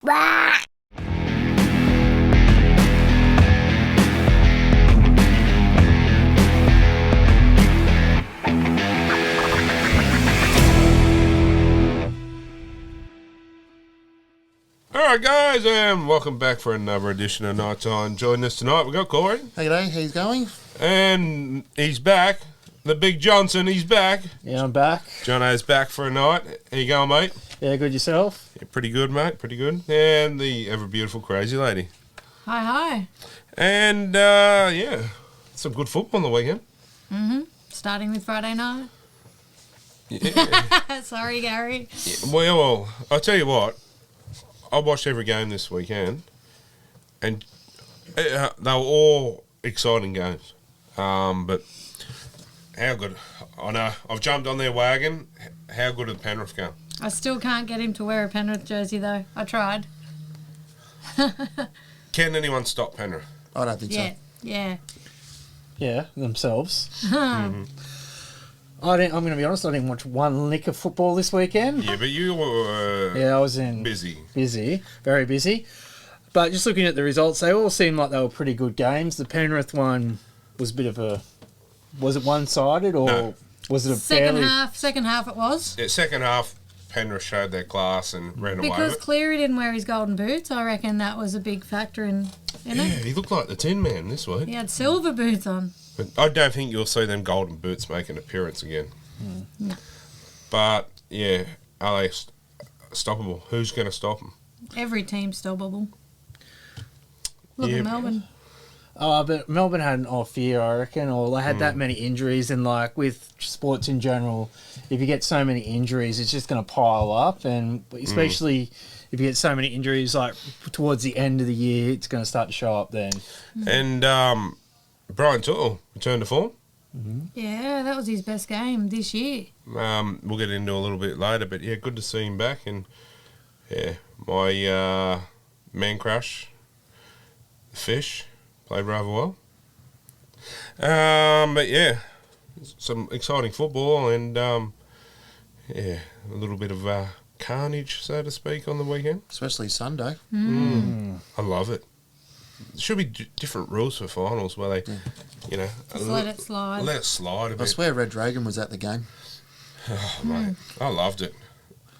Alright guys, and welcome back for another edition of Night Time. Joining us tonight, we've got Corey. Hey, g'day, how's it going? And he's back. The Big Johnson, he's back. Yeah, I'm back. Jono's back for a night. How you going, mate? Yeah, good yourself? Yeah, pretty good, mate, pretty good. And the ever beautiful crazy lady. Hi. And, some good football on the weekend. Starting with Friday night. Yeah. Sorry, Gary. Yeah, well, I'll tell you what. I watched every game this weekend, and they were all exciting games. But how good? I know I've jumped on their wagon. How good did Penrith go? I still can't get him to wear a Penrith jersey, though. I tried. Can anyone stop Penrith? I don't think so. Yeah. Yeah, themselves. I'm going to be honest, I didn't watch one lick of football this weekend. Yeah, but you were I was busy, very busy. But just looking at the results, they all seemed like they were pretty good games. The Penrith one was a bit of a... Was it one-sided or No. was it a Second half it was. Yeah, second half, Penrith showed their class and ran away Because with it. Cleary didn't wear his golden boots, I reckon that was a big factor in Yeah, it. he looked like the Tin Man this week. He had silver boots on. But I don't think you'll see them golden boots make an appearance again. No. But, yeah, are they stoppable? Who's going to stop them? Every team's stoppable. Look Yeah. at Melbourne. But Melbourne had an off year, I reckon, or they had that many injuries. And, like, with sports in general, if you get so many injuries, it's just going to pile up. And especially if you get so many injuries, like, towards the end of the year, it's going to start to show up then. And Brian Tuttle returned to form. Yeah, that was his best game this year. We'll get into a little bit later, but yeah, good to see him back. And yeah, my man crush, the Fish, played rather well. But yeah, some exciting football and a little bit of carnage, so to speak, on the weekend. Especially Sunday. I love it. There should be different rules for finals where they, Just let it slide. Let it slide a I bit. swear Red Dragon was at the game. Oh, mate, I loved it.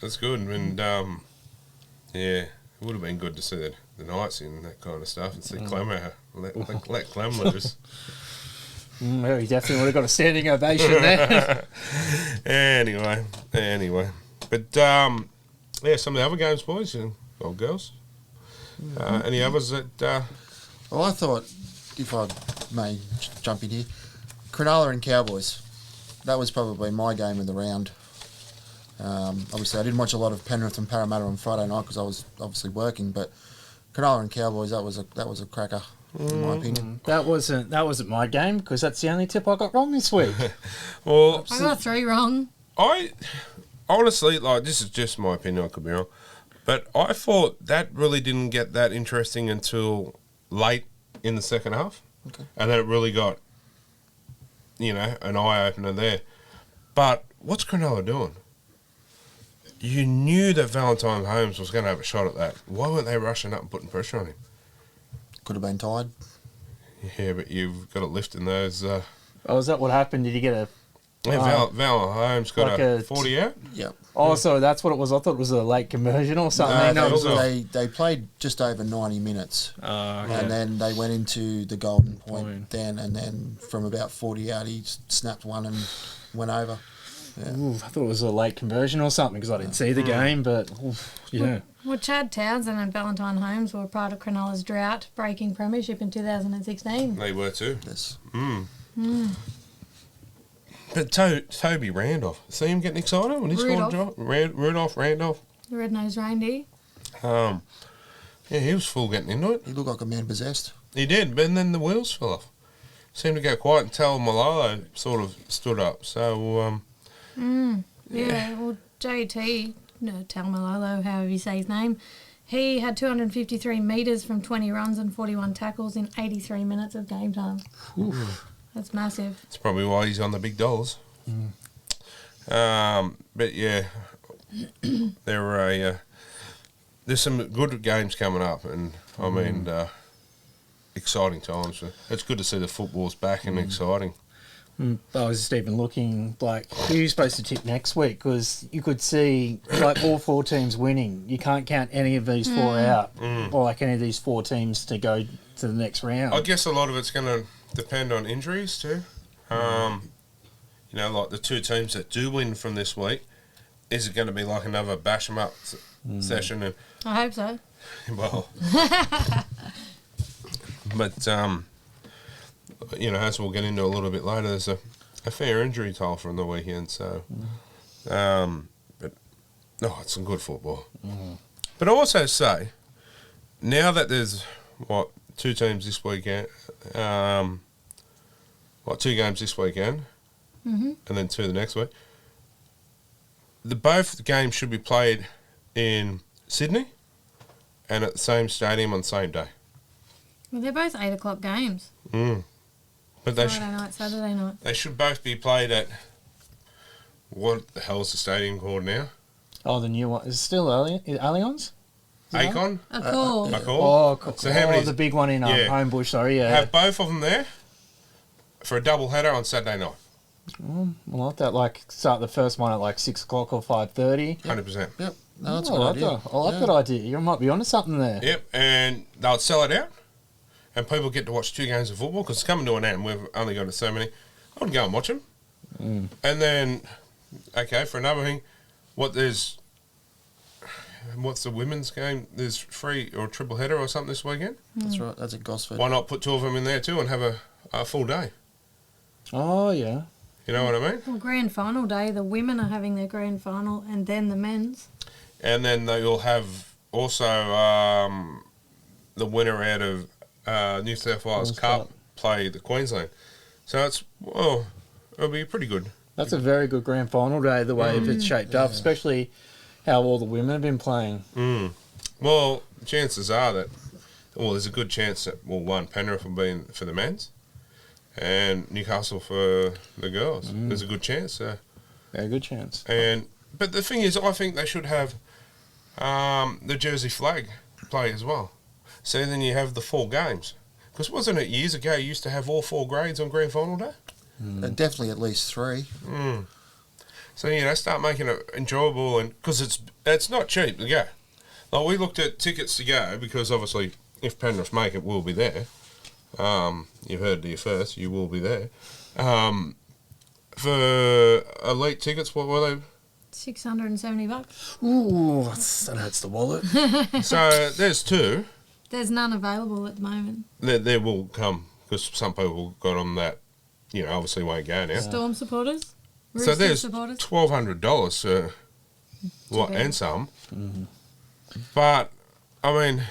That's good. And, it would have been good to see the Knights in that kind of stuff and see Clem let Clem loose. Well, he definitely would have got a standing ovation there. Anyway. But, some of the other games, boys and old girls. Any others that... Well, I thought, if I may jump in here, Cronulla and Cowboys. That was probably my game of the round. Obviously, I didn't watch a lot of Penrith and Parramatta on Friday night because I was obviously working. But Cronulla and Cowboys, that was a cracker, in my opinion. That wasn't my game because that's the only tip I got wrong this week. Well, I got 3 wrong. I honestly, this is just my opinion, I could be wrong, but I thought that really didn't get that interesting until late in the second half. Okay. And then it really got, an eye-opener there. But what's Cronulla doing? You knew that Valentine Holmes was going to have a shot at that. Why weren't they rushing up and putting pressure on him? Could have been tired. Yeah, but you've got to lift in those... Oh, is that what happened? Did you get a... Val Holmes got like a a 40 out? Yep. Oh, so that's what it was. I thought it was a late conversion or something. They played just over 90 minutes. Okay. And then they went into the golden point then, and then from about 40 out, he snapped one and went over. Yeah. Ooh, I thought it was a late conversion or something because I didn't see the game, but yeah. Well, Chad Townsend and Valentine Holmes were part of Cronulla's drought-breaking premiership in 2016. They were too. Yes. But Toby Randolph, see him getting excited when he scored a drop? Randolph. The red-nosed reindeer. He was full getting into it. He looked like a man possessed. He did, but then the wheels fell off. Seemed to go quiet until Malolo sort of stood up. So, Well, JT, Talmalolo, however you say his name, he had 253 metres from 20 runs and 41 tackles in 83 minutes of game time. That's massive. That's probably why he's on the big dollars. But yeah, they're there's some good games coming up, and I mean, exciting times. It's good to see the football's back and exciting. I was just even looking, like, who's supposed to tip next week? Because you could see, like, all 4 teams winning. You can't count any of these 4 out, or, like, any of these 4 teams to go to the next round. I guess a lot of it's going to depend on injuries, too. You know, like the 2 teams that do win from this week, is it going to be like another bash 'em up session? And, I hope so. well, but, you know, as we'll get into a little bit later, there's a fair injury toll from the weekend, so, but, no, it's some good football. But I also say, now that there's, 2 teams this weekend, 2 games this weekend, and then 2 the next week, both games should be played in Sydney and at the same stadium on the same day. Well, they're both 8 o'clock games. But they Friday night, Saturday night. They should both be played at, what the hell is the stadium called now? Oh, the new one. Is it still Allianz? Acon? A call. Oh, So how many? the big one in Homebush, sorry, yeah. Have both of them there for a double header on Saturday night. I like that, like, start the first one at, like, 6 o'clock or 5:30. 100%. Yep. No, that's a I good like idea. that. I like that idea. You might be onto something there. Yep, and they'll sell it out, and people get to watch 2 games of football because it's coming to an end. We've only got so many. I would go and watch them. And then, okay, for another thing, what's the women's game? There's free or triple header or something this weekend. That's right. That's at Gosford. Why not put 2 of them in there too and have a full day? Oh, yeah. You know what I mean? Well, grand final day, the women are having their grand final and then the men's. And then they'll have also the winner out of New South Wales Cup play the Queensland. So it'll be pretty good. That's a very good grand final day, the way it's shaped up, especially how all the women have been playing. Well, chances are that, there's a good chance that, Penrith will be in for the men's and Newcastle for the girls. There's a good chance. Very good chance. But the thing is, I think they should have the Jersey flag play as well. So then you have the 4 games. Because wasn't it years ago you used to have all 4 grades on grand final day? Definitely at least 3. So, start making it enjoyable, and because it's not cheap to go. Like, we looked at tickets to go, because obviously if Penrith make it, we'll be there. You've heard it here first, you will be there. For elite tickets, what were they? $670. Ooh, that hurts the wallet. So there's 2. There's none available at the moment. There will come, because some people got on that, obviously won't go now. Storm supporters? So Roosters there's supporters? $1,200 and some. But, I mean,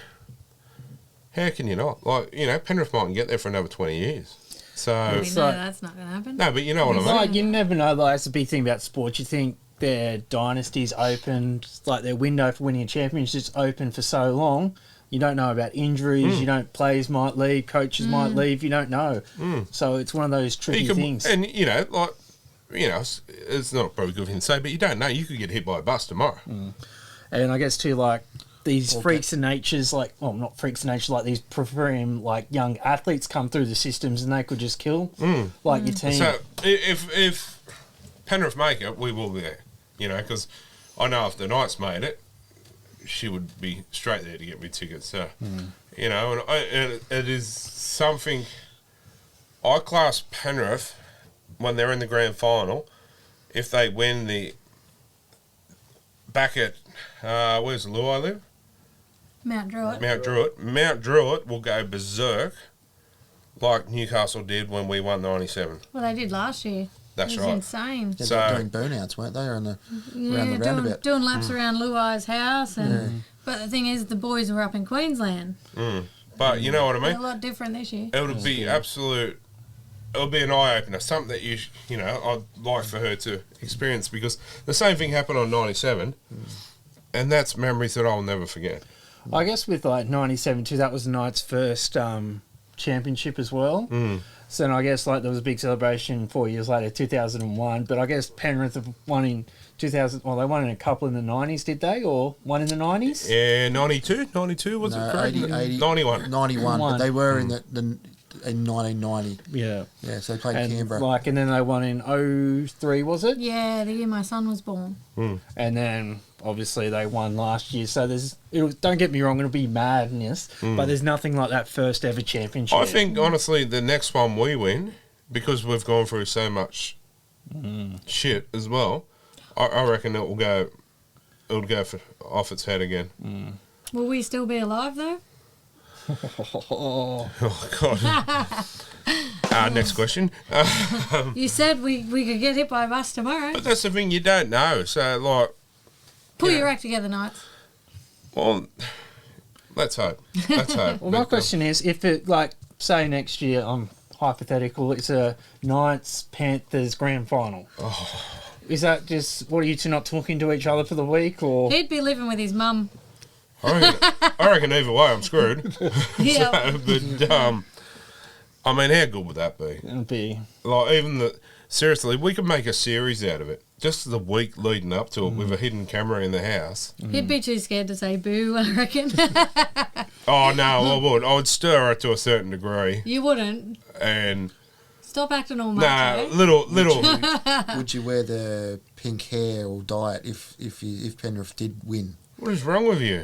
how can you not? Like, Penrith mightn't get there for another 20 years. So We know that's not going to happen. no, but you know what I mean. Like, you never know. Like, that's the big thing about sports. You think their dynasty's open, like their window for winning a championship is open for so long. You don't know about injuries. You don't. Players might leave. Coaches might leave. You don't know. So it's one of those tricky things. And it's not probably a good thing to say, but you don't know. You could get hit by a bus tomorrow. And I guess too, like these freaks of natures, not freaks of nature, like these preferring like young athletes come through the systems and they could just kill your team. So if Penrith make it, we will be there. Because I know if the Knights made it, she would be straight there to get me tickets. So, and it is something. I class Penrith when they're in the grand final. If they win back at where's Luai live? Mount Druitt. Mount Druitt will go berserk like Newcastle did when we won 97. Well, they did last year. That's it was right. insane. Yeah, So- they were doing burnouts, weren't they? Around the roundabout. Doing laps around Luai's house. But the thing is, the boys were up in Queensland. But you know what I They're mean? a lot different this year. It would be absolute. It'll be an eye opener. Something that I'd like for her to experience, because the same thing happened on 97, and that's memories that I'll never forget. I guess with like 97 too, that was the Knights' first championship as well. So then I guess like there was a big celebration 4 years later, 2001. But I guess Penrith have won in 2000. Well, they won in a couple in the 90s, did they? Or one in the 90s? Yeah, 92 was No, it correct? 80, 91. 91, but they were in in 1990. Yeah. Yeah, so they played And Canberra. and then they won in 03, was it? Yeah, the year my son was born. And then obviously they won last year. So don't get me wrong, it'll be madness, but there's nothing like that first ever championship. I think, honestly, the next one we win, because we've gone through so much shit as well, I reckon it'll go off its head again. Will we still be alive though? Oh, God. Next question. You said we could get hit by a bus tomorrow. But that's the thing, you don't know. So, like... Pull your act together, Knights. Well, let's hope. Well, my question is, if it, like, say next year, hypothetical, it's a Knights-Panthers grand final. Is that just, what are you two not talking to each other for the week, or...? He'd be living with his mum. I reckon either way I'm screwed. Yeah. But, I mean, how good would that be? It'd be... Like, seriously, we could make a series out of it. Just the week leading up to it with a hidden camera in the house. He'd be too scared to say boo, I reckon. Oh, no, I would. I would stir it to a certain degree. You wouldn't. And... Stop acting all macho. little... Would you wear the pink hair or dye it if Penrith did win? What is wrong with you?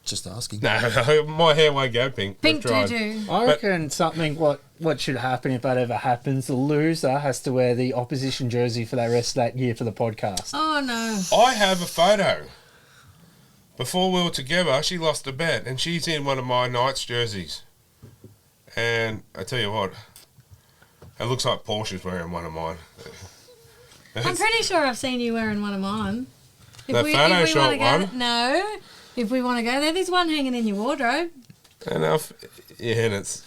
Just asking. No, my hair won't go pink. Pink We've tried. tutu. I reckon something, what should happen if that ever happens, the loser has to wear the opposition jersey for the rest of that year for the podcast. Oh, no. I have a photo. Before we were together, she lost a bet, and she's in one of my Knights jerseys. And I tell you what, it looks like Porsche's wearing one of mine. I'm pretty sure I've seen you wearing one of mine. The Photoshop one? No. If we want to go there, there's one hanging in your wardrobe. Enough. Yeah, and it's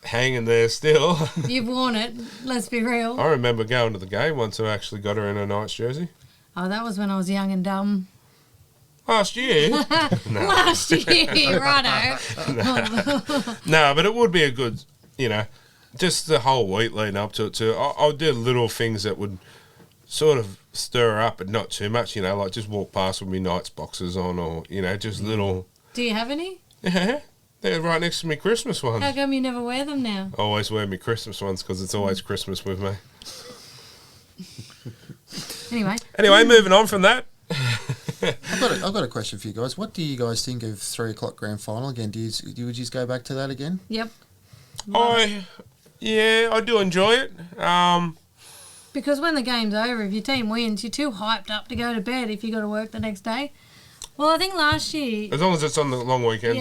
hanging there still. You've worn it. Let's be real. I remember going to the game once I actually got her in a Knights jersey. Oh, that was when I was young and dumb. Last year? No. Last year, righto. No, but it would be a good, just the whole week leading up to it too. I'll do little things that would sort of stir her up, but not too much, like just walk past with me Knights boxes on, or, just little... Do you have any? Yeah, they're right next to me Christmas ones. How come you never wear them now? I always wear me Christmas ones because it's always Christmas with me. Anyway, moving on from that. I've got a question for you guys. What do you guys think of 3 o'clock grand final again? Would you just go back to that again? Yep. I do enjoy it. Because when the game's over, if your team wins, you're too hyped up to go to bed if you got to work the next day. Well, I think last year... As long as it's on the long weekend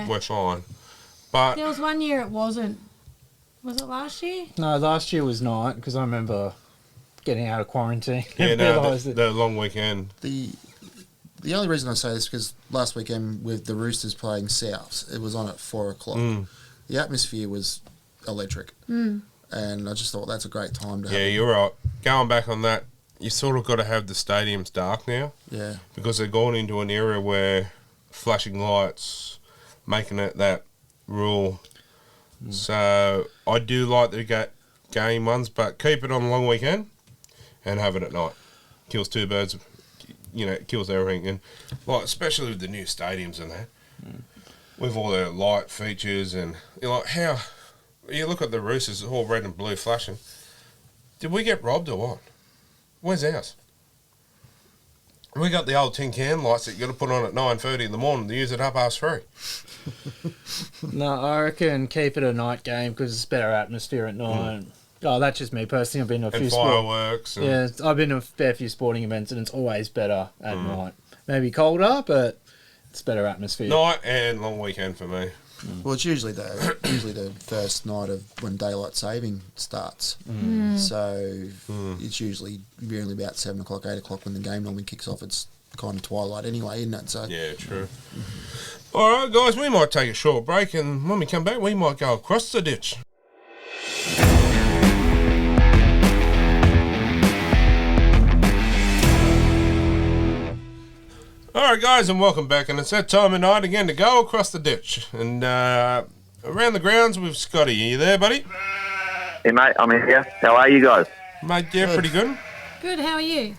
we're fine. But there was one year it wasn't. Was it last year? No, last year was not, because I remember getting out of quarantine. Yeah, no, the long weekend. The only reason I say this is because last weekend with the Roosters playing Souths, it was on at 4 o'clock. The atmosphere was electric. And I just thought that's a great time to have. Yeah, you're right. Going back on that, you sort of got to have the stadiums dark now. Yeah. Because they're going into an area where flashing lights, making it that rule. So I do like the game ones, but keep it on a long weekend and have it at night. Kills two birds, kills everything. And especially with the new stadiums and that, with all the light features, and how you look at the Roosters, it's all red and blue flashing. Did we get robbed or what? Where's ours? We got the old tin can lights that you got to put on at 9:30 in the morning to use it up past 3. No, I reckon keep it a night game because it's better atmosphere at night. Oh, that's just me personally. I've been to a few fireworks. Yeah, I've been to a fair few sporting events, and it's always better at night. Maybe colder, but it's better atmosphere. Night and long weekend for me. Well, it's usually the first night of when daylight saving starts. So it's usually really about 7 o'clock, 8 o'clock when the game normally kicks off. It's kind of twilight anyway, isn't it? So yeah, true. All right, guys, we might take a short break, and when we come back, we might go across the ditch. All right, guys, and welcome back. And it's that time of night again to go across the ditch. And around the grounds with Scotty. Are you there, buddy? Hey, mate, I'm here. How are you guys? Mate, yeah, pretty good. Good, how are you?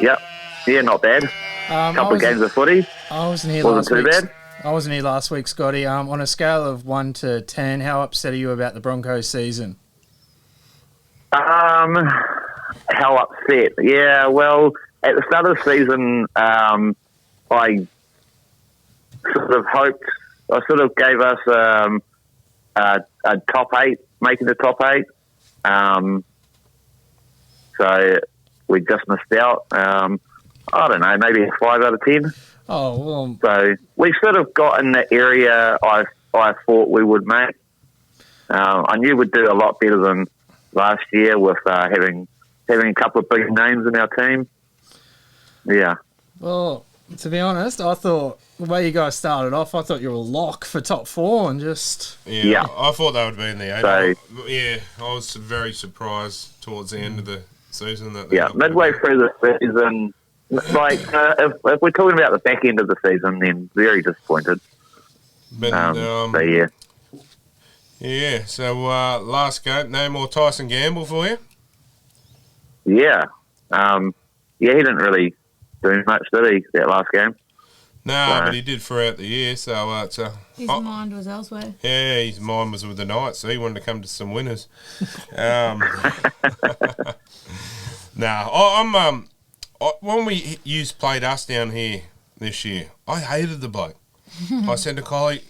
Yep. Yeah, not bad. Couple of games of footy. I wasn't here Wasn't last too week. bad. I wasn't here last week, Scotty. On a scale of 1 to 10, how upset are you about the Broncos season? How upset? Yeah, well, at the start of the season, I sort of gave us a top 8, making the top 8. So we just missed out. I don't know, maybe a 5 out of 10. Oh, well... So we sort of got in the area I thought we would make. I knew we'd do a lot better than last year with having a couple of big names in our team. Yeah. Well, to be honest, I thought the way you guys started off, I thought you were a lock for top 4 and just... Yeah, I thought they would be in the 8. So, yeah, I was very surprised towards the end of the season. Midway through the season, like if we're talking about the back end of the season, then very disappointed. But, so yeah. Yeah, so last game, no more Tyson Gamble for you? Yeah. He didn't really do much, did he, that last game? No, but he did throughout the year, so... His mind was elsewhere. Yeah, his mind was with the Knights, so he wanted to come to some winners. When we played us down here this year, I hated the bloke. I said to Kylie,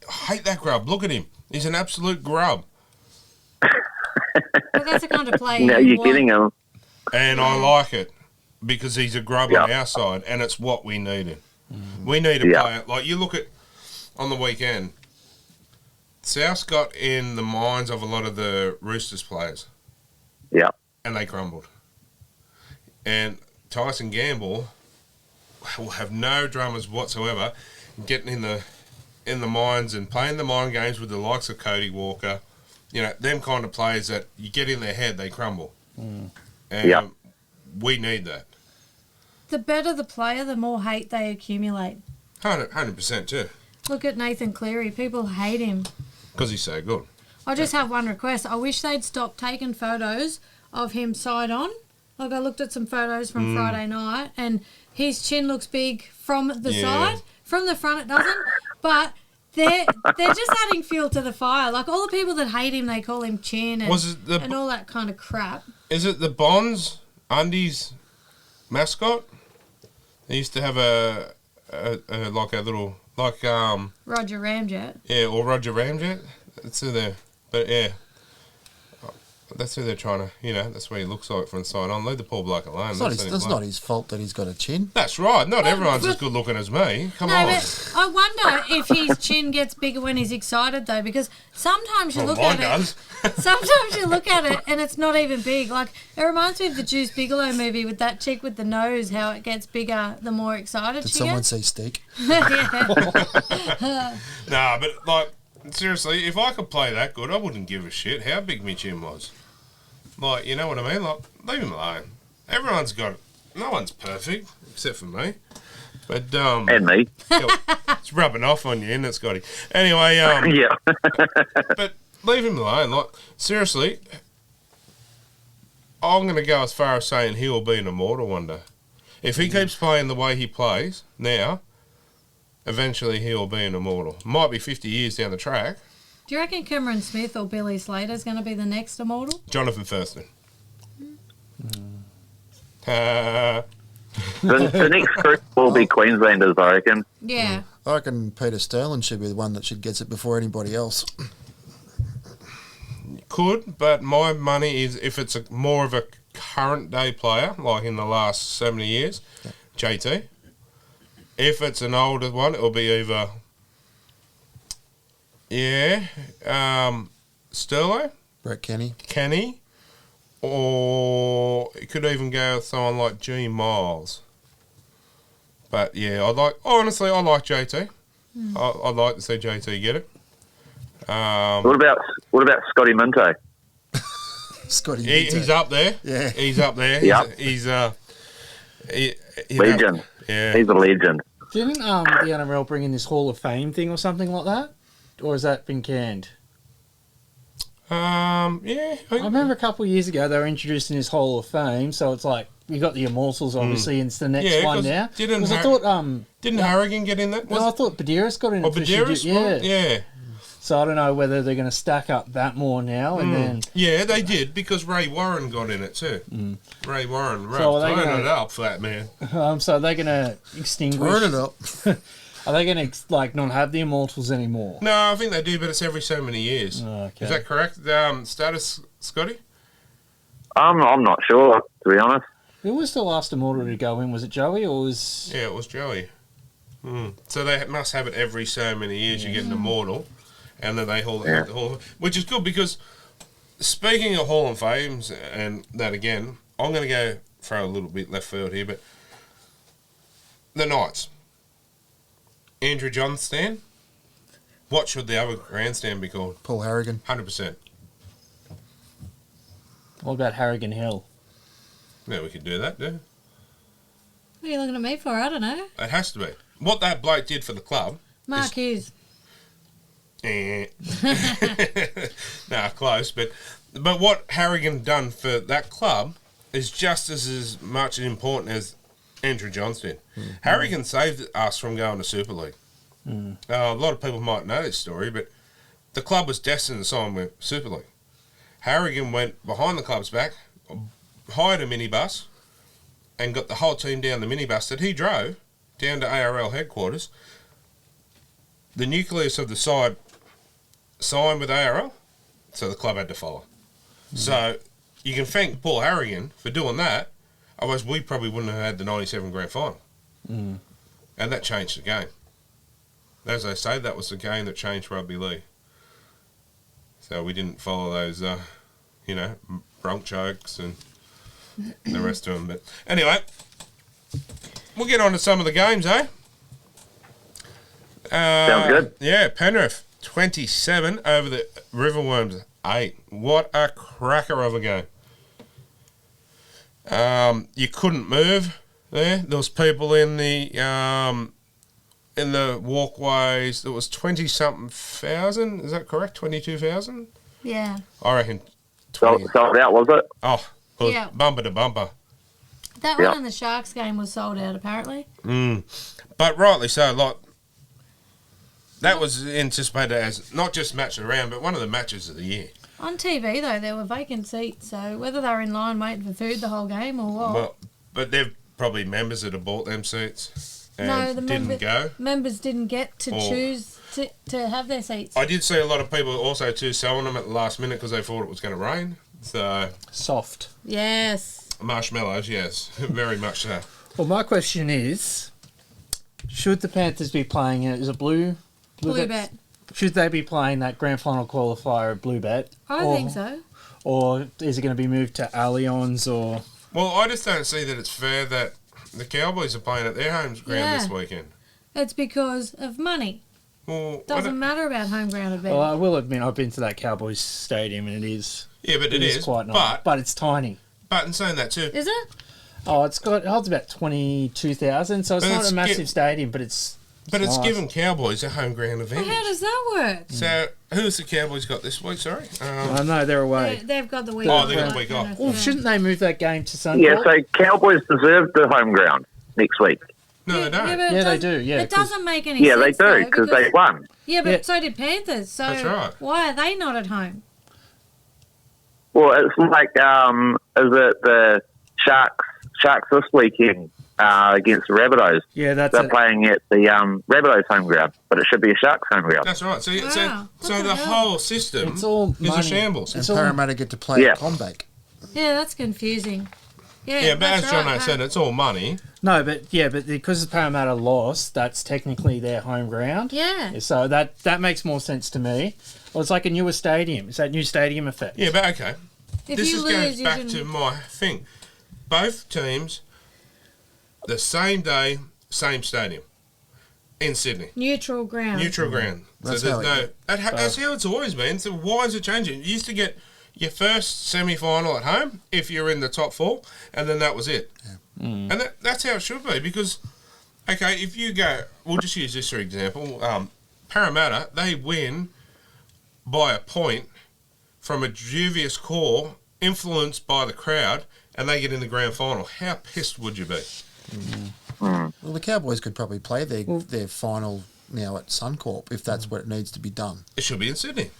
I hate that grub. Look at him. He's an absolute grub. But that's the kind of play Now you're getting him. And I like it because he's a grub on our side, and it's what we needed. We need a player. Like, you look at, on the weekend, South got in the minds of a lot of the Roosters players. Yeah. And they crumbled. And Tyson Gamble will have no dramas whatsoever getting in the minds and playing the mind games with the likes of Cody Walker. You know, them kind of players that you get in their head, they crumble. And we need that. The better the player, the more hate they accumulate. 100% too. Look at Nathan Cleary. People hate him. Because he's so good. I just have one request. I wish they'd stop taking photos of him side on. Like, I looked at some photos from Friday night, and his chin looks big from the side. From the front, it doesn't. But they're just adding fuel to the fire. Like, all the people that hate him, they call him chin and all that kind of crap. Is it the Bonds undies mascot? They used to have a little Roger Ramjet. Yeah, or Roger Ramjet. That's who they're. But yeah, that's who they're trying to. You know, that's what he looks like from the side on. Leave the poor bloke alone. It's not his fault that he's got a chin. That's right. Not everyone's as good looking as me. Come on. But I wonder if his chin gets bigger when he's excited, though, because sometimes you look at it. Sometimes you look at it and it's not even big. Like, it reminds me of the Juice Bigelow movie with that chick with the nose, how it gets bigger the more excited Did she someone gets. say steak? Nah, but like, seriously, if I could play that good, I wouldn't give a shit how big my chin was. Like, you know what I mean? Like, leave him alone. Everyone's got it. No one's perfect, except for me. But, and me. It's rubbing off on you, isn't it, Scotty? Anyway, yeah. But leave him alone. Like, seriously, I'm going to go as far as saying he will be an immortal one day. If he keeps playing the way he plays now, eventually he will be an immortal. Might be 50 years down the track. Do you reckon Cameron Smith or Billy Slater is going to be the next immortal? Jonathan Thurston. The next group will be Queenslanders, I reckon. Yeah. I reckon Peter Sterling should be the one that should get it before anybody else. Could, but my money is if it's more of a current day player, like in the last 70 years, JT. If it's an older one, it'll be either, Sterlo, Brett Kenny, or it could even go with someone like G Miles. But yeah, I like JT. I'd like to see JT get it. What about Scotty Minto? Scotty. He's up there. Yeah, he's up there. Yep. He's legend. Yeah, he's a legend. Didn't the NRL bring in this Hall of Fame thing or something like that? Or has that been canned? Yeah. I remember a couple of years ago they were introducing his Hall of Fame, so it's like you got the immortals obviously, and it's the next Yeah, one 'cause now. didn't Because I Har- thought Didn't Harrigan get in that? no, I thought Badiris got in. Oh, officially, Badiris? yeah. Yeah. So I don't know whether they're going to stack up that more now, and then Yeah, they did, because Ray Warren got in it too. Ray Warren. So are they Turn gonna- it up for that man. so are they going to extinguish? Burn it up. Are they going to like not have the immortals anymore? No, I think they do, but it's every so many years. Oh, okay. Is that correct? Status, Scotty? I'm not sure, to be honest. Who was the last immortal to go in? Was it Joey or was? Yeah, it was Joey. So they must have it every so many years. You get an immortal, and then they hold it, Yeah. which is good because speaking of Hall of Fames and that again, I'm going to go throw a little bit left field here, but the Knights, Andrew Johnston. What should the other grandstand be called? Paul Harrigan. 100%. What about Harrigan Hill? Yeah, we could do that. Yeah, What are you looking at me for? I don't know. it has to be. What that bloke did for the club. Mark Hughes. Nah, close. But what Harrigan done for that club is just as much important as Andrew Johnston. Harrigan saved us from going to Super League. A lot of people might know this story, but the club was destined to sign with Super League. Harrigan went behind the club's back, hired a minibus, and got the whole team down the minibus that he drove down to ARL headquarters. The nucleus of the side signed with ARL, so the club had to follow. So you can thank Paul Harrigan for doing that, otherwise we probably wouldn't have had the 97 grand final. And that changed the game. As I say, that was the game that changed rugby league. So we didn't follow those, bronc chokes and the rest of them. But anyway, we'll get on to some of the games, eh? Sounds good. Yeah, Penrith 27 over the Riverworms 8. What a cracker of a game. You couldn't move there. There was people in the walkways. There was 20-something thousand. Is that correct? 22,000? Yeah. I reckon Sold out, was it? Oh, it was Yeah. bumper to bumper. That Yeah. one in the Sharks game was sold out, apparently. But rightly so, like, that was anticipated as not just match of the round, but one of the matches of the year. On TV, though, there were vacant seats, so whether they were in line waiting for food the whole game or what. Well, but they're probably members that have bought them seats and No, the didn't go. members didn't get to Or- choose to have their seats. I did see a lot of people also too selling them at the last minute because they thought it was going to rain. So Soft. Yes. marshmallows, yes, very much so. Well, my question is, should the Panthers be playing it? Is it Blue Bet. Should they be playing that grand final qualifier at Blue Bet? I think so. Or is it going to be moved to Allianz or... Well, I just don't see that it's fair that the Cowboys are playing at their home ground this weekend. It's because of money. Well, Doesn't matter about home ground advantage. Well, I will admit I've been to that Cowboys stadium and it is... yeah, but it is quite nice. But it's tiny. But in saying that too, Is it? Oh, it holds about 22,000, so it's But not it's a massive stadium, but it's it's nice. given Cowboys a home ground Well, advantage. how does that work? So who's the Cowboys got this week? Sorry. I know they're away. They've got the week Oh, off. they got the like week off. Penrith, Well, yeah. shouldn't they move that game to Sunday? Yeah, so Cowboys deserve the home ground next week. No, they don't. but it Yeah, they doesn't- do, yeah, It 'cause- doesn't make any Yeah, sense. they do though, because they won. Yeah, but Yeah. so did Panthers. So That's right. why are they not at home? Well, it's like, is it the Sharks this weekend against the Rabbitohs? Yeah, that's They're it. playing at the Rabbitohs home ground, but it should be a Sharks home ground. That's right. So, Wow. so What the the hell? whole system It's all is a money. shambles. And It's all- Parramatta get to play Yeah. at Combank. Yeah, that's confusing. Yeah, Yeah, but as that's Jono right. said, it's all money. No, but because Parramatta lost, that's technically their home ground. Yeah. So that makes more sense to me. Well, it's like a newer stadium. It's that new stadium effect. Yeah, but okay. If This you is lose, goes you back can... to my thing. Both teams, the same day, same stadium in Sydney. neutral ground. Neutral ground. That's so there's how no. it- That's how it's always been. So why is it changing? You used to get your first semi-final at home if you're in the top four, and then that was it. And that's how it should be because, okay, if you go, we'll just use this for example. Parramatta, they win by a point from a dubious core influenced by the crowd and they get in the grand final, how pissed would you be? Well, the Cowboys could probably play their final now at Suncorp if that's what it needs to be done. It should be in Sydney.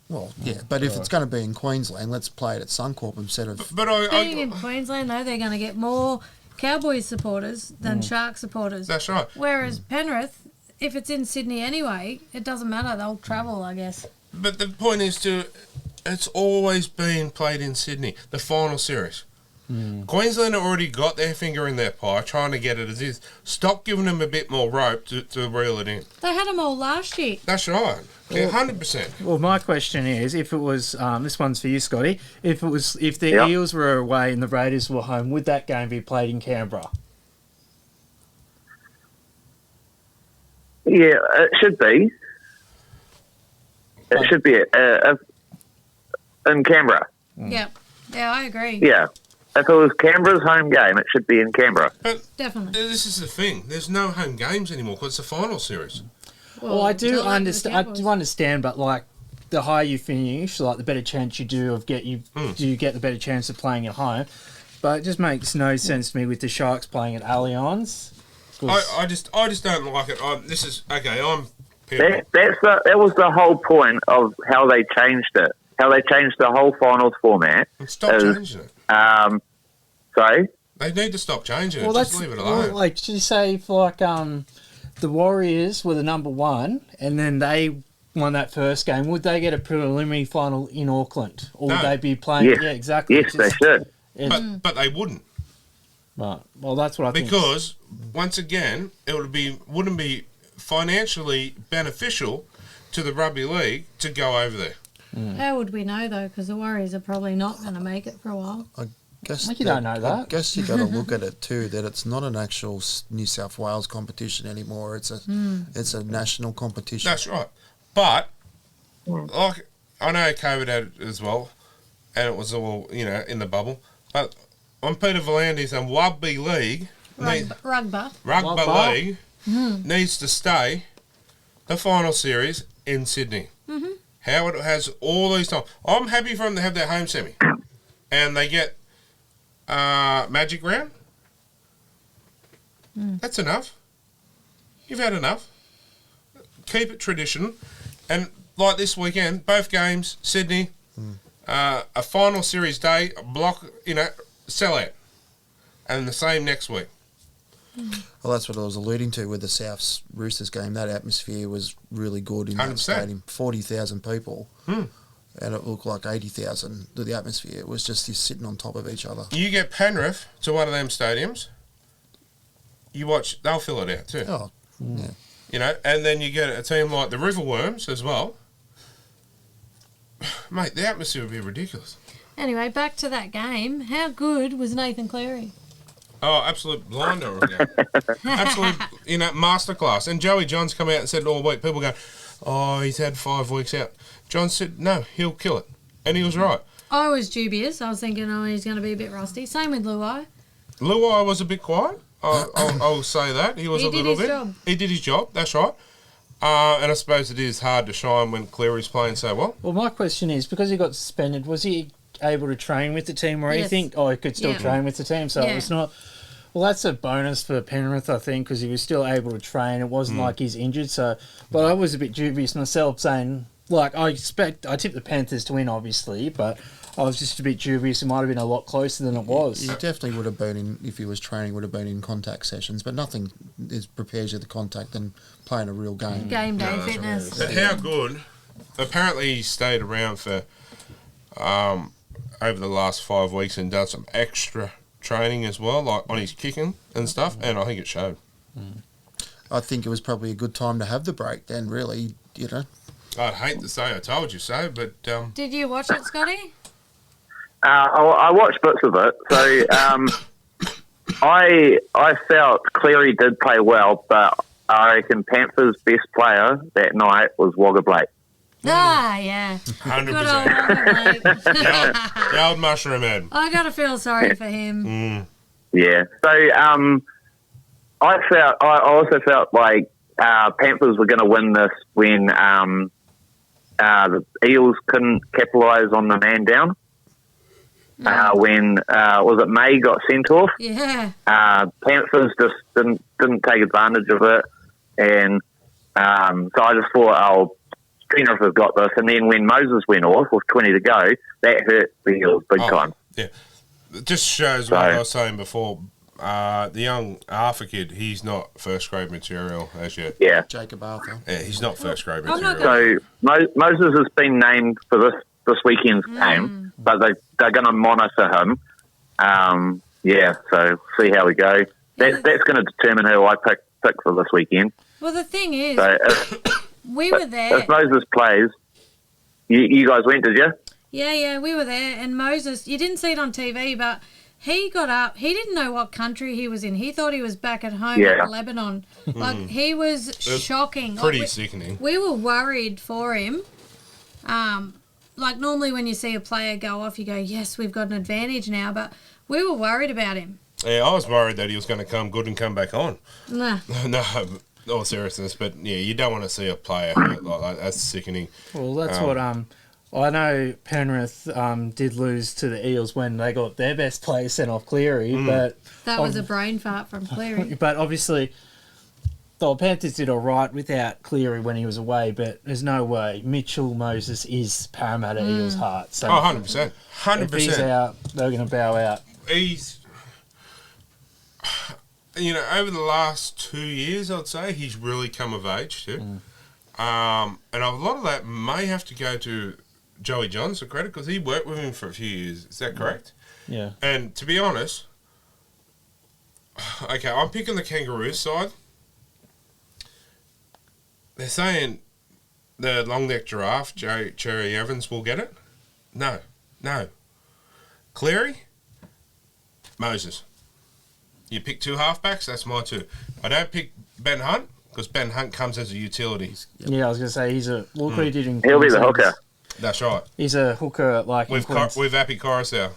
Well, yeah, but if it's going to be in Queensland, let's play it at Suncorp instead of... But Being in Queensland, though, they're going to get more Cowboys supporters than Shark supporters. That's right. Whereas Penrith, if it's in Sydney anyway, it doesn't matter. They'll travel, I guess. But the point is it's always been played in Sydney, the final series. Queensland have already got their finger in their pie, trying to get it as is. Stop giving them a bit more rope to reel it in. They had them all last year. That's right. Yeah, 100%. Well, my question is, if it was this one's for you, Scotty. If the Eels were away and the Raiders were home, would that game be played in Canberra? Yeah, it should be. It should be in Canberra. Yeah, I agree. Yeah. If it was Canberra's home game, it should be in Canberra. But Definitely. this is the thing. There's no home games anymore because it's the final series. Well, I do not like the understand. I Cowboys. do understand, but like the higher you finish, like the better chance you do of you get the better chance of playing at home. But it just makes no sense to me with the Sharks playing at Allianz. I just don't like it. I'm That was the whole point of how they changed it. How they changed the whole finals format. Stop changing it. Sorry? They need to stop changing it. Well, Just leave it alone. Well, like, should you say if the Warriors were the number one and then they won that first game, would they get a preliminary final in Auckland, or would No. they be playing? Yes. Yeah, exactly. Yes, they should. But they wouldn't. Right. Well, that's what I think. Because once again, it wouldn't be financially beneficial to the rugby league to go over there. How would we know, though? Because the Warriors are probably not going to make it for a while. Guess You don't know that. I guess you got to look at it too. That it's not an actual New South Wales competition anymore. It's a national competition. That's right. But like I know COVID had it as well, and it was all in the bubble. But on Peter Volandes and Rugby League, Rugby League needs to stay the final series in Sydney. Mm-hmm. Howard has all these times. I'm happy for them to have their home semi, and they get Magic Round. That's enough. You've had enough. Keep it tradition, and like this weekend, both games, Sydney, a final series day, block, sellout, and the same next week. Well, that's what I was alluding to with the Souths Roosters game. That atmosphere was really good in that 100%. stadium. 40,000 people, and it looked like 80,000. The atmosphere, it was just sitting on top of each other. You get Penrith to one of them stadiums, you watch, they'll fill it out too. Oh, yeah. And then you get a team like the Riverworms as well. Mate, the atmosphere would be ridiculous. Anyway, back to that game. How good was Nathan Cleary? Oh, absolute blinder of a game. Absolute, masterclass. And Joey Johns come out and said all week, people go, oh, he's had 5 weeks out. John said, no, he'll kill it. And he was right. I was dubious. I was thinking, he's going to be a bit rusty. Same with Luai. Luai was a bit quiet. I'll say that. He was a little bit. Job. He did his job, that's right. And I suppose it is hard to shine when Cleary's playing so well. Well, my question is, because he got suspended, was he able to train with the team, or Yes. he could still train with the team? So it's not. Well, that's a bonus for Penrith, I think, because he was still able to train. It wasn't like he's injured. So, but I was a bit dubious myself, saying I tipped the Panthers to win, obviously, but I was just a bit dubious. It might have been a lot closer than it was. He definitely would have been in, if he was training, would have been in contact sessions, but nothing prepares you the contact than playing a real game. Game day fitness. But how good? Apparently, he stayed around for over the last 5 weeks and done some extra training as well, like on his kicking and stuff, and I think it showed. I think it was probably a good time to have the break then, really, I'd hate to say I told you so, but Did you watch it, Scotty? I watched bits of it. So I felt Cleary did play well, but I reckon Panthers' best player that night was Wagga Blake. Yeah. 100%. Good old Blake. The old mushroom head. I got to feel sorry for him. Yeah. So I also felt like Panthers were going to win this when the Eels couldn't capitalise on the man down. When was it May got sent off? Yeah. Panthers just didn't take advantage of it, and so I just thought, Penrith has got this. And then when Moses went off with 20 to go, that hurt the Eels big time. Yeah, it just shows what I was saying before. The young Arthur kid, he's not first grade material as yet. Yeah, Jacob Arthur. Yeah, he's not first grade I'm not material. So Moses has been named for this weekend's game, but they're going to monitor him. So see how we go. That's going to determine who I pick for this weekend. Well, the thing is, So we were there. if Moses plays, you guys went, did you? Yeah, we were there. And Moses, you didn't see it on TV, but he got up. He didn't know what country he was in. He thought he was back at home in Lebanon. Like, he was shocking. Pretty sickening. We were worried for him. Like, normally when you see a player go off, you go, yes, we've got an advantage now. But we were worried about him. Yeah, I was worried that he was going to come good and come back on. Nah. No, all seriousness, but yeah, you don't want to see a player hurt like that. That's sickening. Well, that's what I know. Penrith did lose to the Eels when they got their best player sent off, Cleary, but That was a brain fart from Cleary. But obviously, the Panthers did all right without Cleary when he was away. But there's no way Mitchell Moses is Parramatta Eels' heart. So 100%. 100%. if he's out, they're going to bow out. He's, over the last 2 years, I'd say he's really come of age too. And a lot of that may have to go to Joey Johns, the credit, because he worked with him for a few years. Is that correct? Yeah. And to be honest, okay, I'm picking the Kangaroos side. They're saying the long neck giraffe, Cherry Evans, will get it. No. Cleary, Moses. You pick two halfbacks, that's my two. I don't pick Ben Hunt, because Ben Hunt comes as a utility. Yeah, I was going to say, look what he did in He'll be the Queensland. hooker. That's right. He's a hooker like With Appy Koroisau.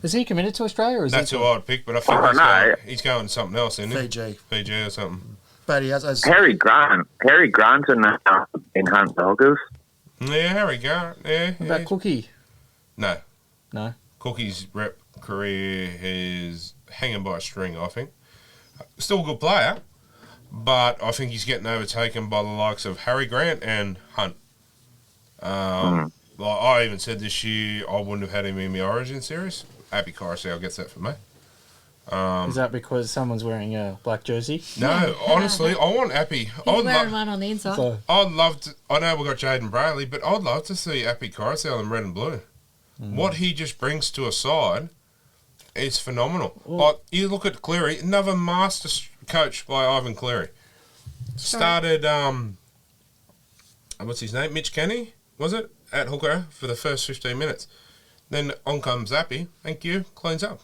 Is he committed to Australia? Or is That's he who I'd pick, but I think he's going to something else, isn't he? Fiji or something. But he has Harry Grant in Hunt Doggers. Yeah, Harry Grant. Yeah. What about Cookie? No. Cookie's rep career is hanging by a string, I think. Still a good player, but I think he's getting overtaken by the likes of Harry Grant and Hunt. Like I even said this year, I wouldn't have had him in the Origin series. Appy Koroisau gets that for me. Is that because someone's wearing a black jersey? No, honestly, I want Appy. He's wearing one on the inside. So, I'd love to. I know we've got Jaden Brayley, but I'd love to see Appy Koroisau in red and blue. What he just brings to a side is phenomenal. Like, you look at Cleary, another master coach by Ivan Cleary. Started, what's his name? Mitch Kenny, was it? At hooker for the first 15 minutes. Then on comes Appy. Thank you. Cleans up.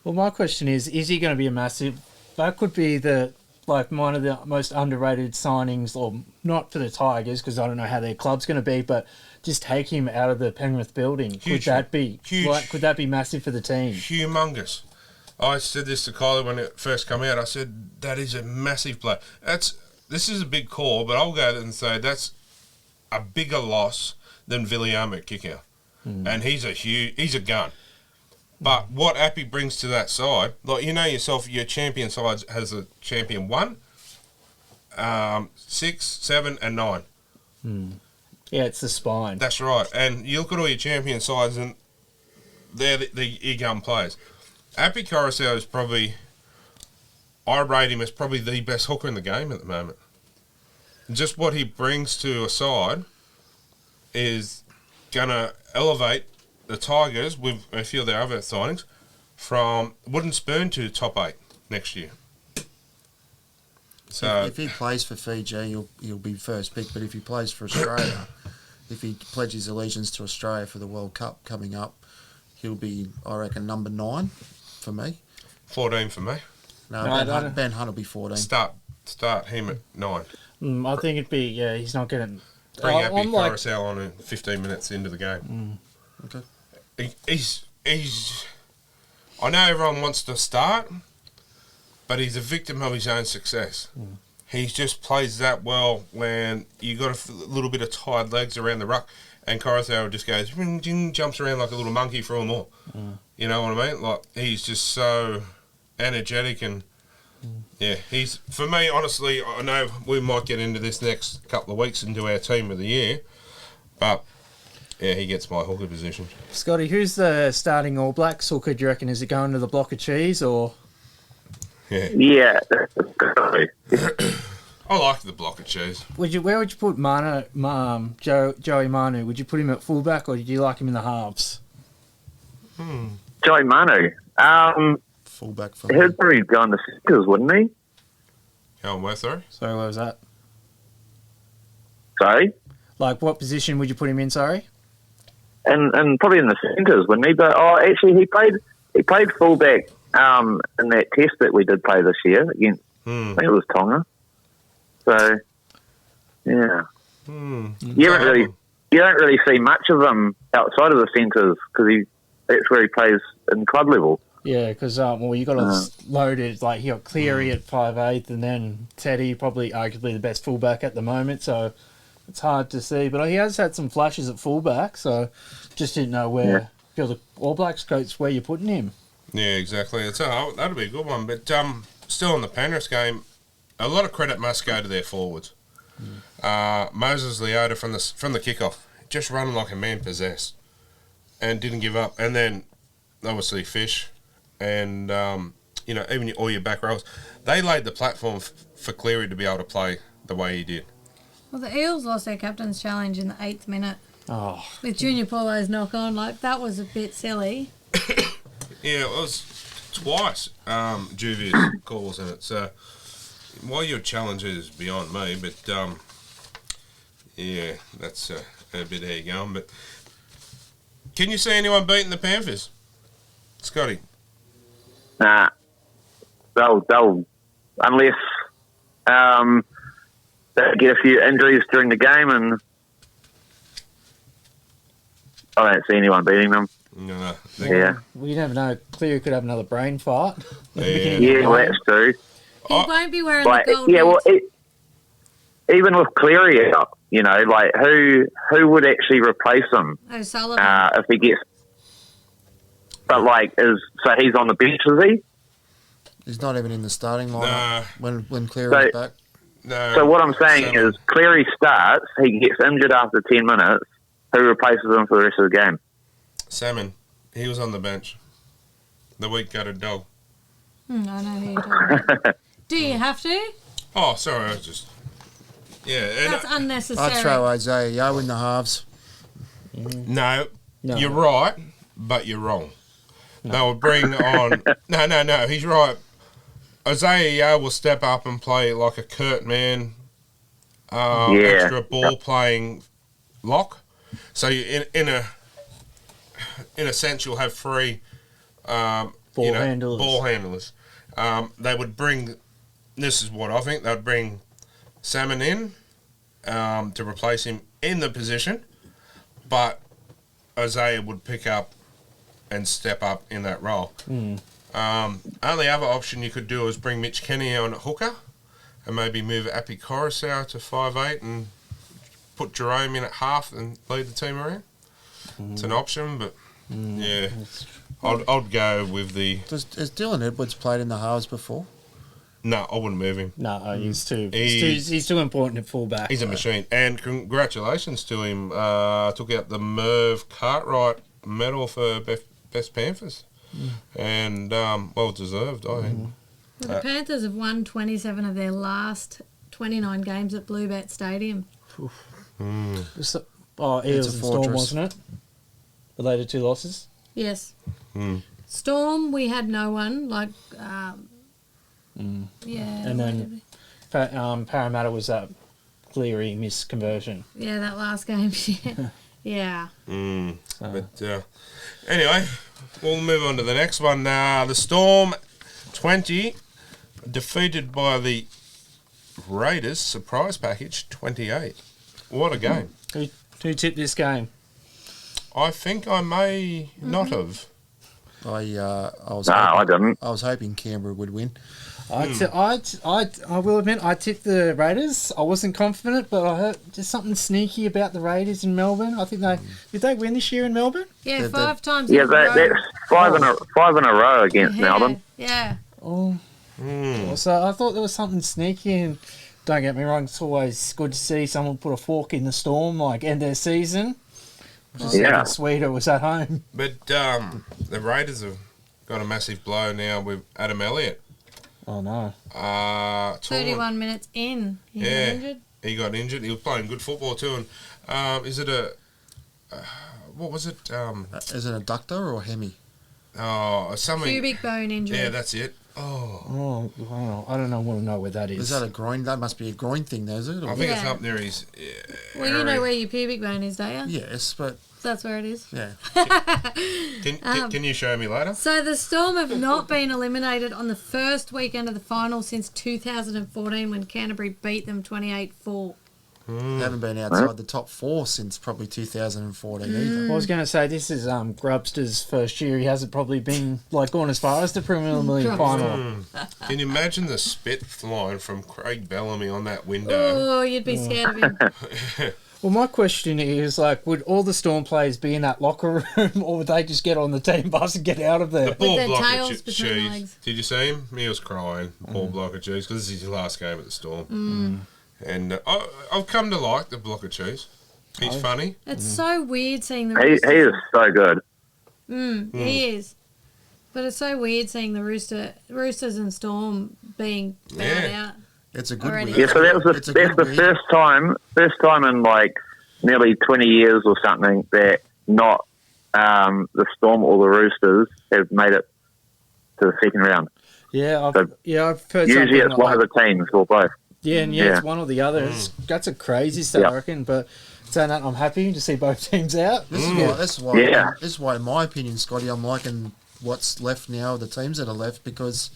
well, my question is he going to be a massive... That could be one of the most underrated signings, or not for the Tigers, because I don't know how their club's going to be, but just take him out of the Penrith building. Huge. Could that be Huge. Could that be massive for the team? Humongous. I said this to Kylie when it first came out. I said, that is a massive play. This is a big call, but I'll go and say that's a bigger loss than Villiam at kick-out. And he's a gun. But what Appy brings to that side, like yourself, your champion side has a champion 1, 6, 7, and 9. Yeah, it's the spine. That's right. And you look at all your champion sides, and they're the ear-gun players. Appy Koroisau is probably, I rate him as probably the best hooker in the game at the moment. Just what he brings to a side is going to elevate the Tigers, with a few of their other signings, from wooden spoon to top 8 next year. So if he plays for Fiji, he'll be first pick. But if he plays for Australia, if he pledges allegiance to Australia for the World Cup coming up, he'll be, I reckon, number 9 for me. 14 for me. No, Ben Hunt will be 14. Start him at 9. I think it'd be, he's not getting... Bring Appy Koroisau on in 15 minutes into the game. Okay. He's. I know everyone wants to start, but he's a victim of his own success. he just plays that well when you got a little bit of tired legs around the ruck, and Koroisau just goes, jumps around like a little monkey for them all. You know what I mean? Like, he's just so energetic and, yeah, he's, for me, honestly, I know we might get into this next couple of weeks into our team of the year, but, yeah, he gets my hooker position. Scotty, who's the starting All Blacks hooker, do you reckon? Is it going to the block of cheese or...? Yeah. Yeah. I like the block of cheese. Where would you put Joey Manu? Would you put him at fullback or did you like him in the halves? Joey Manu. Fullback for me. He'd probably go in the centres, wouldn't he? How where, sorry? Sorry, what was that? Sorry? Like, what position would you put him in, sorry? And probably in the centres, wouldn't he? But, actually, he played fullback in that test that we did play this year against, I think it was Tonga. So, yeah. You don't really see much of him outside of the centres because that's where he plays in club level. Yeah, because you got to load it. Like, you got Cleary at 5'8", and then Teddy, probably arguably the best fullback at the moment. So it's hard to see, but he has had some flashes at fullback. So just didn't know where. If you're the All Blacks coach, where you're putting him. Yeah, exactly. That'll be a good one. But still in the Penrith game, a lot of credit must go to their forwards. Moses Leota from the kickoff, just running like a man possessed, and didn't give up. And then obviously Fish, and even all your back rows, they laid the platform for Cleary to be able to play the way he did. Well, the Eels lost their captain's challenge in the 8th minute. Oh, With Junior Paulo's knock on, like, that was a bit silly. Yeah, it was twice dubious calls in it. So while your challenge is beyond me, but yeah, that's a bit how you're going. But can you see anyone beating the Panthers, Scotty? Nah, they'll unless they get a few injuries during the game, and I don't see anyone beating them. No. Yeah. well, you never know. Cleary could have another brain fart. Yeah, well, that's true. He won't be wearing Like, the gold yeah, well, boots. even with Cleary out, like who would actually replace him O'Sullivan. if he gets? But so he's on the bench, is he? He's not even in the starting lineup when Cleary's So- back. No. So what I'm saying is, Cleary starts, he gets injured after 10 minutes. Who replaces him for the rest of the game? Salmon, he was on the bench. The weak-gutted dog. I know who you're talking about. Do you have to? Oh, sorry, I was just... Yeah. And That's unnecessary. I'd throw Isaiah Yeo in the halves. No, No. you're right, but you're wrong. They will bring on... No, he's right. Isaiah Yeo will step up and play like a Kurt Mann, extra ball-playing lock. So you, in a sense, you'll have three Ball handlers. They would bring... This is what I think. They would bring Salmon in to replace him in the position, but Isaiah would pick up and step up in that role. Only other option you could do is bring Mitch Kenny on at hooker and maybe move Appy Koroisau to 5'8" and put Jerome in at half and lead the team around. It's an option, but yeah, I'd go with the... Has Dylan Edwards played in the halves before? No, I wouldn't move him. No, he's too important at fullback. He's a machine. And congratulations to him. Took out the Merv Cartwright medal for Best Panthers. And well deserved, I think. Well, the Panthers have won 27 of their last 29 games at Bluebet Stadium. Eels a and Storm, fortress. wasn't it? The later two losses? Yes. Storm, we had no one. Yeah. And then Parramatta was that Cleary misconversion. Yeah, that last game. Yeah. But anyway, we'll move on to the next one. The Storm 20 defeated by the Raiders surprise package 28. What a game. Who tipped this game? I think I may not have. I was No, I didn't. I was hoping Canberra would win. I will admit, I tipped the Raiders. I wasn't confident, but I heard just something sneaky about the Raiders in Melbourne. I think did they win this year in Melbourne? Yeah, five times. Yeah, in a row. that's five in a row against Melbourne. Yeah. Oh, so I thought there was something sneaky. And don't get me wrong, it's always good to see someone put a fork in the storm, like end their season. Just even sweeter was at home. But the Raiders have got a massive blow now with Adam Elliott. Oh no! 31 minutes in. He got injured. He got injured. He was playing good football too. And is it a what was it? Is it adductor or hemi? Oh, something. Pubic bone injury. Yeah, that's it. Oh, wow. I don't know where that is. Is that a groin? That must be a groin thing, though, is it? Or? I think it's up near his. Well, you know where your pubic bone is, don't you? Yes, but That's where it is. yeah. Can you show me later? So the Storm have not been eliminated on the first weekend of the final since 2014 when Canterbury beat them 28-4. They haven't been outside the top 4 since probably 2014 either. I was going to say, this is Grubster's first year. He hasn't probably been gone as far as the Premier League final. Can you imagine the spit flying from Craig Bellamy on that window? Oh, you'd be scared of him. Well, my question is, would all the Storm players be in that locker room, or would they just get on the team bus and get out of there? The poor their block tails of between cheese. legs. Did you see him? He was crying. Poor block of cheese, because this is his last game at the Storm. And I've come to like the block of cheese. He's funny. It's so weird seeing the He Roosters. is so good. He is. But it's so weird seeing the Roosters and Storm being bowed out. It's a good Already. win. Yeah, so that's It's a the good win. first time in like nearly 20 years or something that not the Storm or the Roosters have made it to the second round. Yeah, I've heard Usually something it's one of the teams or both. Yeah, it's one or the other. That's a crazy stat, I reckon. But saying that, I'm happy to see both teams out. This is why, in my opinion, Scotty, I'm liking what's left now, the teams that are left, because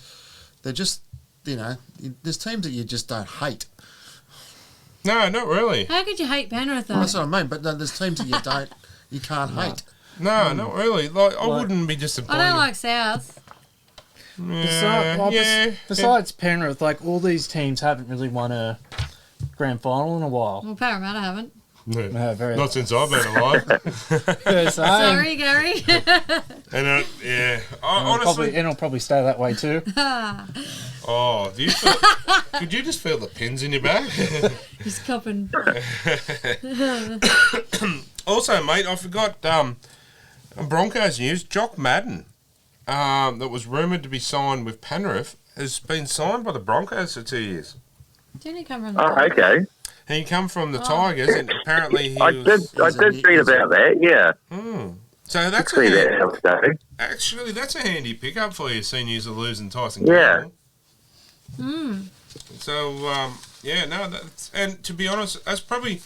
they're just, there's teams that you just don't hate. No, not really. How could you hate Penrith, though? Well, that's what I mean, but there's teams that you can't hate. No, not really. I wouldn't be disappointed. I don't like South. Besides Penrith, All these teams haven't really won a grand final in a while. Well, Parramatta haven't. No, very Not since I've been alive. Sorry, Gary. And honestly, probably, it'll probably stay that way too. do you feel, could you just feel the pins in your back? He's copping. Also, mate, I forgot Broncos news. Jock Madden, that was rumoured to be signed with Penrith, has been signed by the Broncos for 2 years. Didn't he come from the Okay. He come from the Tigers, and apparently I did read about that, yeah. So that's See that, actually that's a handy pickup for you, seeing you're losing Tyson Yeah. Campbell. So that's, and to be honest, that's probably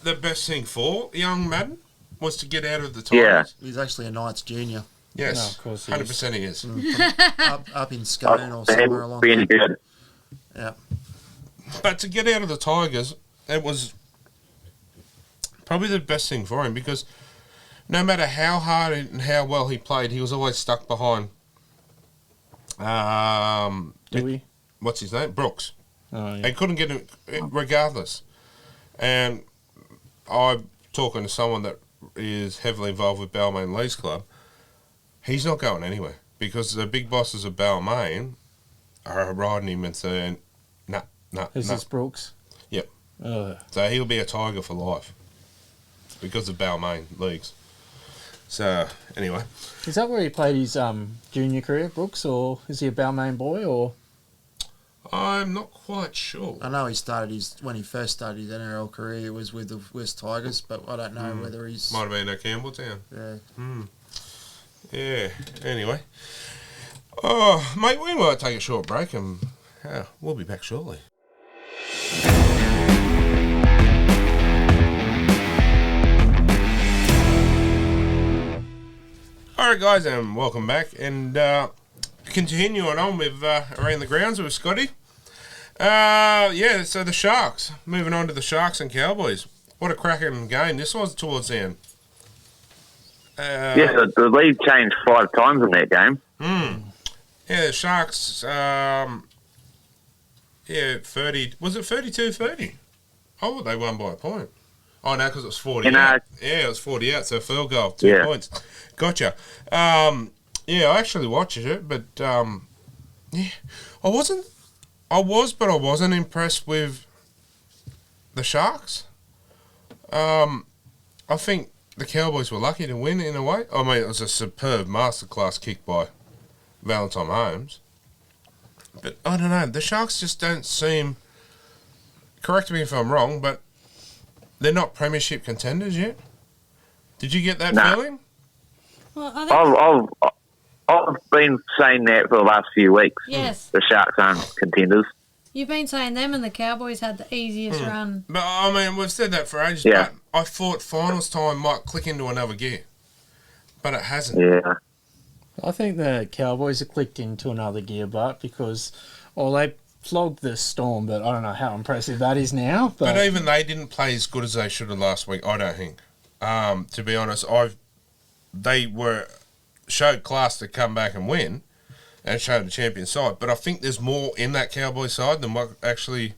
the best thing for young Madden was to get out of the Tigers. Yeah. He's actually a Knights junior. Yes, No, of course he 100% he is. Up in Scone or somewhere along Being there. good. Yeah. But to get out of the Tigers, it was probably the best thing for him, because no matter how hard and how well he played, he was always stuck behind. What's his name? Brooks. Oh, yeah. They couldn't get him regardless. And I'm talking to someone that is heavily involved with Balmain Leagues Club. He's not going anywhere, because the big bosses of Balmain are riding him and saying, no. Is this Brooks? Yep. So he'll be a Tiger for life because of Balmain Leagues. So, anyway. Is that where he played his junior career, Brooks, or is he a Balmain boy, or...? I'm not quite sure. I know when he first started his NRL career, it was with the West Tigers, but I don't know whether he's... Might have been at Campbelltown. Yeah. Yeah, anyway. Oh, mate, we might take a short break and we'll be back shortly. Alright guys, and welcome back, and continuing on with Around the Grounds with Scotty. So the Sharks, moving on to the Sharks and Cowboys. What a cracking game this was towards the end. The lead changed 5 times in that game. Yeah, the Sharks Yeah, 30. Was it 32-30? Oh, they won by a point. Oh, no, because it was 40 You know- out. Yeah, it was 40 out, so field goal, 2 Yeah. points. Gotcha. Yeah, I actually watched it, but, yeah, I wasn't impressed with the Sharks. I think the Cowboys were lucky to win in a way. I mean, it was a superb masterclass kick by Valentine Holmes. But I don't know, the Sharks just don't seem, correct me if I'm wrong, but they're not premiership contenders yet. Did you get that Nah. feeling? Well, I think, I've been saying that for the last few weeks. yes, The Sharks aren't contenders. you've been saying them and the Cowboys had the easiest run. But I mean, we've said that for ages, Yeah. but I thought finals time might click into another gear. But it hasn't. Yeah. I think the Cowboys have clicked into another gear, but because, well, they flogged the Storm, but I don't know how impressive that is now. But even they didn't play as good as they should have last week, I don't think. To be honest, they showed class to come back and win and showed the champion side. But I think there's more in that Cowboy side than what actually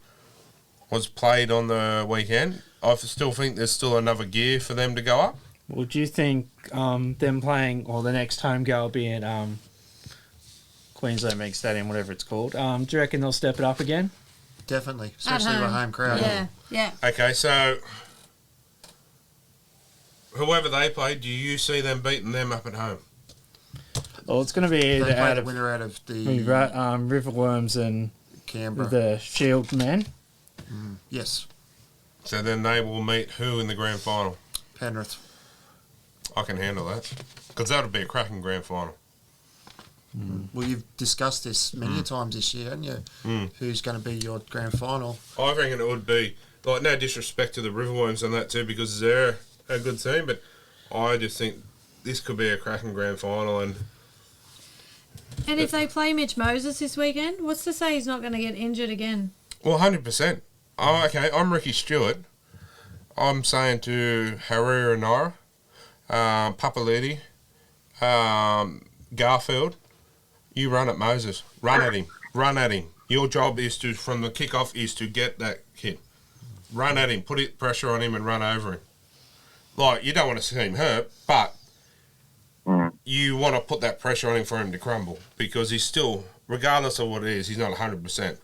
was played on the weekend. I still think there's still another gear for them to go up. Would you think them playing, or the next home go will be at Queensland Bank Stadium, whatever it's called? Do you reckon they'll step it up again? Definitely, especially with a home crowd. Yeah, yeah. Okay, so whoever they play, do you see them beating them up at home? Well, it's going to be They either play out the of winner out of the Riverworms and Canberra. the Shield men. Yes, So then they will meet who in the grand final? Penrith. I can handle that. Because that would be a cracking grand final. Well, you've discussed this many times this year, haven't you? Who's going to be your grand final? I reckon it would be, like, no disrespect to the Riverworms and that too, because they're a good team, but I just think this could be a cracking grand final. And And if they play Mitch Moses this weekend, what's to say he's not going to get injured again? well, 100%. Oh, okay, I'm Ricky Stewart. I'm saying to Harrigan, Papali'i, Garfield, you run at Moses. Run at him. Run at him. Your job is to, from the kickoff, is to get that kid. Run at him. Put pressure on him and run over him. Like, you don't want to see him hurt, but you want to put that pressure on him for him to crumble, because he's still, regardless of what it is, he's not 100%.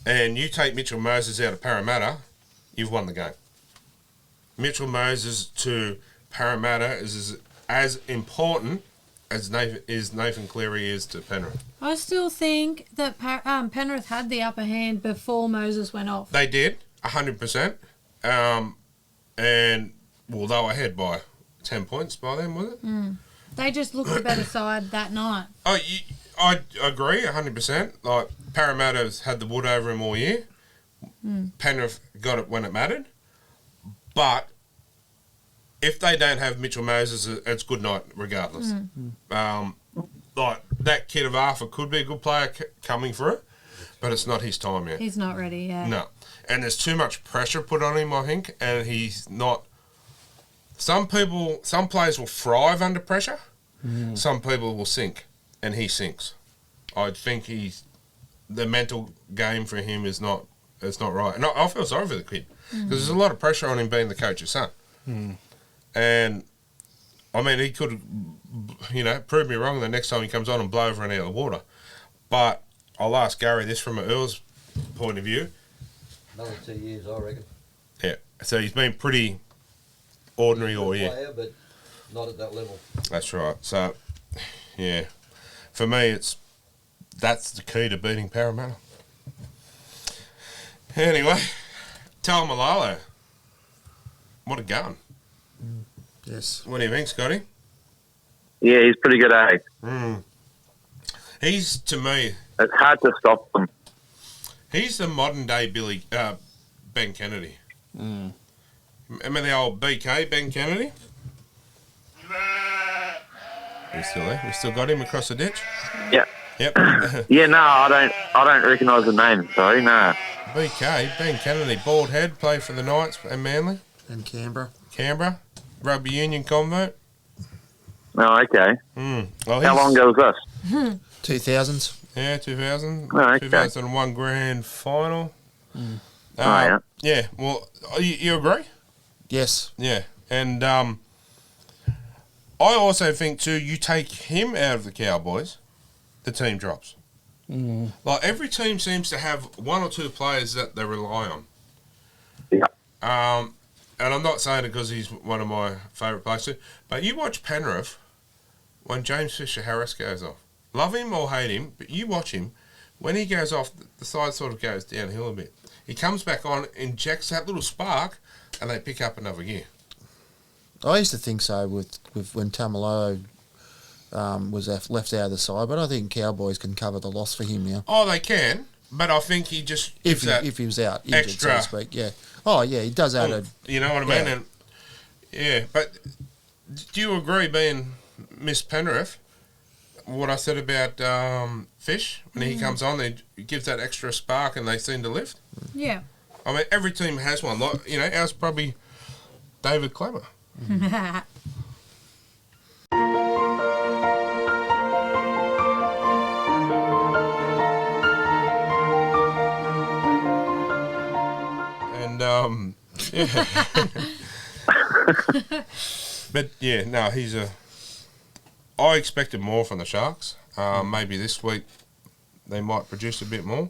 And you take Mitchell Moses out of Parramatta, you've won the game. Mitchell Moses to Parramatta is as important as Nathan Cleary is to Penrith. I still think that Penrith had the upper hand before Moses went off. They did, 100%. And, well, they were ahead by 10 points by then, was it? They just looked the better side that night. Oh, I agree, 100%. Like, Parramatta's had the wood over him all year. Penrith got it when it mattered. But if they don't have Mitchell Moses, it's good night regardless. Like, that kid of Arthur could be a good player coming through, but it's not his time yet. He's not ready yet. No. And there's too much pressure put on him, I think, and he's not... Some players will thrive under pressure. Some people will sink, and he sinks. I think the mental game for him is not right. And I feel sorry for the kid, because there's a lot of pressure on him being the coach's son. And, I mean, he could, prove me wrong the next time he comes on and blow everyone out of the water. But I'll ask Gary this from an Earl's point of view. Another 2 years, I reckon. Yeah. So he's been pretty ordinary all year. Player, but not at that level. That's right. So, yeah. For me, that's the key to beating Parramatta. Anyway, Malalo. What a gun. Yes. What do you think, Scotty? Yeah, he's pretty good, eh? He's, to me, It's hard to stop him. he's the modern-day Ben Kennedy. Remember the old BK, Ben Kennedy? He's still there. We still got him across the ditch. Yeah. Yep. Yeah, no, I don't recognise the name. Sorry, no. BK, Ben Kennedy, bald head, played for the Knights and Manly. And Canberra, rugby union convert. Oh, okay. Well, How long ago was this? 2000s. Yeah, 2000. Oh, okay. 2001 grand final. Yeah. Yeah, well, you agree? Yes. Yeah, and I also think, too, you take him out of the Cowboys, the team drops. Like, every team seems to have one or two players that they rely on. Yeah. And I'm not saying it because he's one of my favourite players too, but you watch Penrith when James Fisher-Harris goes off. Love him or hate him, but you watch him. When he goes off, the side sort of goes downhill a bit. He comes back on, injects that little spark, and they pick up another gear. I used to think so with when Tamalolo was left out of the side, but I think Cowboys can cover the loss for him now. Oh, they can, but I think he just gives If he was out injured, extra, so to speak, yeah. Oh, yeah, he does add a... You know what I mean? Yeah. And, yeah, but do you agree, being Miss Penrith, what I said about Fish, when he comes on, he gives that extra spark and they seem to lift? Yeah. I mean, every team has one. Like, you know, ours probably David Clemmer. And, yeah. But, yeah, no, he's a... I expected more from the Sharks. Maybe this week they might produce a bit more.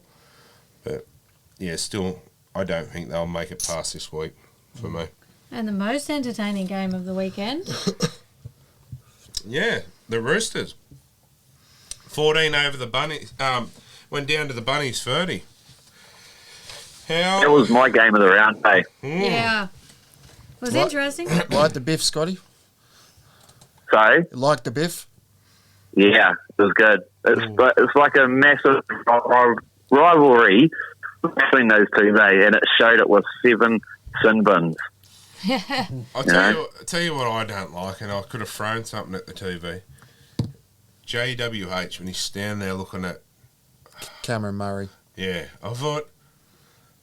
But, yeah, still, I don't think they'll make it past this week for me. And the most entertaining game of the weekend. Yeah, the Roosters. 14 over the Bunnies. Went down to the Bunnies 30. How? That was my game of the round, hey. Yeah. Was What? interesting. Like the biff, Scotty? So, Like the biff? yeah, it was good. It's like a massive rivalry between those two, mate, and it showed it with 7 sin bins. I'll tell you what I don't like, and I could have thrown something at the TV. JWH, when he's standing there looking at... Cameron Murray. Yeah, I thought,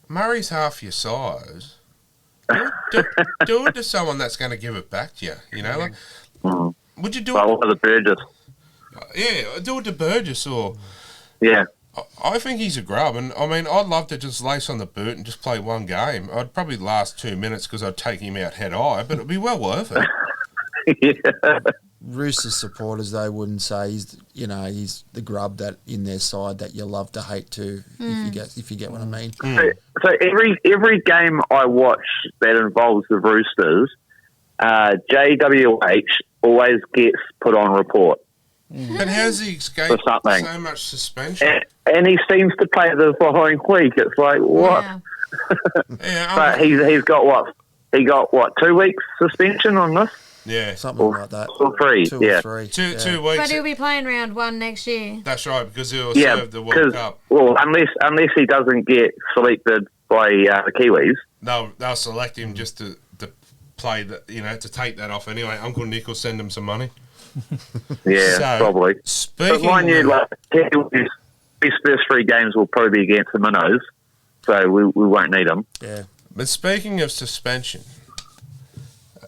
Murray's half your size. Do it to someone that's going to give it back to you, you know? Like, would you do Well, it? one of the Burgess. Yeah, do it to Burgess or... Yeah. I think he's a grub, and I mean, I'd love to just lace on the boot and just play one game. I'd probably last 2 minutes because I'd take him out head high, but it'd be well worth it. Yeah. Roosters supporters, they wouldn't say he's the grub that in their side that you love to hate too, if you get what I mean. So every game I watch that involves the Roosters, JWH always gets put on report. But how's he escaped For something. so much suspension? And he seems to play the following week. It's like, what? Yeah. Yeah, But he's got what? He got what? 2 weeks suspension on this? yeah. Something like that. Or 3? 2 yeah. or 3. Two weeks. But he'll be playing round 1 next year. That's right, because he'll Yeah, serve the World because Cup. well, unless he doesn't get selected by the Kiwis. They'll select him just to play that, to take that off anyway. Uncle Nick will send him some money. Yeah, So, probably. But Speaking mind you, of- like his first 3 games will probably be against the Minnows, so we won't need them. Yeah. But speaking of suspension,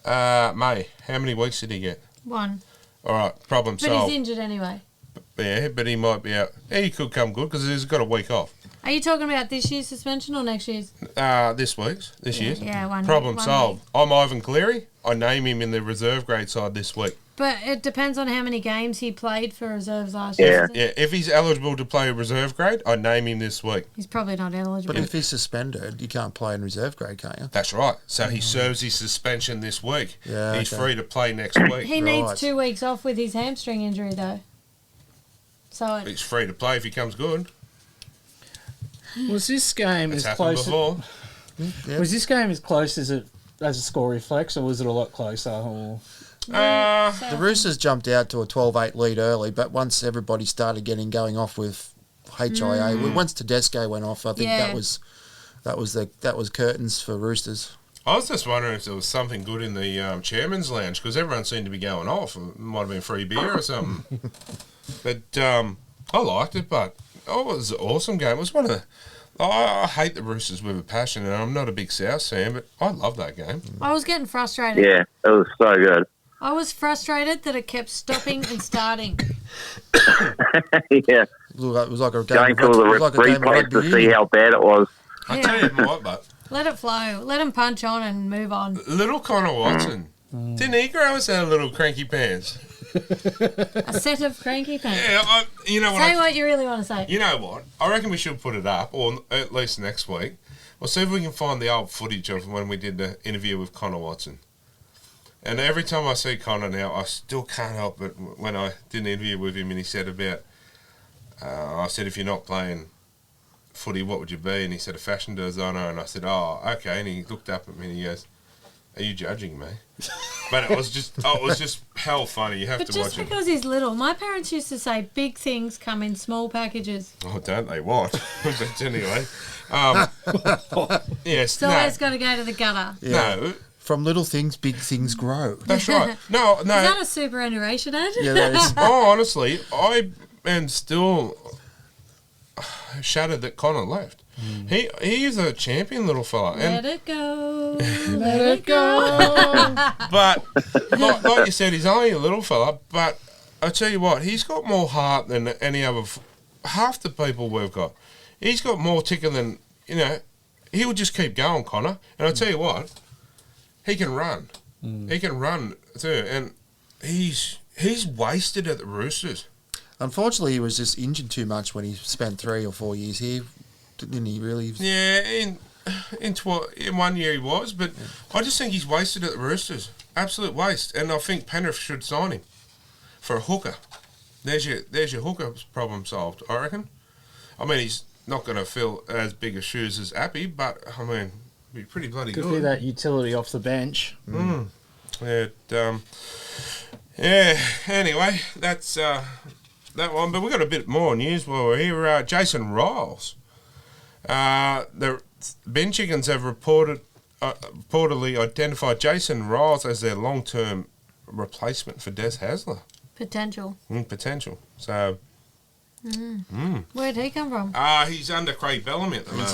May, how many weeks did he get? 1. All right, problem But solved. he's injured anyway. Yeah, but he might be out. He could come good because he's got a week off. Are you talking about this year's suspension or next year's? This year's. Yeah, one. Problem one solved. week. I'm Ivan Cleary. I name him in the reserve grade side this week. But it depends on how many games he played for reserves last year. Yeah. doesn't it? Yeah, if he's eligible to play reserve grade, I name him this week. He's probably not eligible. But if he's suspended, you can't play in reserve grade, can't you? That's right. So he serves his suspension this week. Yeah, He's okay. free to play next week. He Right. needs 2 weeks off with his hamstring injury, though. So He's free to play if he comes good. Was this game It's as happened close? before. Yeah. Was this game as close as a score reflects, or was it a lot closer? Or The Roosters jumped out to a 12-8 lead early, but once everybody started going off with HIA, once Tedesco went off, I think Yeah. that was curtains for Roosters. I was just wondering if there was something good in the chairman's lounge because everyone seemed to be going off. It might have been free beer or something. But I liked it, but it was an awesome game. It was one of the... I hate the Roosters with a passion, and I'm not a big South fan, but I love that game. I was getting frustrated. Yeah, it was so good. I was frustrated that it kept stopping and starting. Yeah. It was like a game Going of to all the rugby, it was like a game of replays rugby to see union. how bad it was. I tell you what, but Let it flow. Let him punch on and move on. little Connor Watson, didn't he grow us out of little cranky pants? A set of cranky pants. Yeah, you know what? Say what you really want to say. You know what? I reckon we should put it up, or at least next week. We'll see if we can find the old footage of when we did the interview with Connor Watson. And every time I see Connor now, I still can't help it when I did an interview with him and he said about, I said, if you're not playing footy, what would you be? And he said, a fashion designer. And I said, oh, okay. And he looked up at me and he goes, are you judging me? But it was just hell funny. You have But to just watch it. because he's little, my parents used to say big things come in small packages. Oh, don't they? What? But anyway. Yes. So no, it's got to go to the gutter. no, From little things, big things grow. that's right. No. Is that a superannuation ad? Yeah, that is. Oh, honestly, I am still shattered that Connor left. He is a champion little fella, Let and it go. Let it go. but like you said, he's only a little fella. But I tell you what, he's got more heart than any other. Half the people we've got, he's got more ticker than He will just keep going, Connor. And I tell you what, he can run. He can run too, and he's wasted at the Roosters. Unfortunately, he was just injured too much when he spent 3 or 4 years here. Didn't he really? Yeah, in 1 year he was, but I just think he's wasted at the Roosters. Absolute waste. And I think Penrith should sign him for a hooker. There's your hooker problem solved, I reckon. I mean, he's not going to fill as big a shoes as Appy, but I mean, be pretty bloody Could good. be that utility off the bench. Yeah. Anyway, that's that one. But we got a bit more news while we're here. Jason Riles. The Ben Chickens have reportedly identified Jason Riles as their long-term replacement for Des Hasler. Potential. Potential. So, Where'd he come from? he's under Craig Bellamy at the moment.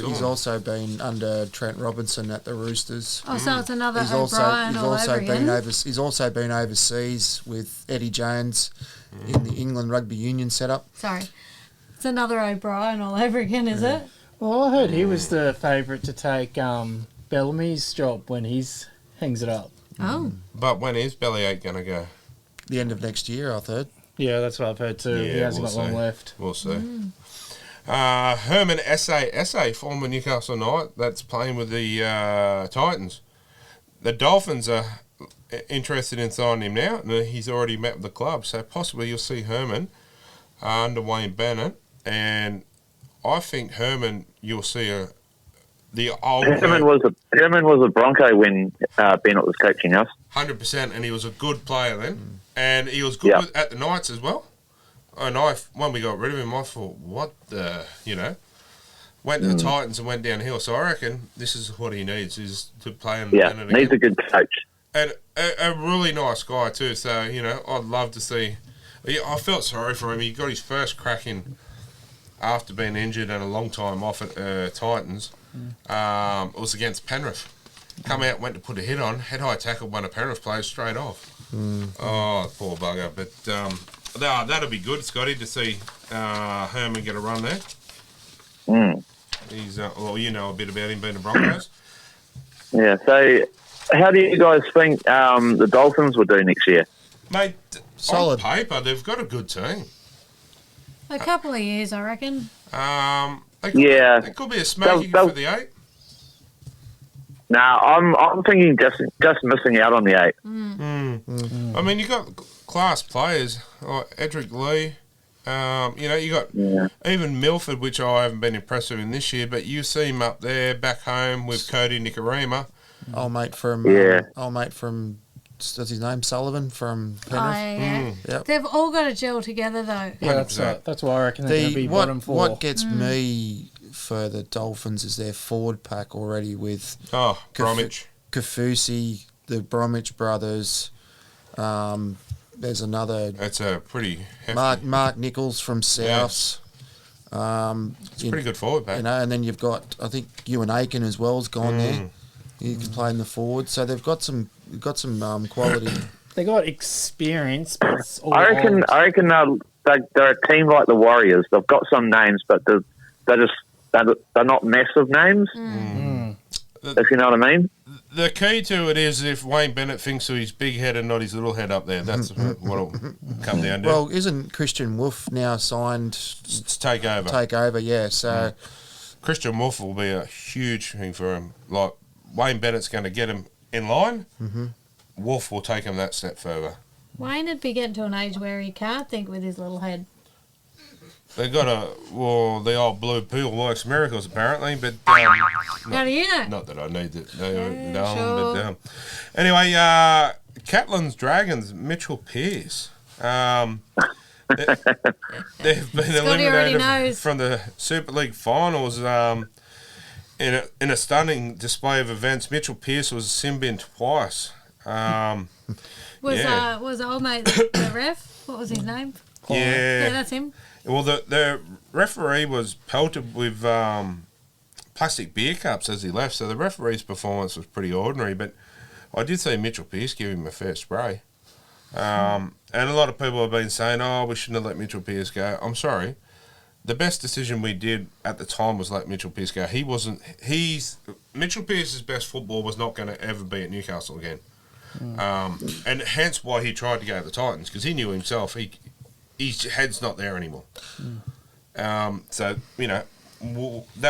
He's also been under Trent Robinson at the Roosters. Oh, so it's another He's O'Brien all over again. He's also been overseas with Eddie Jones in the England Rugby Union setup. Sorry. It's another O'Brien all over again, is it? Well, I heard he was the favourite to take Bellamy's job when he hangs it up. Oh. But when is Bellyache going to go? The end of next year, I thought. Yeah, that's what I've heard too. He hasn't got long left. We'll see. Herman Essay, former Newcastle Knight, that's playing with the Titans. The Dolphins are interested in signing him now, and he's already met with the club, so possibly you'll see Herman under Wayne Bennett, and I think Herman, you'll see the old Herman was a Bronco when Bennett was coaching us. 100%, and he was a good player then, and he was good at the Knights as well. And when we got rid of him, I thought, what the, went to the Titans and went downhill. So I reckon this is what he needs, is to play in Yeah, in needs a good coach. And a really nice guy too. So I'd love to see. I felt sorry for him. He got his first crack in after being injured and a long time off at Titans. It was against Penrith. Come out, went to put a hit on, head high tackle one of Penrith players straight off. Oh, poor bugger. But that'll be good, Scotty, to see Herman get a run there. He's a bit about him being the Broncos. Yeah. So, how do you guys think the Dolphins will do next year? Mate, Solid. on paper, they've got a good team. A couple of years, I reckon. They could be a smacking They'll- for the 8. No, I'm thinking just missing out on the 8. I mean, you got class players like Edric Lee. You got even Milford, which I haven't been impressed with in this year, but you see him up there back home with Cody Nicarima. Old mate from what's his name? Sullivan from Penrith. Mm. They've all got to gel together, though. Yeah, that's why I reckon they're going to be bottom 4. What gets me for the Dolphins is their forward pack already with Bromwich. Kafusi, the Bromwich brothers. There's another That's a pretty hefty. Mark Nichols from Souths. It's a pretty good forward pack. And then you've got, I think, Ewan Aiken as well has gone there. He can play in the forward, so they've got some quality. They got experience, but it's all I reckon they're a team like the Warriors. They've got some names, but they're not massive names. If you know what I mean. The key to it is if Wayne Bennett thinks of his big head and not his little head up there. That's what it'll come down to. Well, isn't Christian Wolf now signed to take over? Take over, yeah. So Christian Wolf will be a huge thing for him. Like Wayne Bennett's going to get him in line. Wolf will take him that step further. Wayne would be getting to an age where he can't think with his little head. They got the old blue pill works miracles apparently, but How do you know? not that I need it. Sure. But anyway, Catlins Dragons, Mitchell Pearce. They've been Scotty already eliminated knows. from the Super League finals. In a stunning display of events, Mitchell Pearce was sin bin twice. Was old mate the ref? What was his name? Yeah, that's him. Well, the referee was pelted with plastic beer cups as he left, so the referee's performance was pretty ordinary. But I did see Mitchell Pearce give him a fair spray. And a lot of people have been saying, oh, we shouldn't have let Mitchell Pearce go. I'm sorry. The best decision we did at the time was let Mitchell Pearce go. Mitchell Pearce's best football was not going to ever be at Newcastle again. And hence why he tried to go to the Titans, because he knew himself his head's not there anymore. So, there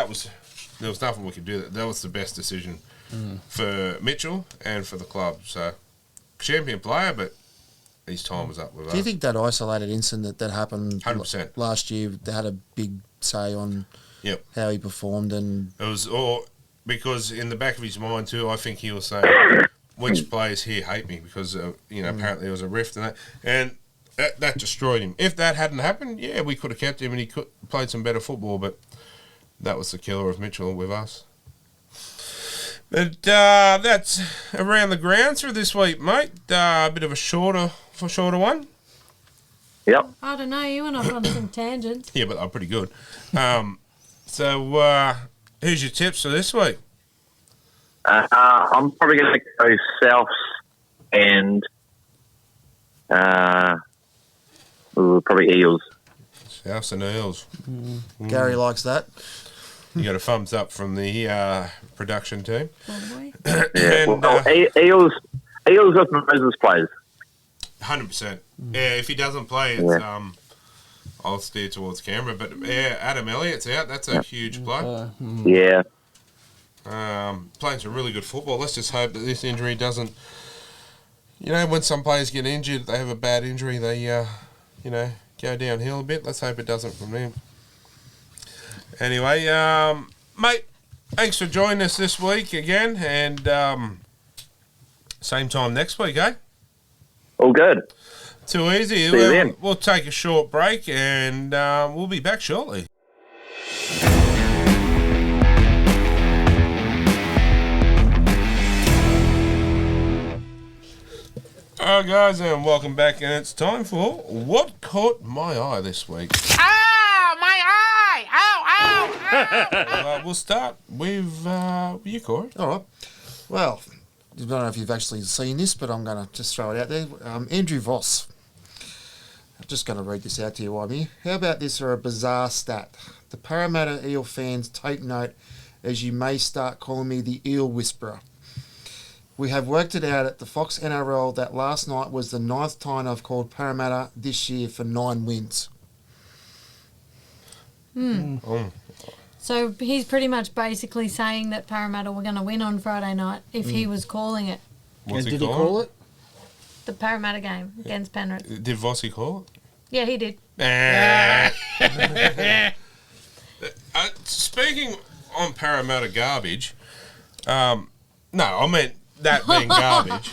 was nothing we could do. That was the best decision for Mitchell and for the club. So, champion player, but his time was up with us. do you think that isolated incident that happened 100%. last year they had a big say on how he performed? And It was all because in the back of his mind too, I think he was saying, which players here hate me because, apparently there was a rift and that destroyed him. If that hadn't happened, we could have kept him and he could played some better football, but that was the killer of Mitchell with us. But that's around the grounds for this week, mate. A bit of a shorter one. Yep. I don't know. You went off on some tangents. Yeah, but they're pretty good. So who's your tips for this week? I'm probably going to go Souths and probably Eels. Souths and Eels. Gary likes that. You got a thumbs up from the production team. Probably. And, Eels if Moses plays. 100%. Yeah, if he doesn't play, it's I'll steer towards Canberra. But Adam Elliott's out. That's a huge blow. Yeah. Playing some really good football. Let's just hope that this injury doesn't. When some players get injured, they have a bad injury. They go downhill a bit. Let's hope it doesn't from them. Anyway, mate, thanks for joining us this week again, and same time next week, eh? All good. Too easy. See you then. We'll take a short break, and we'll be back shortly. Alright, guys, and welcome back, and it's time for What Caught My Eye this week. We'll start with you, Corey. All right. Well, I don't know if you've actually seen this, but I'm going to just throw it out there. Andrew Voss. I'm just going to read this out to you, Wymie. How about this for a bizarre stat? The Parramatta Eel fans take note, as you may start calling me the Eel Whisperer. We have worked it out at the Fox NRL that last night was the 9th time I've called Parramatta this year for 9 wins. So he's pretty much basically saying that Parramatta were going to win on Friday night if he was calling it. What's Did he call it? The Parramatta game against Penrith. Did Vossi call Yeah, he did. it? Speaking on Parramatta garbage, no, I meant that being garbage.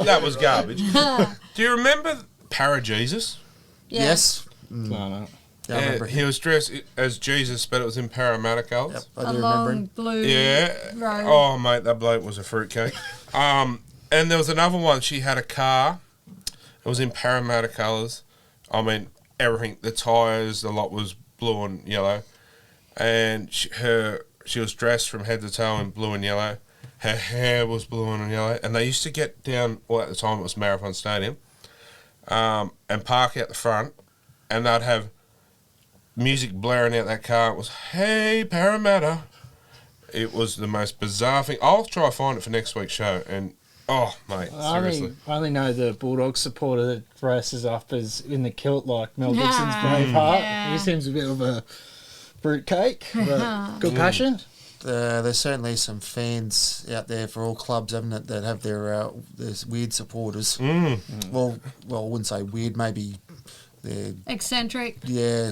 That was garbage. Do you remember Para-Jesus? Yeah. Yes. No. Yeah, I remember. He was dressed as Jesus, but it was in Parramatta colours. Yep, I A do long remember. blue Yeah. robe. Oh, mate, that bloke was a fruitcake. And there was another one. She had a car. It was in Parramatta colours. I mean, everything. The tyres, the lot was blue and yellow. And she was dressed from head to toe in blue and yellow. Her hair was blue and yellow. And they used to get down, well, at the time it was Marathon Stadium, and park out the front and they'd have music blaring out that car. It was, "Hey, Parramatta." It was the most bizarre thing. I'll try to find it for next week's show. And, oh, mate, seriously. I only know the Bulldogs supporter that dresses up as in the kilt like Mel Gibson's Braveheart. Yeah. He seems a bit of a fruitcake, but good passion. There's certainly some fans out there for all clubs, haven't it, that have their weird supporters. Well, I wouldn't say weird. Maybe they're Eccentric. yeah.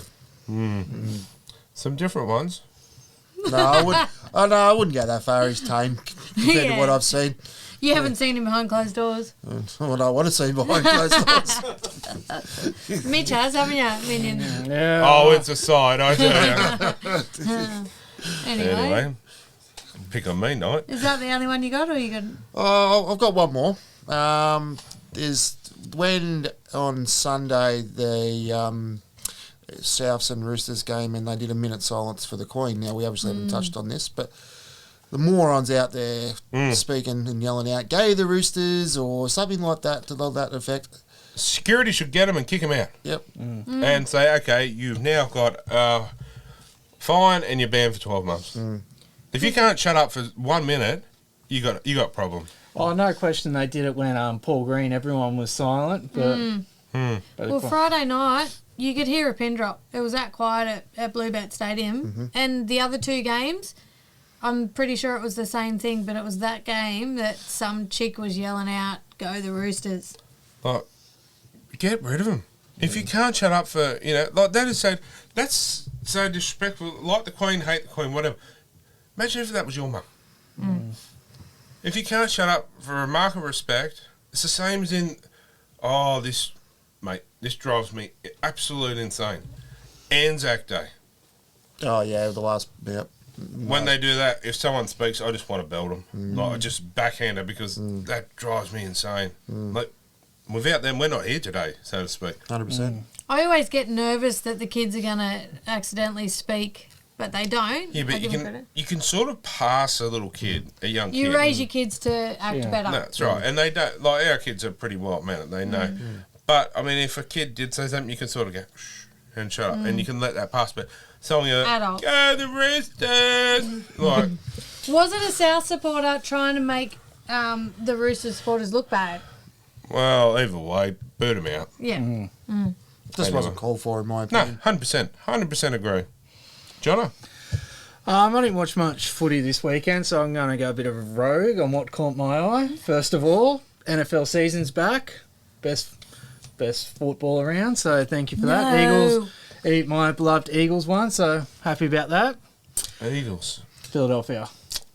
Some different ones. No, I wouldn't. Oh no, I wouldn't go that far. He's tame compared to what I've seen. You haven't seen him behind closed doors. What I want to see behind closed doors. Mitch has, haven't you, Minion? Yeah. Oh, it's a side, I tell you. Anyway. Pick on me, Knight. Is that the only one you got, or you got? Oh, I've got one more. Is when on Sunday the Souths and Roosters game, and they did a minute silence for the Queen. Now, we obviously haven't touched on this, but the morons out there speaking and yelling out, "Go the Roosters," or something like that to that effect. Security should get them and kick them out. Yep. And say, okay, you've now got a fine and you're banned for 12 months. If you can't shut up for 1 minute, you got problems. Oh, no question they did it when Paul Green, everyone was silent. But, Well, Friday night, you could hear a pin drop. It was that quiet at Bluebet Stadium. And the other two games, I'm pretty sure it was the same thing, but it was that game that some chick was yelling out, "Go the Roosters." Like, get rid of them. If you can't shut up for, like that is so, that's so disrespectful. Like the Queen, hate the Queen, whatever. Imagine if that was your mum. If you can't shut up for a mark of respect, it's the same as in, this drives me absolutely insane. Anzac Day. Oh yeah, the last. Yep. When they do that, if someone speaks, I just want to belt them. Like, I just backhand her because that drives me insane. Like, without them, we're not here today, so to speak. 100%. I always get nervous that the kids are going to accidentally speak, but they don't. Yeah, I but give them credit. you can sort of pass a little kid, a young kid. You raise your kids to act better. No, that's right. And they don't, like, our kids are pretty well-mannered, they know. But, I mean, if a kid did say something, you can sort of go, shh, and shut up, and you can let that pass. But someone go, Adult. "Go the Roosters!" Like, Was it a South supporter trying to make the Roosters supporters look bad? well, either way, boot them out. Yeah. Just wasn't called for, in my No, opinion. 100% agree. Jono? I didn't watch much footy this weekend, so I'm going to go a bit of a rogue on what caught my eye. First of all, NFL season's back. Best football around, so thank you for that. No. Eagles, my beloved Eagles won, so happy about that. Eagles. Philadelphia,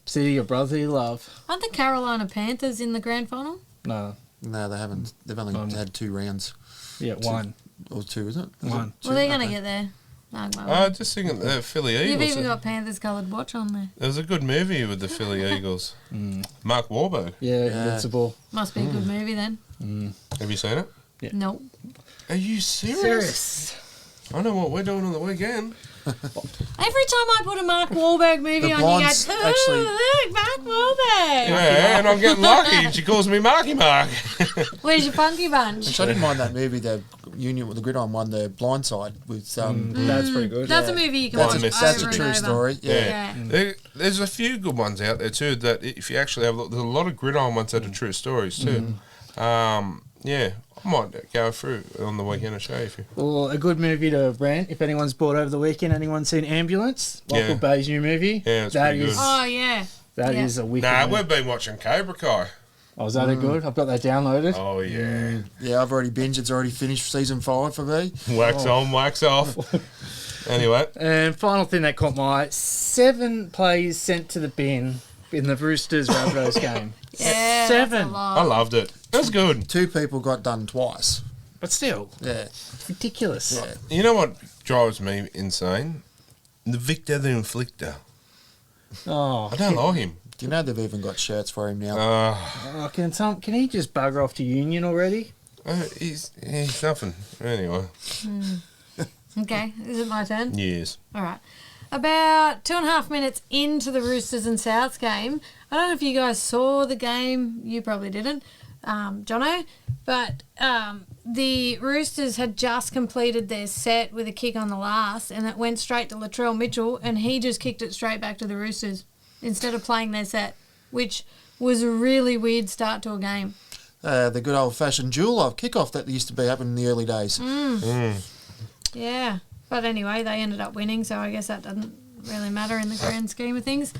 city your brotherly love. Aren't the Carolina Panthers in the grand final? No, No, they haven't. They've only had 2 rounds. yeah, one. Or 2, isn't it? One. Well, they're going to Okay. get there. No, Just thinking the Philly Eagles. You've even got Panthers coloured watch on there. There was a good movie with the Philly Eagles. Mark Wahlberg. Yeah, Yeah. invincible. Must be a good movie then. Have you seen it? Yeah. Nope. Are you serious? I know what we're doing on the weekend. Every time I put a Mark Wahlberg movie The on, you blondes go, actually- look, Mark Wahlberg. Yeah, and I'm getting lucky. She calls me Marky Mark. Where's your funky bunch? Actually, I didn't mind that movie, the Union with the Gridiron one, the Blind Side, with That's pretty good. That's a movie you can That's watch a- over that's a and true over. story. Yeah. There's a few good ones out there too. That if you actually have a look, there's a lot of gridiron ones that are true stories too. Yeah, I might go through on the weekend and show you if you. Well, a good movie to rent. If anyone's bought over the weekend, anyone seen Ambulance? Michael Yeah. Bay's new movie. Yeah, it's that pretty good. is Oh, yeah. that Yeah. is a wicked. Nah, movie. we've been watching Cobra Kai. Oh, is that a good? I've got that downloaded. Oh yeah, Yeah, I've already binged. It's already finished season 5 for me. wax on, wax off. Anyway, And final thing that caught my eye: 7 plays sent to the bin in the Roosters Rabbitohs game. Yeah, 7. That's a lot. I loved it. It was good. 2 people got done twice. But still, Yeah. ridiculous. Yeah. You know what drives me insane? The Victor the Inflictor. Oh, I don't like him. Do you know they've even got shirts for him now? oh, can he just bugger off to Union already? He's nothing. Anyway, Okay, is it my turn? yes. All right. About 2.5 minutes into the Roosters and Souths game, I don't know if you guys saw the game. You probably didn't. Jono. But the Roosters had just completed their set with a kick on the last, and it went straight to Latrell Mitchell, and he just kicked it straight back to the Roosters instead of playing their set, which was a really weird start to a game. The good old-fashioned duel kickoff that used to be happening in the early days. Yeah. But anyway, they ended up winning, so I guess that doesn't really matter in the grand scheme of things.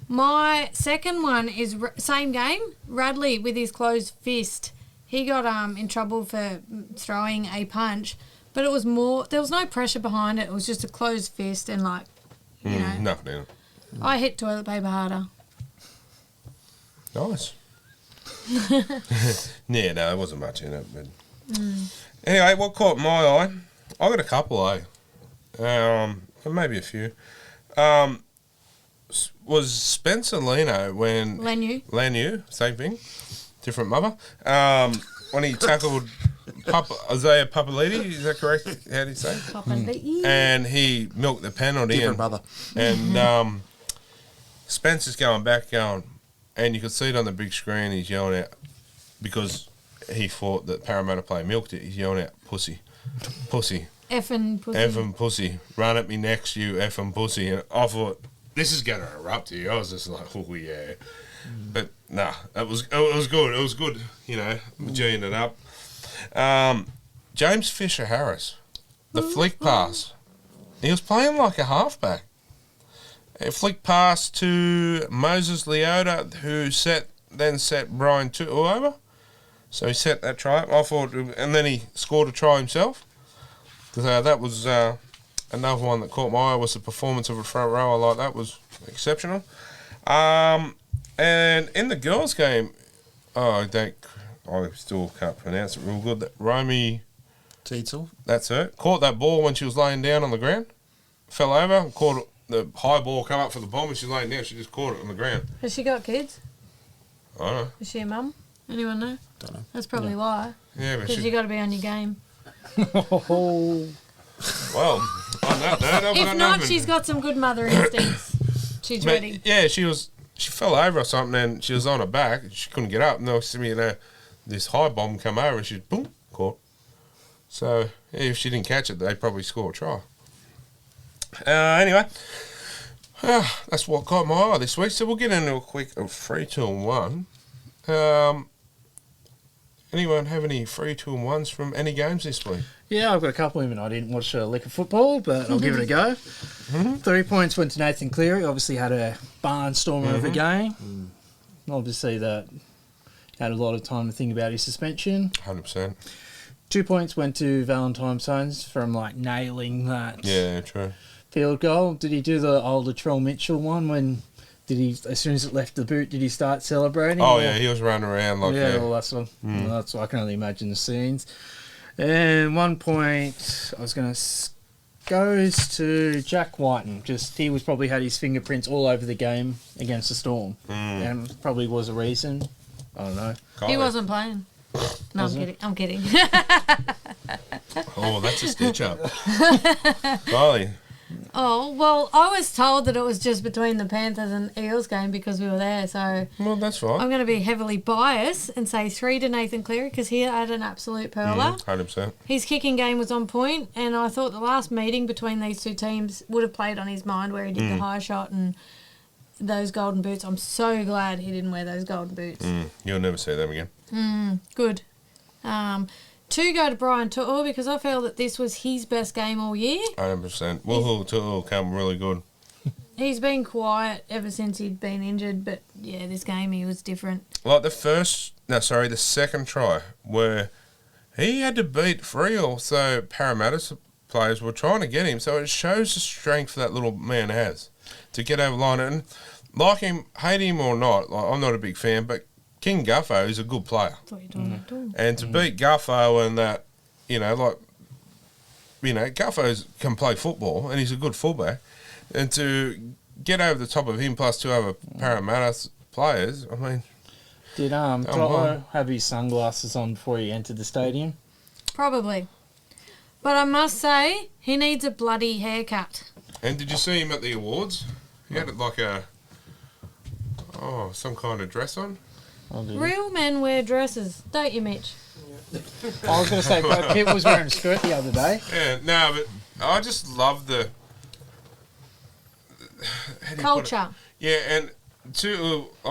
My second one is same game, Radley with his closed fist. He got in trouble for throwing a punch, but it was more, there was no pressure behind it. It was just a closed fist and you know. Nothing in it. I hit toilet paper harder. Nice. Yeah, no, there wasn't much in it. But anyway, what caught my eye? I got a couple, maybe a few. Was Spencer Leno when Lanu, same thing, different mother. When he tackled Isaiah Papali'i, is that correct? How do you say? Papali'i. And he milked the penalty. Different mother. And Spencer's going back, and you could see it on the big screen. He's yelling out because he thought that Parramatta player milked it. He's yelling out, "Pussy, pussy, effing pussy, effing pussy, run at me next, you effing pussy." And I thought, this is going to erupt here. I was just like, oh yeah. But nah, it was good. It was good, you know, G'ing it up. James Fisher-Harris, the flick pass. He was playing like a halfback. A flick pass to Moses Leota, who then set Brian Tu'u over. So he set that try up. I thought, and then he scored a try himself. So that was another one that caught my eye, was the performance of a front row. I like that, was exceptional. And in the girls' game, I still can't pronounce it real good. Romy Tietzel. That's it. Caught that ball when she was laying down on the ground. Fell over, caught it. The high ball come up for the bomb and she's laying down. She just caught it on the ground. Has she got kids? I don't know. Is she a mum? Anyone know? Don't know. That's probably why. Yeah, but Because you got to be on your game. Well, on that note, if not, she's got some good mother instincts. She's ready. Yeah, she fell over or something and she was on her back. She couldn't get up. And they'll see me, this high bomb come over and she's boom, caught. So, yeah, if she didn't catch it, they'd probably score a try. Anyway, that's what caught my eye this week. So we'll get into a quick 3, 2, and 1. Anyone have any 3, 2, and 1s from any games this week? Yeah, I've got a couple, even I didn't watch a lick of football, but I'll give it a go. 3 points went to Nathan Cleary. Obviously had a barnstormer of a game. Obviously that had a lot of time to think about his suspension. 100%. 2 points went to Valentine Sons from nailing that true. field goal. Did he do the old Latrell Mitchell one when as soon as it left the boot, did he start celebrating? Oh, yeah, he was running around like that. Well, that's what I can only imagine the scenes. And 1 point I was going to goes to Jack Whiten. He was probably had his fingerprints all over the game against the Storm. And probably was a reason. I don't know. He wasn't playing. No, I'm kidding. Oh, that's a stitch up. Golly. Oh, well, I was told that it was just between the Panthers and Eels game because we were there, so... Well, that's fine. I'm going to be heavily biased and say 3 to Nathan Cleary because he had an absolute pearler. 100%. His kicking game was on point, and I thought the last meeting between these two teams would have played on his mind where he did the high shot and those golden boots. I'm so glad he didn't wear those golden boots. You'll never see them again. Good. 2 go to Brian Tu'u because I feel that this was his best game all year. 100%. Will come really good. He's been quiet ever since he'd been injured, but yeah, this game he was different. Like the second try where he had to beat 3 or so Parramatta players were trying to get him, so it shows the strength that little man has to get over the line. And like him, hate him or not, I'm not a big fan, but King Guffo is a good player. And to beat Guffo and that, Guffo can play football and he's a good fullback. And to get over the top of him plus 2 other Parramatta players, I mean... Did Toto have his sunglasses on before he entered the stadium? Probably. But I must say, he needs a bloody haircut. And did you see him at the awards? He had some kind of dress on. Real men wear dresses, don't you, Mitch? I was going to say, Brad Pitt was wearing a skirt the other day. Yeah, no, but I just love the how do you put it? Culture. Yeah, and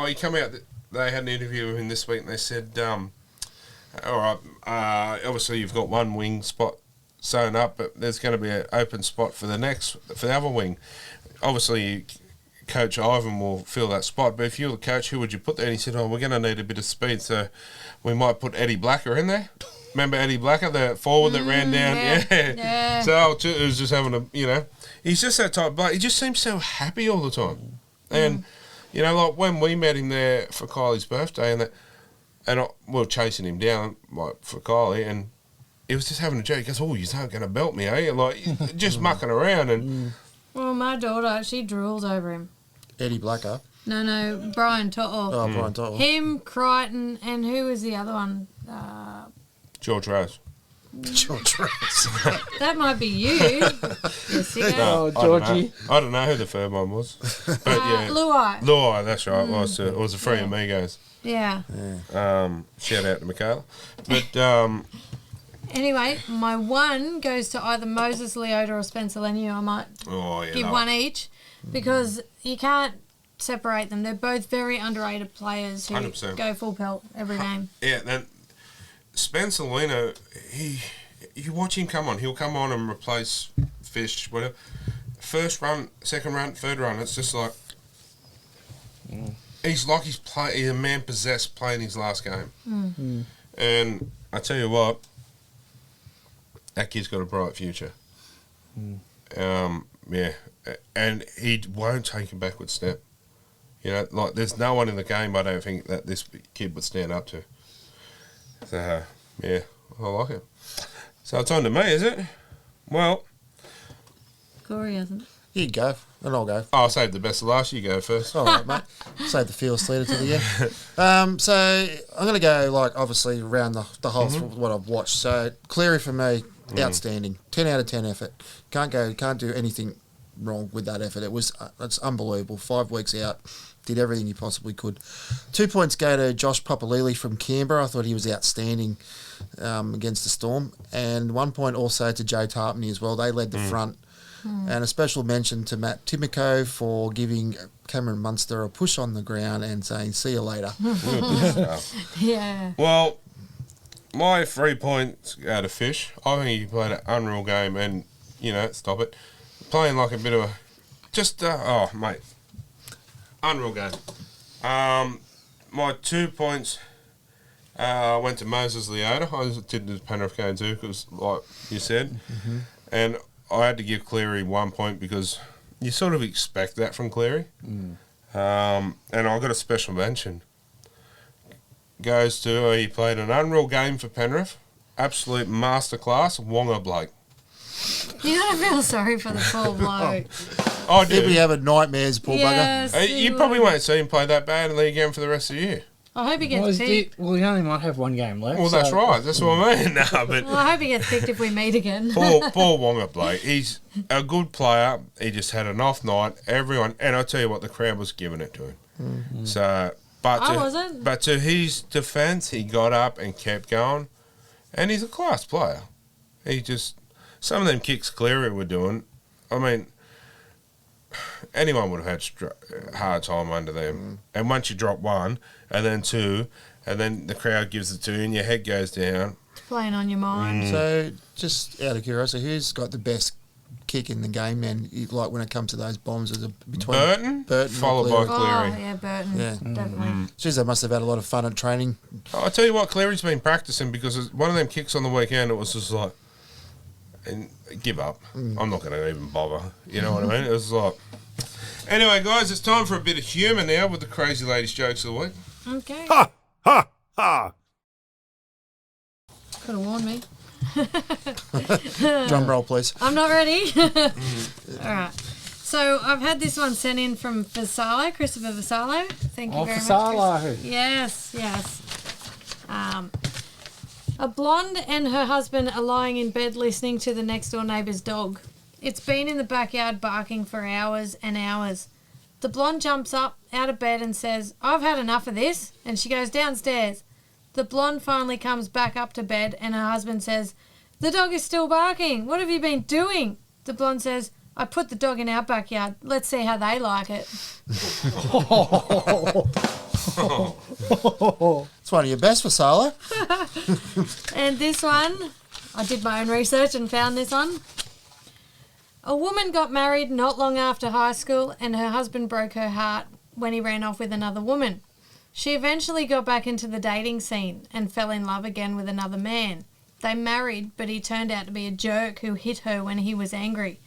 he come out. They had an interview with him this week, and they said, "All right, obviously you've got one wing spot sewn up, but there's going to be an open spot for the other wing. Obviously, Coach Ivan will fill that spot, but if you're the coach, who would you put there?" And he said, "Oh, we're going to need a bit of speed, so we might put Eddie Blacker in there." Remember Eddie Blacker, the forward that ran down? Yeah. So it was just having he's just that type, but he just seems so happy all the time. And, like when we met him there for Kylie's birthday, we were chasing him down for Kylie, and he was just having a joke. He goes, "Oh, you're not going to belt me, eh?" Like, just mucking around. And Well, my daughter, she drools over him. Eddie Blacker. No, Brian To'o. Oh, Brian To'o. Him, Crichton, and who was the other one? George Rose. George Rose. That might be you. You sicko. Oh, Georgie. I don't know who the third one was. But yeah. Luai. That's right. It was the Three Amigos. Yeah. Shout out to Michaela. But Anyway, my one goes to either Moses Leota or Spencer Leniu. I might give one each because you can't separate them. They're both very underrated players who 100%. go full pelt every game. Yeah, then Spencer Leno, you watch him come on. He'll come on and replace Fish, whatever. First run, second run, third run. It's just like he's like he's a man possessed playing his last game. And I tell you what, that kid's got a bright future. Yeah, and he won't take a backward step. Like there's no one in the game I don't think that this kid would stand up to. So, yeah, I like it. So it's on to me, is it? Well, Corey hasn't. You go, and I'll go. I'll save the best of last. You go first. All right, mate. Save the feels leader to the end. So I'm going to go, obviously, around the whole what I've watched. So Cleary for me, outstanding. 10 out of 10 effort. Can't do anything wrong with that effort. It's unbelievable. 5 weeks out. Did everything he possibly could. 2 points go to Josh Papalili from Canberra. I thought he was outstanding against the Storm. And 1 point also to Joe Tarpany as well. They led the front. And a special mention to Matt Timoko for giving Cameron Munster a push on the ground and saying, "See you later." Yeah. Well, my 3 points go to Fish. I think he played an unreal game and, stop it. Playing like a bit of mate. Unreal game. My 2 points went to Moses Leota. I did the Penrith game too, because like you said. And I had to give Cleary 1 point because you sort of expect that from Cleary. And I got a special mention. Goes to, he played an unreal game for Penrith. Absolute masterclass, Wonga Blake. You gotta feel sorry for the poor bloke. I do. He'll be having nightmares, poor Yes, bugger. You probably won't see him play that badly again for the rest of the year. I hope he gets picked. Well, he only might have one game left. Well, that's right. That's what I mean. No, but Well, I hope he gets picked if we meet again. poor Wonga Blake. He's a good player. He just had an off night. Everyone, and I tell you what, the crowd was giving it to him. So, I wasn't. But to his defence, he got up and kept going, and he's a class player. Some of them kicks Cleary were doing. I mean, anyone would have had a hard time under them. And once you drop one, and then two, and then the crowd gives it to you, and your head goes down. It's playing on your mind. So, just out of curiosity, who's got the best kick in the game, man? Like when it comes to those bombs, is it between Burton followed by Cleary. Oh, yeah, Burton. Yeah. Definitely. Geez, they must have had a lot of fun at training. I tell you what, Cleary's been practicing because one of them kicks on the weekend, it was just like, and give up. I'm not going to even bother. You know what I mean? It was like. Anyway, guys, it's time for a bit of humour now with the crazy ladies' jokes of the week. Okay. Ha! Ha! Ha! Could have warned me. Drum roll, please. I'm not ready. All right. So I've had this one sent in from Vasalo, Christopher Vasalo. Thank you very much. Vasalo. Yes. A blonde and her husband are lying in bed listening to the next door neighbour's dog. It's been in the backyard barking for hours and hours. The blonde jumps up out of bed and says, "I've had enough of this," and she goes downstairs. The blonde finally comes back up to bed and her husband says, "The dog is still barking. What have you been doing?" The blonde says, "I put the dog in our backyard. Let's see how they like it." It's one of your best for Salo. And this one, I did my own research and found this one. A woman got married not long after high school and her husband broke her heart when he ran off with another woman. She eventually got back into the dating scene and fell in love again with another man. They married, but he turned out to be a jerk who hit her when he was angry.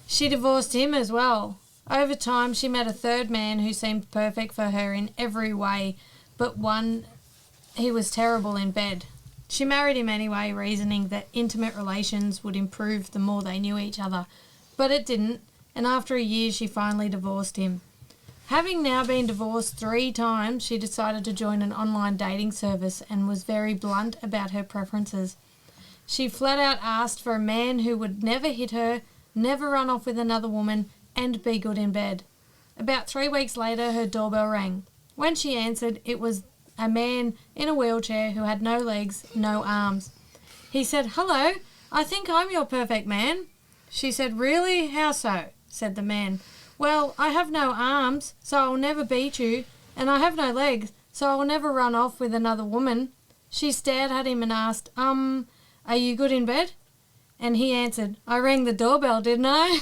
She divorced him as well. Over time, she met a third man who seemed perfect for her in every way, but he was terrible in bed. She married him anyway, reasoning that intimate relations would improve the more they knew each other. But it didn't, and after a year she finally divorced him. Having now been divorced 3 times, she decided to join an online dating service and was very blunt about her preferences. She flat out asked for a man who would never hit her, never run off with another woman, and be good in bed. About 3 weeks later, her doorbell rang. When she answered, it was a man in a wheelchair who had no legs, no arms. He said, "Hello, I think I'm your perfect man." She said, "Really? How so?" said the man. "Well, I have no arms, so I'll never beat you, and I have no legs, so I'll never run off with another woman." She stared at him and asked, "Are you good in bed?" And he answered, "I rang the doorbell, didn't I?"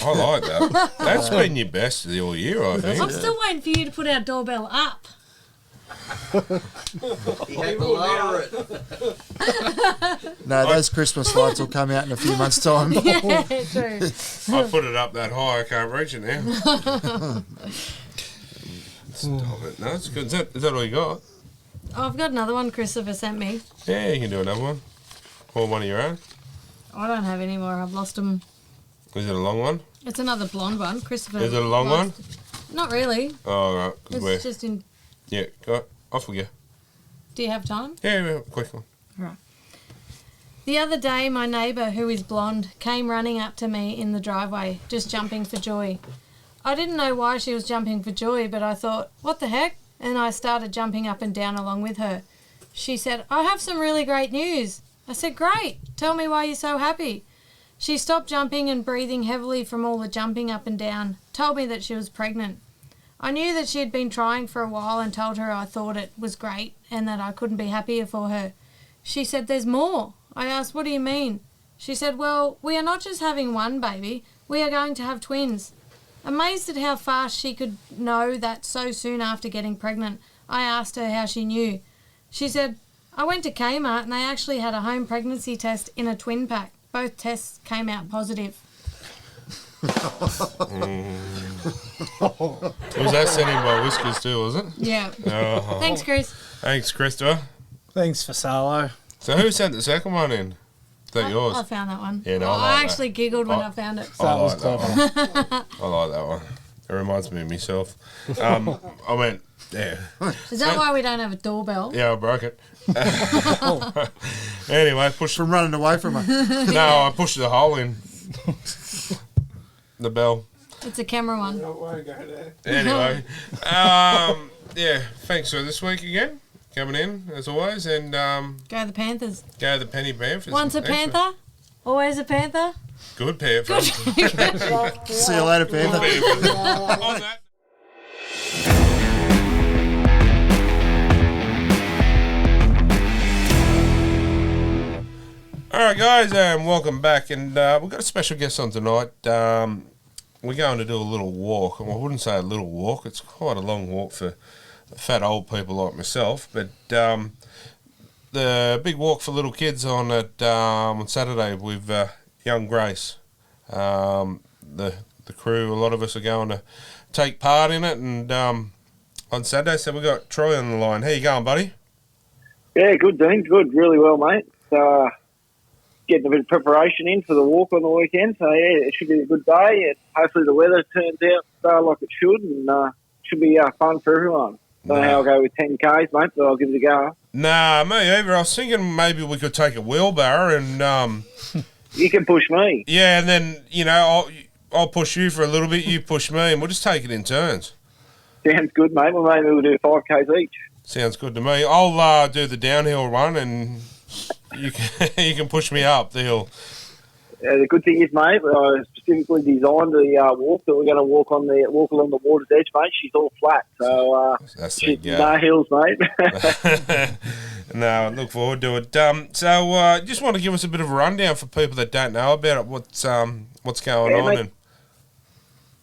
I like that. That's been your best of the all year, I think. I'm still waiting for you to put our doorbell up. He had to lower it. No, those Christmas lights will come out in a few months' time. Yeah, true. I put it up that high, I can't reach it now. Stop it. No, that's good. Is that all you got? Oh, I've got another one Christopher sent me. Yeah, you can do another one. Or one of your own. I don't have any more. I've lost them. Is it a long one? It's another blonde one. Christopher. Is it a long one? Not really. Oh, right. It's just in... Yeah, go off we go. Do you have time? Yeah, quick one. Right. The other day, my neighbour, who is blonde, came running up to me in the driveway, just jumping for joy. I didn't know why she was jumping for joy, but I thought, what the heck? And I started jumping up and down along with her. She said, "I have some really great news." I said, "Great. Tell me why you're so happy." She stopped jumping and breathing heavily from all the jumping up and down, told me that she was pregnant. I knew that she had been trying for a while and told her I thought it was great and that I couldn't be happier for her. She said, "There's more." I asked, "What do you mean?" She said, "Well, we are not just having one baby, we are going to have twins." Amazed at how fast she could know that so soon after getting pregnant, I asked her how she knew. She said, "I went to Kmart and they actually had a home pregnancy test in a twin pack. Both tests came out positive." Was that sent in by Whiskers too, was it? Yeah. Oh. Thanks, Chris. Thanks, Christopher. Thanks for Salo. So who sent the second one in? Is that yours? I found that one. Yeah, no, I I like actually giggled when I found it. I like that one. I like that one. It reminds me of myself. I went, yeah. Is that why we don't have a doorbell? Yeah, I broke it. Anyway, pushed From running away from her. No, I pushed the hole in. The bell. It's a camera one. Anyway, yeah, thanks for this week again. Coming in, as always, and Go the Panthers. go the Penny Panthers. Once a Excellent. Panther, always a Panther. Good Panther. See you later, Panther. On that. All right, guys, welcome back, and we've got a special guest on tonight. We're going to do a little walk, and I wouldn't say a little walk. It's quite a long walk for fat old people like myself, but the big walk for little kids on Saturday with young Grace. The crew, a lot of us are going to take part in it, and on Saturday, so we've got Troy on the line. How you going, buddy? Yeah, good, Dean. Good, really well, mate. Getting a bit of preparation in for the walk on the weekend. So, yeah, it should be a good day. And hopefully the weather turns out like it should, and should be fun for everyone. Don't know how I'll go with 10Ks, mate, but I'll give it a go. Nah, me either. I was thinking maybe we could take a wheelbarrow and You can push me. yeah, and then I'll push you for a little bit. You push me, and we'll just take it in turns. Sounds good, mate. Well, maybe we'll do 5Ks each. Sounds good to me. I'll do the downhill run, and you can push me up the hill. The good thing is, mate, I specifically designed the walk that we're going to walk along the water's edge, mate. She's all flat, so no hills, mate. No, I look forward to it. So just want to give us a bit of a rundown for people that don't know about it. What's going on? Mate. And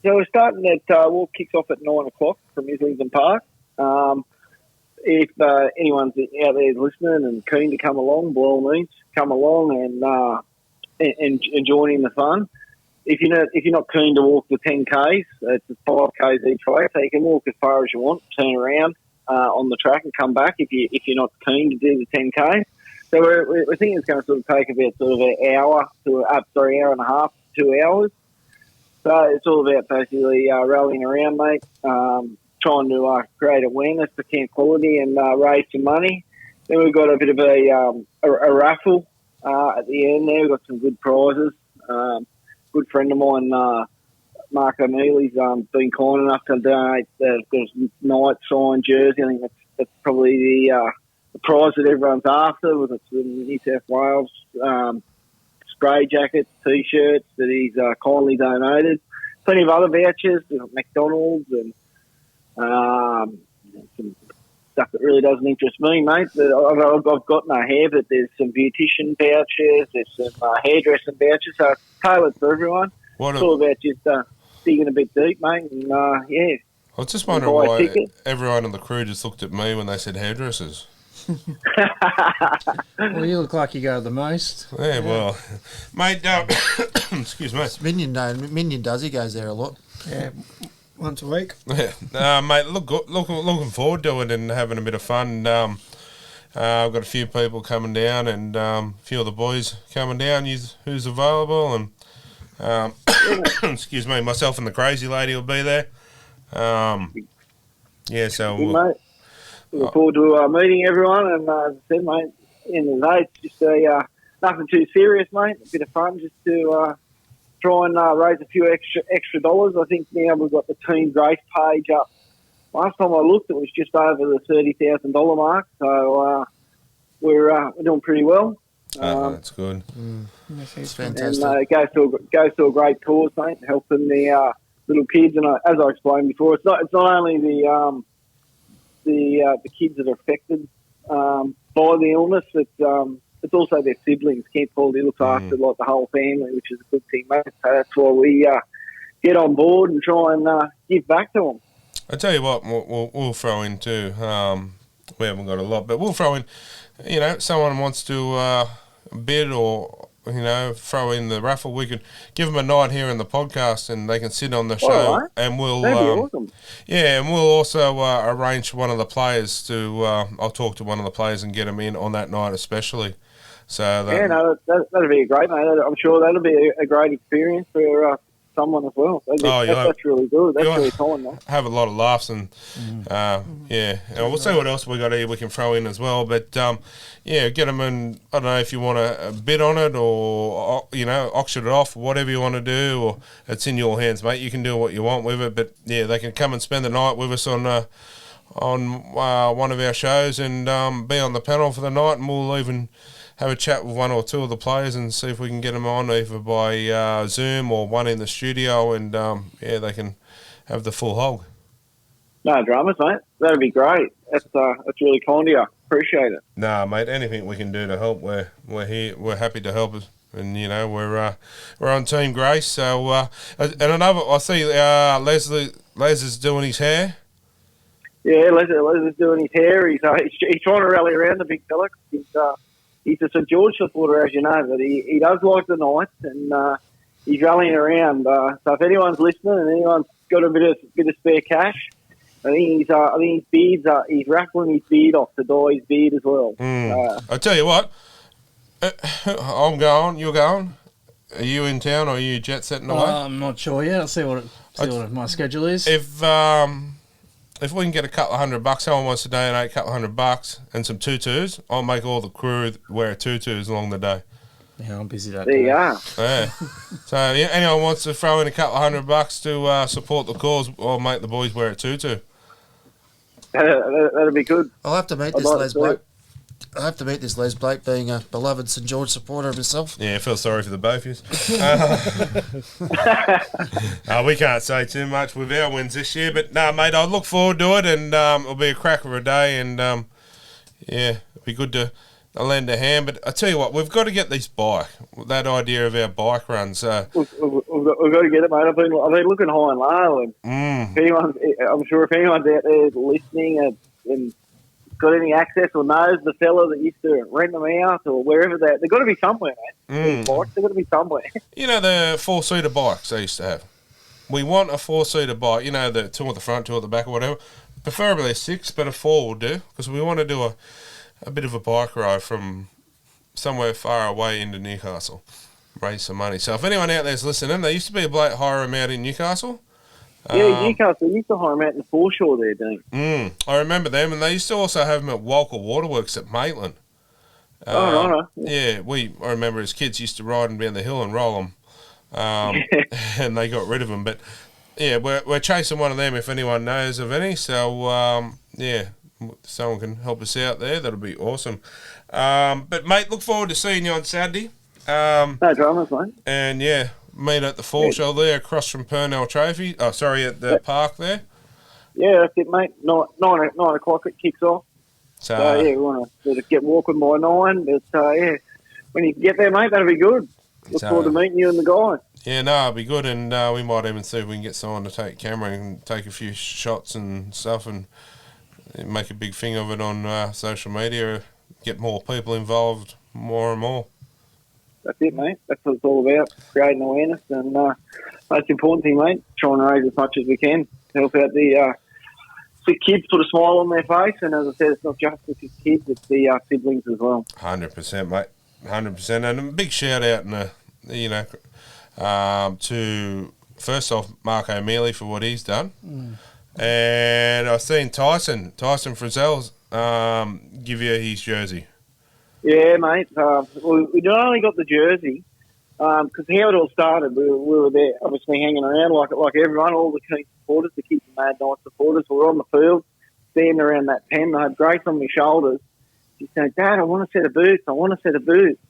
So we're starting at walk kicks off at 9 o'clock from Islington Park. If anyone's out there listening and keen to come along, by all means, come along and join in the fun. If you're not keen to walk the 10Ks, it's 5Ks each way, so you can walk as far as you want, turn around on the track and come back if you're not keen to do the 10K. So we're thinking it's going to sort of take about sort of an hour hour and a half, 2 hours. So it's all about basically rallying around, mate, trying to create awareness for camp quality and raise some money. Then we've got a bit of a raffle at the end there. We've got some good prizes. Good friend of mine, Mark O'Neilly's been kind enough to donate the Knight signed jersey. I think that's probably the prize that everyone's after. With it's the New South Wales spray jackets, T-shirts that he's kindly donated. Plenty of other vouchers, McDonald's and some stuff that really doesn't interest me, mate. I've got no hair, but there's some beautician vouchers, there's some hairdressing vouchers, so it's tailored for everyone. It's all about just digging a bit deep, mate, and yeah. I was just wondering why everyone on the crew just looked at me when they said hairdressers. Well, you look like you go the most. Yeah, well, mate, excuse me. Minion does, he goes there a lot. Yeah, once a week. Yeah, mate, looking forward to it and having a bit of fun. I've got a few people coming down and a few of the boys coming down who's available. And excuse me, myself and the crazy lady will be there. Yeah, so mate. Look forward to meeting everyone, and as I said, mate, end of the day, it's just nothing too serious, mate. A bit of fun, just to try and raise a few extra dollars. I think now we've got the Team Grace page up. Last time I looked, it was just over the $30,000 mark, so we're doing pretty well. That's good. It's fantastic. And it goes to a great cause, mate, helping the little kids. And as I explained before, it's not only the kids that are affected by the illness. It's also their siblings. Camp Quality looks after like the whole family, which is a good thing, mate. So that's why we get on board and try and give back to them. I tell you what, we'll throw in too. We haven't got a lot, but we'll throw in. Someone wants to bid or throw in the raffle. We could give them a night here in the podcast, and they can sit on the show, right. and we'll. That'd be awesome. Yeah, and we'll also arrange one of the players to. I'll talk to one of the players and get them in on that night, especially. So that'd be great, mate. I'm sure that'll be a great experience for someone as well. That's really good. That's really cool, mate. Have a lot of laughs and yeah. And we'll see what else we got here we can throw in as well. But get them in. I don't know if you want to bid on it or auction it off, whatever you want to do, or it's in your hands, mate. You can do what you want with it. But yeah, they can come and spend the night with us on one of our shows and be on the panel for the night, and we'll even have a chat with one or two of the players and see if we can get them on either by Zoom or one in the studio, and they can have the full hog. No dramas, mate. That'd be great. That's really kind of you. Appreciate it. Nah, mate. Anything we can do to help, we're here. We're happy to help us, and we're on Team Grace. So and another, I see Les is doing his hair. Yeah, Les is doing his hair. He's trying to rally around the big fella. He's a St George supporter, as you know, but he does like the Knights, and he's rallying around. So if anyone's listening and anyone's got a bit of spare cash, I think he's raffling his beard off to dye his beard as well. I tell you what, I'm going, you're going. Are you in town or are you jet setting away? I'm not sure yet. I'll see what my schedule is. If we can get a couple of $100, someone wants to donate a couple of $100 and some tutus, I'll make all the crew wear tutus along the day. Yeah, I'm busy that There day. you are. Yeah. So yeah, anyone wants to throw in a couple of $100 to support the cause, I'll make the boys wear a tutu. That'd be good. I'll have to meet I'd this like Les to. Blake. I have to meet this Les Blake, being a beloved St George supporter of himself. Yeah, I feel sorry for the both of you. We can't say too much with our wins this year, but no, mate, I look forward to it, and it'll be a cracker of a day, and yeah, it'll be good to lend a hand. But I tell you what, we've got to get this bike, that idea of our bike run. So We've got to get it, mate. I've been looking high and low, and I'm sure if anyone's out there listening and got any access or knows the fella that used to rent them out or wherever they've got to be somewhere, mate. These bikes, they've got to be somewhere. you know the 4-seater bikes they used to have. We want a 4-seater bike. You know, the 2 at the front, 2 at the back, or whatever. Preferably a 6, but a 4 will do, because we want to do a bit of a bike ride from somewhere far away into Newcastle. Raise some money. So if anyone out there's listening, there used to be a bloke hire him out in Newcastle. Yeah, Newcastle used to hire them out in the foreshore there, Dean. I remember them, and they used to also have them at Walker Waterworks at Maitland. Right. Yeah, I remember as kids used to ride them down the hill and roll them, and they got rid of them. But yeah, we're chasing one of them if anyone knows of any. So yeah, if someone can help us out there, that'll be awesome. But mate, look forward to seeing you on Saturday. No dramas, mate. And yeah, meet at the foreshore there across from Purnell Trophy. Oh, sorry, at the park there. Yeah, that's it, mate. 9 o'clock it kicks off. So Yeah, we want to get walking by 9. But yeah, when you get there, mate, that'll be good. Look forward to meeting you and the guys. yeah, no, it'll be good, and we might even see if we can get someone to take camera and take a few shots and stuff, and make a big thing of it on social media. Get more people involved, more and more. That's it, mate. That's what it's all about, creating awareness. And most important thing, mate, try and raise as much as we can to help out the kids, put a smile on their face. And as I said, it's not just the kids, it's the siblings as well. 100%, mate. 100%. And a big shout out, to, first off, Mark O'Mealy for what he's done. And I've seen Tyson Frizzell's give you his jersey. Yeah, mate. We not only got the jersey, because how it all started, we were there, obviously hanging around like everyone, all the key supporters, the Kids and Mad Knight supporters. We were on the field, standing around that pen. I had Grace on my shoulders. She said, "Dad, I want a set of boots. I want a set of boots."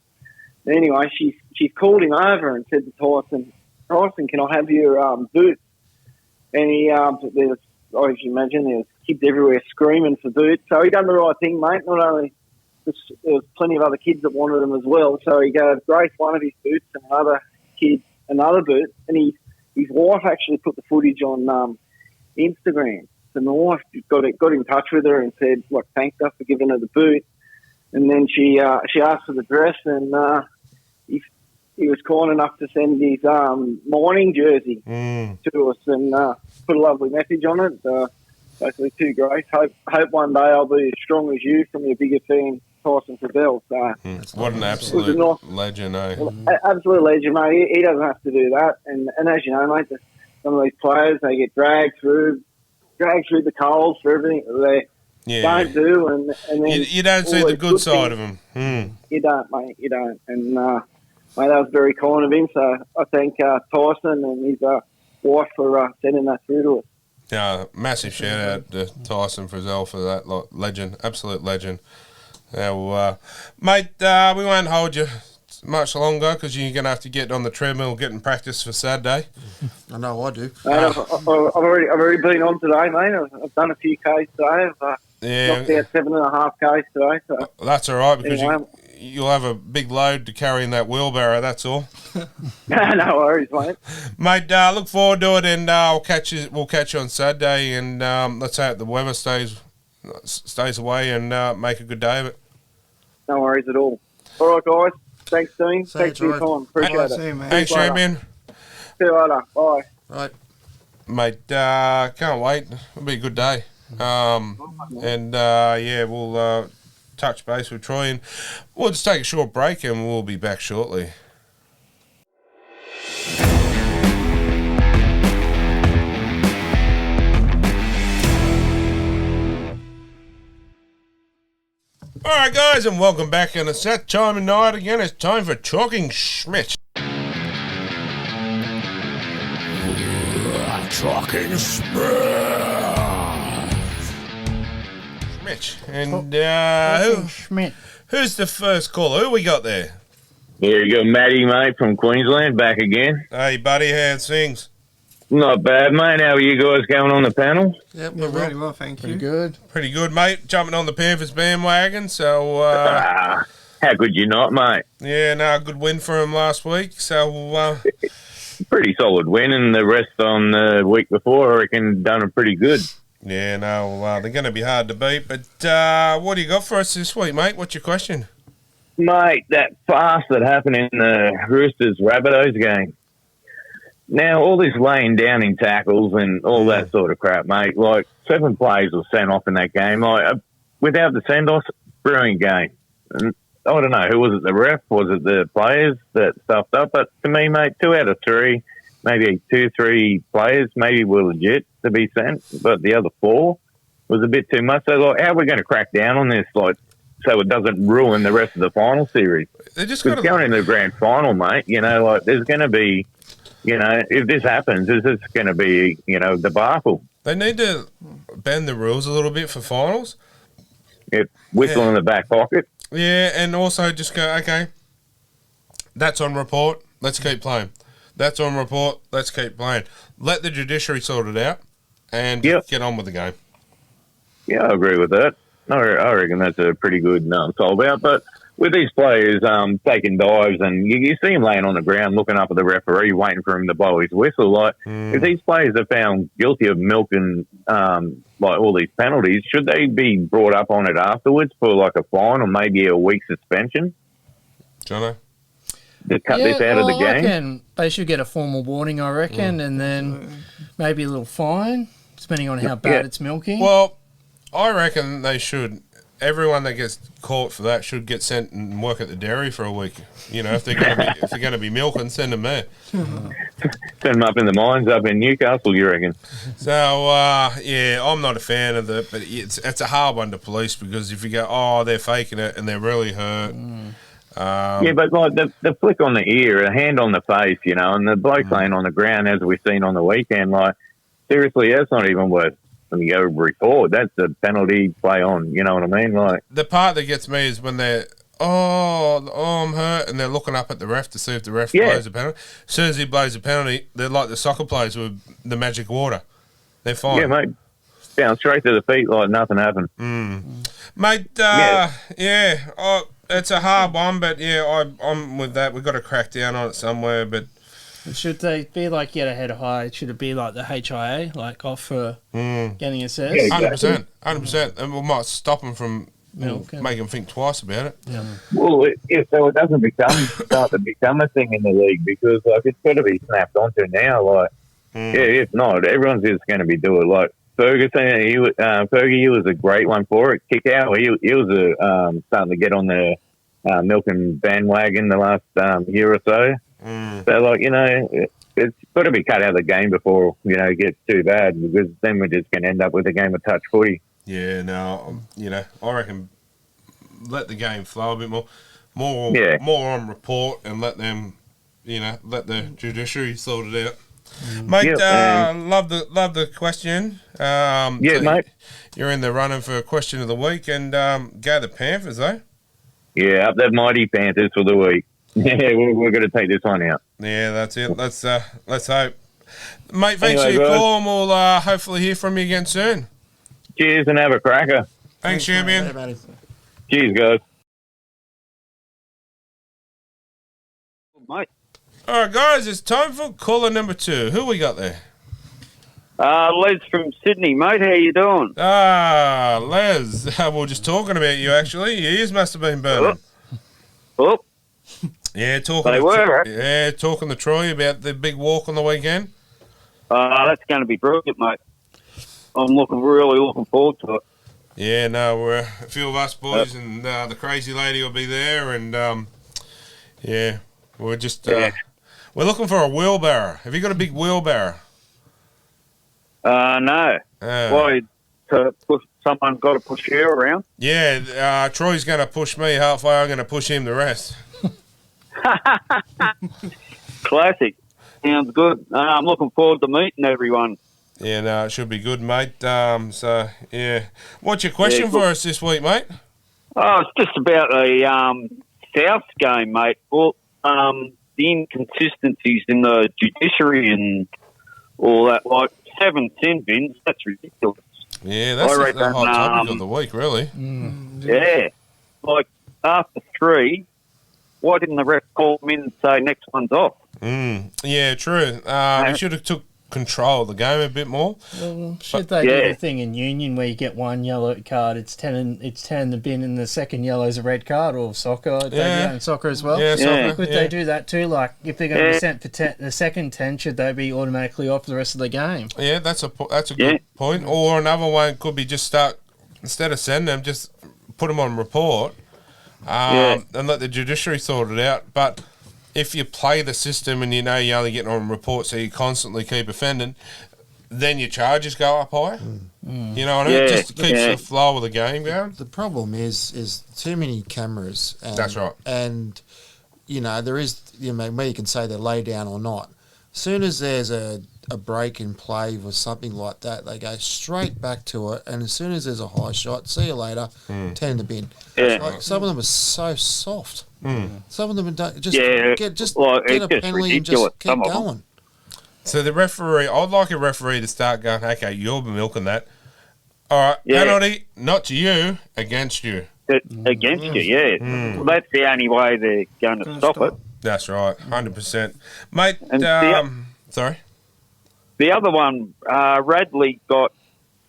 Anyway, she's called him over and said to Tyson, "Can I have your boots?" And he, there was, as you imagine, there was kids everywhere screaming for boots. So he done the right thing, mate. Not only there was plenty of other kids that wanted them as well. So he gave Grace one of his boots and another kid another boot. And his wife actually put the footage on Instagram. So my wife got in touch with her and said, thanked her for giving her the boot. And then she asked for the dress, and he was kind enough to send his mining jersey to us and put a lovely message on it. Basically, to Grace. Hope one day I'll be as strong as you, from your bigger fan, Tyson Frizzell. So what an absolute legend, eh? Absolute legend, mate. He doesn't have to do that. And as you know, mate, some of these players, they get dragged through the coals for everything they don't do. And then you don't see the good side of them. You don't, mate. You don't. And mate, that was very kind of him. So I thank Tyson and his wife for sending that through to us. Yeah, massive shout out to Tyson Frizzell for that legend, absolute legend. Now, mate, we won't hold you much longer because you're going to have to get on the treadmill, getting practice for Saturday. I know I do. I've already been on today, mate. I've done a few Ks today. I've knocked out 7.5 Ks today. So that's all right, because you'll have a big load to carry in that wheelbarrow, that's all. No worries, mate. Mate, look forward to it, and we'll catch you on Saturday, and let's hope the weather stays away and make a good day of it. No worries at all. All right, guys. Thanks, team. Thanks for your time. Appreciate it. Thanks, champion. See you later. Bye. Right. Mate, can't wait. It'll be a good day. We'll touch base with Troy, and we'll just take a short break, and we'll be back shortly. All right, guys, and welcome back. And it's that time of night again. It's time for Talking Schmidt. Talking Schmidt. And who's the first caller? Who we got there? Here you go, Matty, mate, from Queensland, back again. Hey, buddy, how's things? Not bad, mate. How are you guys going on the panel? Yep, we're very well, thank you. Good. Pretty good, mate. Jumping on the Panthers bandwagon, so... how could you not, mate? Yeah, no, good win for him last week, so... pretty solid win, and the rest on the week before, I reckon, done it pretty good. Yeah, no, they're going to be hard to beat, but what do you got for us this week, mate? What's your question? Mate, that fast that happened in the Roosters Rabbitohs game. Now, all this laying down in tackles and all that sort of crap, mate, like 7 players were sent off in that game. Like, without the send-offs, brilliant game. And I don't know, who was it, the ref? Was it the players that stuffed up? But to me, mate, 2 out of 3, maybe 2, 3 players maybe were legit to be sent, but the other 4 was a bit too much. So, like, how are we going to crack down on this, like, so it doesn't ruin the rest of the final series? They just got going into the grand final, mate. You know, like, there's going to be, you know, if this happens, this is going to be, you know, debacle. They need to bend the rules a little bit for finals. Whistle in the back pocket. Yeah, and also just go, okay, that's on report, let's keep playing. That's on report, let's keep playing. Let the judiciary sort it out and get on with the game. Yeah, I agree with that. I reckon that's a pretty good solve out. But with these players taking dives and you see him laying on the ground looking up at the referee waiting for him to blow his whistle, like if these players are found guilty of milking like all these penalties, should they be brought up on it afterwards for like a fine or maybe a week suspension? Jono? To cut this out of the game? I reckon they should get a formal warning, I reckon, and then maybe a little fine, depending on how bad it's milking. Well, I reckon they should. Everyone that gets caught for that should get sent and work at the dairy for a week. You know, if they're going to be milking, send them there. Send them up in the mines up in Newcastle, you reckon? So yeah, I'm not a fan of it, but it's a hard one to police because if you go, oh, they're faking it and they're really hurt. Yeah, but like the flick on the ear, a hand on the face, you know, and the bloke laying on the ground as we've seen on the weekend, like seriously, that's not even worth. When you go record, that's a penalty play on. You know what I mean? Like the part that gets me is when they're I'm hurt, and they're looking up at the ref to see if the ref blows a penalty. As soon as he blows a penalty, they're like the soccer players with the magic water. They're fine. Yeah, mate. Down straight to the feet like nothing happened. Mate. It's a hard one, but yeah, I'm with that. We've got to crack down on it somewhere, but. Should they be like get ahead of high? Should it be like the HIA, like off for getting assessed? 100%, and we might stop them from make them think twice about it. Yeah. Well, so it doesn't start to become a thing in the league because like it's got to be snapped onto now. Like, if not, everyone's just going to be doing like Ferguson. Fergie, he was a great one for it. Kick out. He was starting to get on the milking bandwagon the last year or so. So, like, you know, it's got to be cut out of the game before, you know, it gets too bad because then we're just going to end up with a game of touch footy. Yeah, no, you know, I reckon let the game flow a bit more on report and let them, you know, let the judiciary sort it out. Mate, love the question. Mate. You're in the running for question of the week and go the Panthers, though. Yeah, up that mighty Panthers for the week. Yeah, we're going to take this one out. Yeah, that's it. Let's hope. Mate, thanks for your call, and we'll hopefully hear from you again soon. Cheers and have a cracker. Thanks, champion. Cheers, guys. Mate. All right, guys, it's time for caller number 2. Who we got there? Les from Sydney, mate. How you doing? Les. We were just talking about you, actually. Your ears must have been burning. Oh. Yeah, talking to Troy about the big walk on the weekend. That's going to be brilliant, mate. I'm really looking forward to it. Yeah, no, we're a few of us boys and the crazy lady will be there, and we're just we're looking for a wheelbarrow. Have you got a big wheelbarrow? No. Why? To someone got to push you around. Yeah, Troy's going to push me halfway. I'm going to push him the rest. Classic. Sounds good. I'm looking forward to meeting everyone. Yeah, no, it should be good, mate. So, yeah. What's your question for us this week, mate? Oh, it's just about the South game, mate. Well, the inconsistencies in the judiciary and all that, like 7 sin bins, that's ridiculous. Yeah, that's the hot topic of the week, really. Yeah. Like, after 3, why didn't the ref call them in and say next one's off? Yeah, true. He should have took control of the game a bit more. Well, should they do the thing in Union where you get 1 yellow card, it's 10 in the bin, and the second yellow is a red card, or soccer? They do that in soccer as well. Yeah, soccer. Could they do that too? Like, if they're going to be sent for the second 10, should they be automatically off the rest of the game? Yeah, that's a good point. Or another one could be just start, instead of sending them, just put them on report and let the judiciary sort it out. But if you play the system and you know you're only getting on report, so you constantly keep offending, then your charges go up higher. You know what I mean? It just keeps the flow of the game going. The problem is too many cameras. And, that's right. And, you know, there is, you know, where you can say they're lay down or not. As soon as there's a break in play or something like that, they go straight back to it. And as soon as there's a high shot, see you later, 10 in the bin. Like, some of them are so soft. Some of them don't just get a penalty and just keep going. So the referee, I'd like a referee to start going, okay, you're milking that. All right, penalty, not to you, against you. Against you, Well, that's the only way they're going to stop it. That's right, 100%. Mate, sorry? The other one, Radley got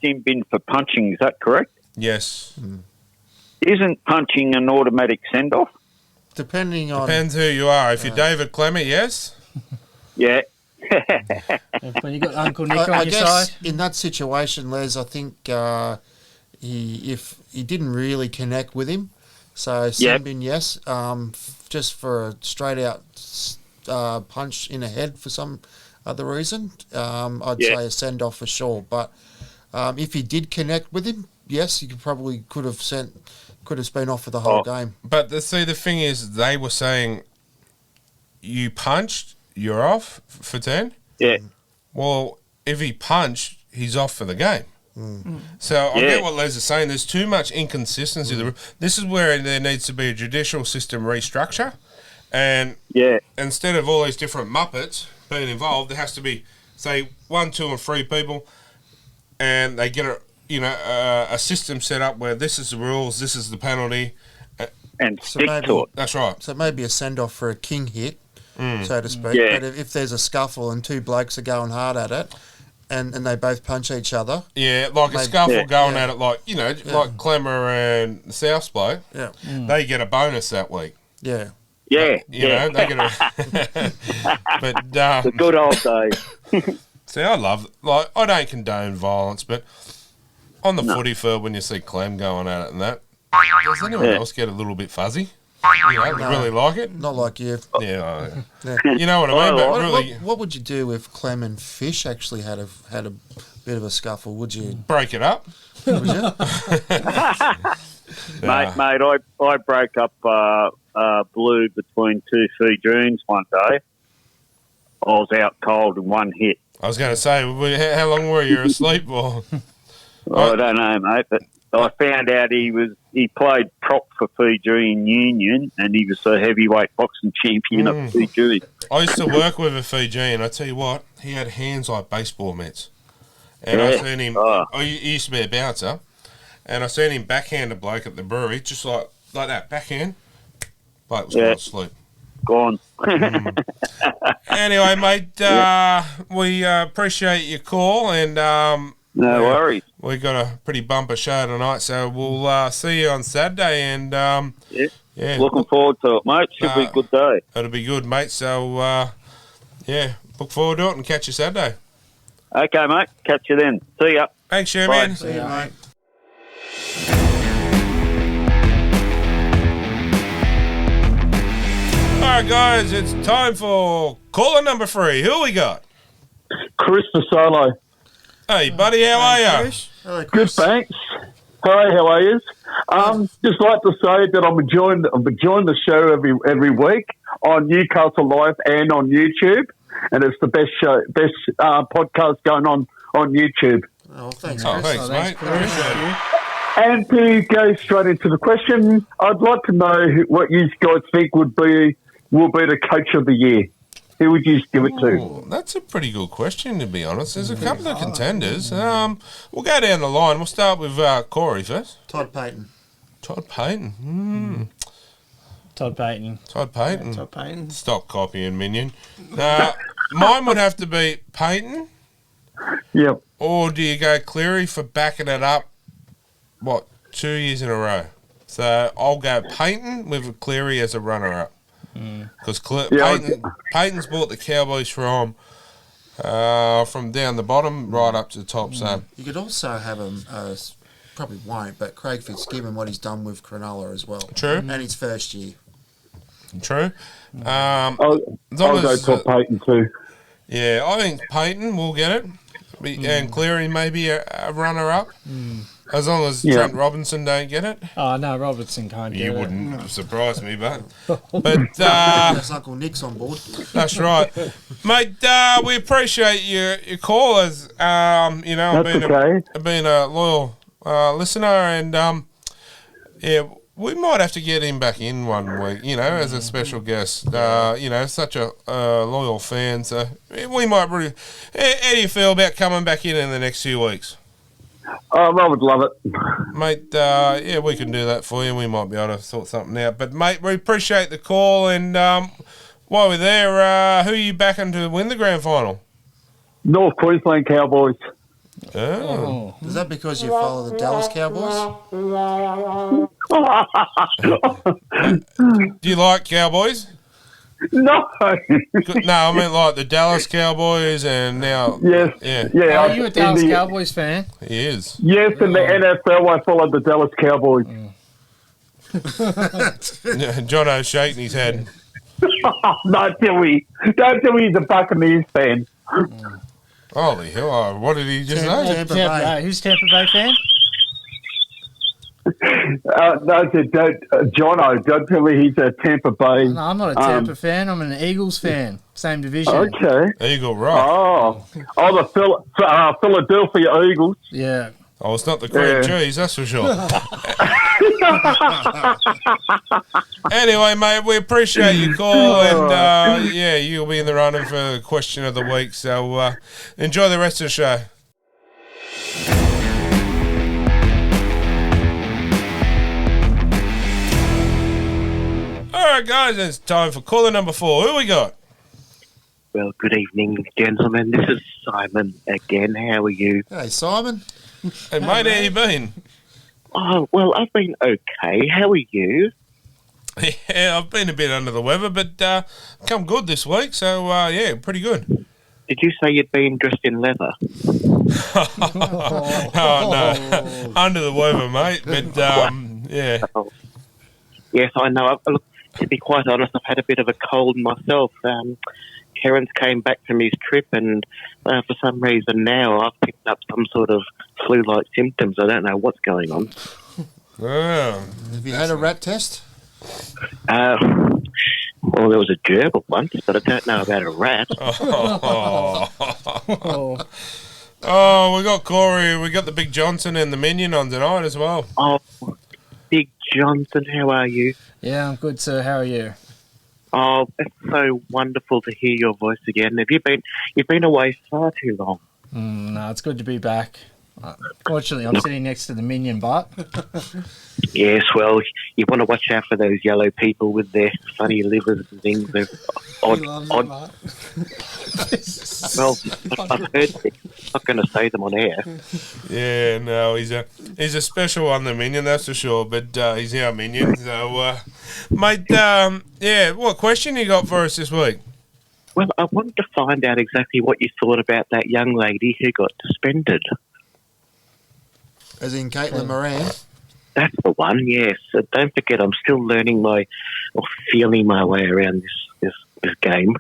sin bin for punching, is that correct? Yes. Isn't punching an automatic send-off? Depends who you are. If you're David Clement, yes. Yeah. When you got Uncle Nick on I your guess side. in that situation, Les, I think if he didn't really connect with him, so Simbin, yes, just for a straight out punch in the head for some other reason, I'd say a send off for sure. But if he did connect with him, yes, you could have been off for the whole game. But the thing is, they were saying you punched, you're off for 10. Yeah. Well, if he punched, he's off for the game. So I get what Les is saying. There's too much inconsistency. This is where there needs to be a judicial system restructure. And instead of all these different Muppets being involved, there has to be, say, 1, 2, and 3 people, and they get a system set up where this is the rules, this is the penalty, and stick to it. That's right. So maybe a send off for a king hit, so to speak. But if there's a scuffle and 2 blokes are going hard at it, and they both punch each other, like a scuffle going at it, like Clemmer and the South bloke, they get a bonus that week. Yeah. They get a. But the good old days. See, I don't condone violence, but on the footy field, when you see Clem going at it and that, does anyone else get a little bit fuzzy? Really like it? Not like you. Yeah. You know what I mean? But really, what would you do if Clem and Fish actually had a bit of a scuffle? Would you break it up? Would you? Mate, I broke up blue between 2 Fijians one day. I was out cold in one hit. I was going to say, how long were you asleep? Or I don't know, mate, but I found out he played prop for Fiji in Union, and he was a heavyweight boxing champion of Fiji. I used to work with a Fijian. I tell you what, he had hands like baseball mitts. And I seen him. He used to be a bouncer, and I seen him backhand a bloke at the brewery, just like that, backhand. Bloke was going to sleep. Gone. Anyway, mate, we appreciate your call, and no worries. We got a pretty bumper show tonight, so we'll see you on Saturday. And looking forward to it, mate. Should be a good day. It'll be good, mate. So look forward to it, and catch you Saturday. Okay, mate. Catch you then. See ya. Thanks, Sherman. See you, mate. All right, guys, it's time for caller number 3. Who we got? Chris the Solo. Hey, buddy, how are you? Hello, Chris. Good, thanks. Hi, how are you? Just like to say that I'm enjoying the show every week on Newcastle Live and on YouTube, and it's the best podcast going on YouTube. Oh, thanks, Oh, Chris. thanks, mate. Appreciate it. And to go straight into the question, I'd like to know what you guys think will be the coach of the year. Who would you give it to? Ooh, that's a pretty good question, to be honest. There's a couple of contenders. We'll go down the line. We'll start with Corey first. Todd Payton. Todd Payton. Todd Payton. Todd Payton. Yeah, Todd Payton. Stop copying Minion. Mine would have to be Payton. Yep. Or do you go Cleary for backing it up, 2 years in a row? So I'll go Payton with Cleary as a runner-up. Because Payton's brought the Cowboys from down the bottom right up to the top. So You could also have him, probably won't, but Craig Fitzgibbon, what he's done with Cronulla as well. True. And his first year. True. I'll go Todd Payton too. Yeah, I think Payton will get it. And Cleary maybe a runner-up. As long as Trent Robinson don't get it. Oh, no, Robertson can't get it. You wouldn't surprise me, but That's Uncle Nick's on board. that's right. Mate, we appreciate your callers. I've been a loyal listener, and we might have to get him back in one week, as a special guest. Such a loyal fan, so we might really... How do you feel about coming back in the next few weeks? I would love it. Mate, we can do that for you. We might be able to sort something out. But, mate, we appreciate the call. And while we're there, who are you backing to win the grand final? North Queensland Cowboys. Oh. Is that because you follow the Dallas Cowboys? Do you like Cowboys? No. No, I mean like the Dallas Cowboys and now... Yes. Yeah. Are you a Dallas Cowboys fan? He is. Yes, in the NFL, I follow the Dallas Cowboys. Jono's shaking his head. Don't tell me he's a Buccaneers fan. Holy hell, what did he just say? Tampa Bay. Who's Tampa Bay fan? Jono, don't tell me he's a Tampa Bay. No, I'm not a Tampa fan. I'm an Eagles fan. Same division. Okay. Eagle Rock. The Philadelphia Eagles. Yeah. Oh, it's not the cream cheese, that's for sure. Anyway, mate, we appreciate your call, and you'll be in the running for question of the week. So enjoy the rest of the show. All right, guys, it's time for caller number 4. Who we got? Well, good evening, gentlemen. This is Simon again. How are you? Hey, Simon. Hey, mate, how you been? Oh, well, I've been okay. How are you? Yeah, I've been a bit under the weather, but come good this week, so pretty good. Did you say you'd been dressed in leather? Oh, no. Under the weather, mate, but yeah. Oh. Yes, I know. Look, to be quite honest, I've had a bit of a cold myself. Terence came back from his trip, and for some reason now I've picked up some sort of flu-like symptoms. I don't know what's going on. Oh, have you had a rat test? Well, there was a gerbil once, but I don't know about a rat. Oh, we got Corey, we got the Big Johnson and the Minion on tonight as well. Oh, Big Johnson, how are you? Yeah, I'm good, sir. How are you? Oh, it's so wonderful to hear your voice again. You've been away far too long. No, it's good to be back. Fortunately, I'm sitting next to the Minion butt. Yes, well, you want to watch out for those yellow people with their funny livers and things. They're odd. Well, I've heard I'm not going to say them on air. Yeah, no, he's a special one, the Minion, that's for sure. But he's our Minion. So, mate, what question you got for us this week? Well, I wanted to find out exactly what you thought about that young lady who got suspended. As in Caitlyn Moran? That's the one, yes. Don't forget, I'm still learning feeling my way around this game.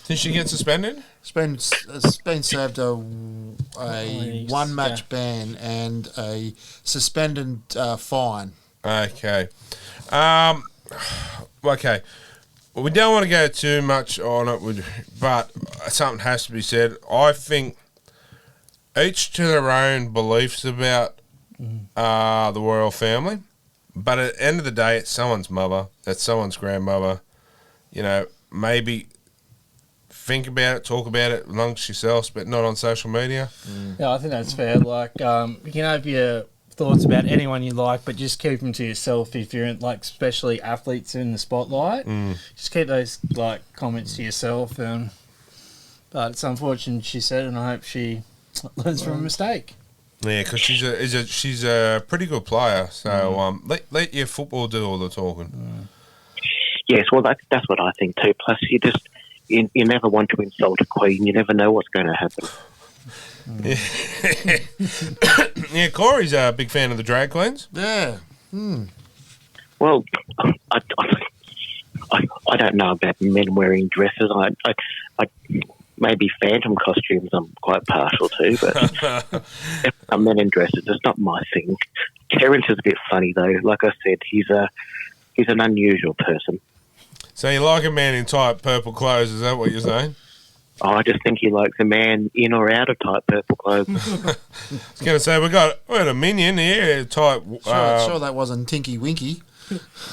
Did she get suspended? It's been served a one-match ban and a suspended fine. Okay. Okay. Well, we don't want to go too much on it, but something has to be said. I think each to their own beliefs about the royal family, but at the end of the day, it's someone's mother, it's someone's grandmother. You know, maybe think about it, talk about it amongst yourselves, but not on social media. Yeah, I think that's fair. Like, you can have your thoughts about anyone you like, but just keep them to yourself if you're in, like, especially athletes in the spotlight. Just keep those like comments to yourself. But it's unfortunate she said, and I hope she learns from a mistake. Yeah, because she's a pretty good player. So let your football do all the talking. Yes, well, that's what I think too. Plus, you never want to insult a queen. You never know what's going to happen. Yeah, Corey's a big fan of the drag queens. Yeah. Well, I don't know about men wearing dresses. I maybe phantom costumes I'm quite partial to, but men in dresses, it's not my thing. Terence is a bit funny though. Like I said, he's an unusual person. So you like a man in tight purple clothes? Is that what you're saying? Oh, I just think he likes a man in or out of tight purple clothes. I was going to say, we got a Minion here, tight. Sure that wasn't Tinky Winky.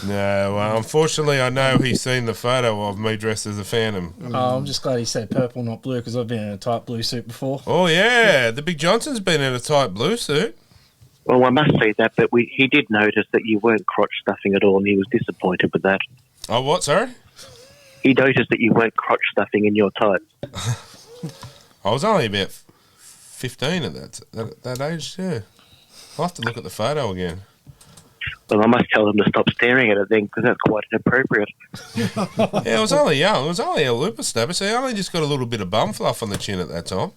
No, unfortunately, I know he's seen the photo of me dressed as a Phantom. Oh, I'm just glad he said purple, not blue, because I've been in a tight blue suit before. Oh, yeah. The Big Johnson's been in a tight blue suit. Well, I must say that, but he did notice that you weren't crotch stuffing at all, and he was disappointed with that. Oh, what, sorry? He noticed that you weren't crotch stuffing in your tights. I was only about 15 at that age, yeah. I'll have to look at the photo again. Well, I must tell them to stop staring at it then, because that's quite inappropriate. Yeah, I was only young. It was only a looper snapper, so I only just got a little bit of bum fluff on the chin at that time.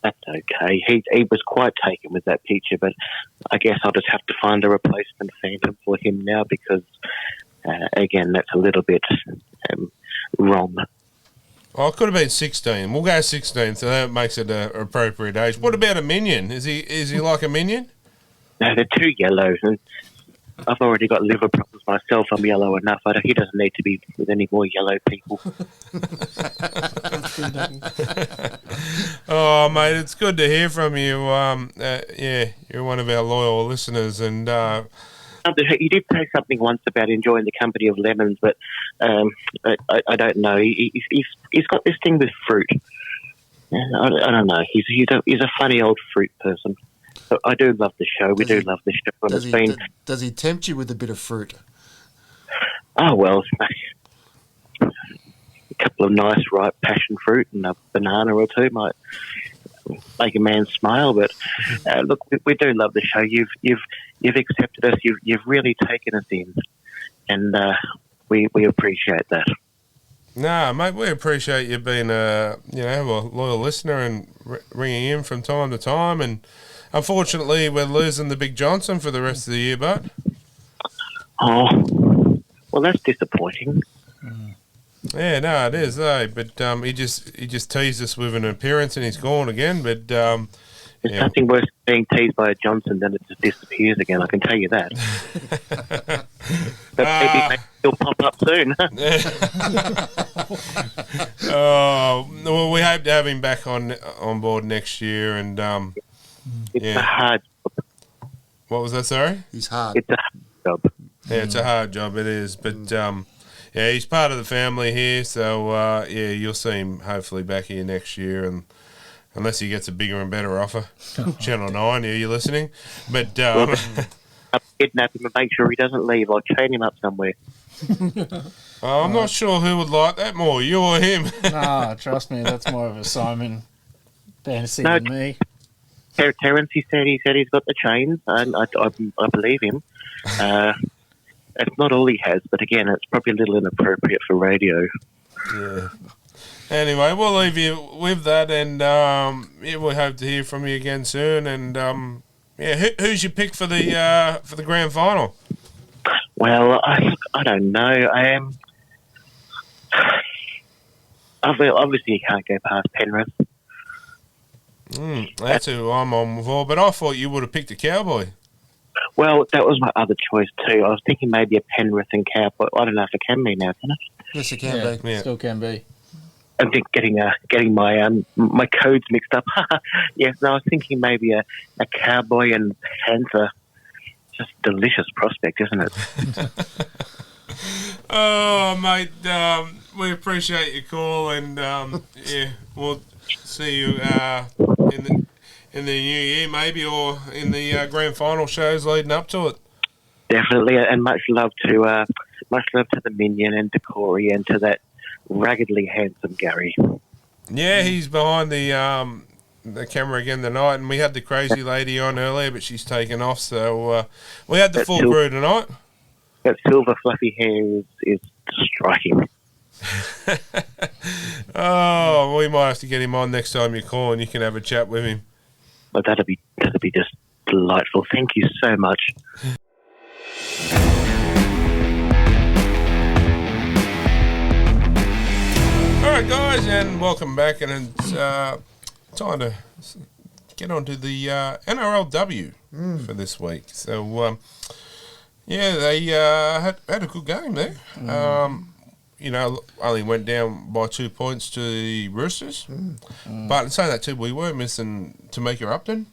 That's okay. He was quite taken with that picture, but I guess I'll just have to find a replacement Phantom for him now because, again, that's a little bit wrong. Oh, it could have been 16. We'll go 16, so that makes it an appropriate age. What about a Minion? Is he like a Minion? No, they're too yellow, and I've already got liver problems myself. I'm yellow enough. He doesn't need to be with any more yellow people. Oh, mate, it's good to hear from you. Yeah, you're one of our loyal listeners, and he did say something once about enjoying the company of lemons, but I don't know. He's got this thing with fruit. I don't know. He's a funny old fruit person. But I do love the show. We do love the show. Does he tempt you with a bit of fruit? Oh, well, a couple of nice ripe passion fruit and a banana or two might make a man smile. But look, we do love the show. You've accepted us. You've really taken us in, and we appreciate that. No, mate, we appreciate you being a loyal listener and ringing in from time to time. And unfortunately, we're losing the Big Johnson for the rest of the year, bud. Oh, well, that's disappointing. Yeah, no, it is, but he just teased us with an appearance and he's gone again. But there's nothing worse than being teased by a Johnson than it just disappears again. I can tell you that. But maybe he'll pop up soon. Oh, well, we hope to have him back on board next year. And it's a hard job. What was that? Sorry, he's hard. It's a hard job. Yeah, it's a hard job. It is, but yeah, he's part of the family here. So yeah, you'll see him hopefully back here next year, and unless he gets a bigger and better offer. Channel 9, are you listening? But I'll kidnap him and make sure he doesn't leave. I'll chain him up somewhere. I'm not sure who would like that more, you or him. Nah, trust me, that's more of a Simon fantasy than me. Terence, he said he's got the chains, and I believe him. It's not all he has, but again, it's probably a little inappropriate for radio. Yeah. Anyway, we'll leave you with that, and yeah, we hope to hear from you again soon. And yeah, who's your pick for the grand final? Well, I don't know. Obviously, you can't go past Penrith. That's who I'm on for, but I thought you would have picked a Cowboy. Well, that was my other choice too. I was thinking maybe a Penrith and Cowboy. I don't know if it can be now, can it? Yes, it can be. Yeah. Still can be. I think getting my codes mixed up. Yes, no, I was thinking maybe a Cowboy and Panther. Just delicious prospect, isn't it? Oh, mate, we appreciate your call, and yeah, we'll see you in the new year, maybe, or in the grand final shows leading up to it. Definitely, and much love to the Minion and to Corey and to that raggedly handsome Gary. Yeah, he's behind the camera again tonight, and we had the crazy lady on earlier, but she's taken off, so we had the full crew tonight. That silver fluffy hair is striking. Oh, we might have to get him on next time you call, and you can have a chat with him. Well, that'd be just delightful. Thank you so much. All right, guys, and welcome back, and it's time to get on to the NRLW for this week. So, yeah, they had a good game there. Only went down by 2 points to the Roosters. But in saying that too, we were missing Tamika Upton,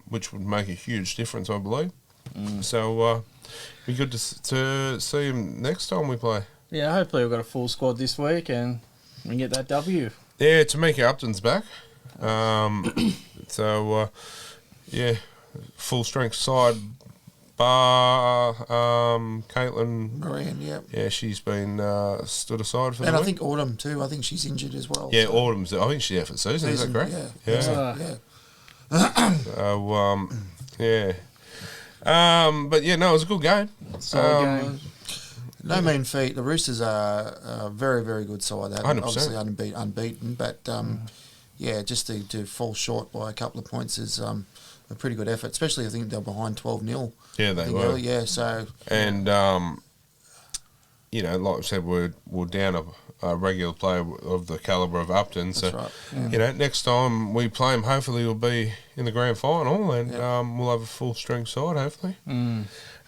which would make a huge difference, I believe. So, be good to see him next time we play. Yeah, hopefully we've got a full squad this week and we can get that W. Yeah, Tamika Upton's back. Yeah, full strength side. Bar Caitlyn Moran, yeah, she's been stood aside for and the I week. think Autumn too. I think she's injured as well. Yeah, Autumn's. I think she's out for the season. Is that correct? Yeah. So, yeah. But yeah, no, it was a good game. Game. No mean feat. The Roosters are a very, very good side. They haven't 100%. obviously unbeaten, but yeah, just to fall short by a couple of points is a pretty good effort. Especially, I think they're behind 12-0. Yeah, they were. Yeah, so and like I said, we're down a regular player of the calibre of Upton. That's so, right. Next time we play him, hopefully he'll be in the grand final, and we'll have a full strength side, hopefully.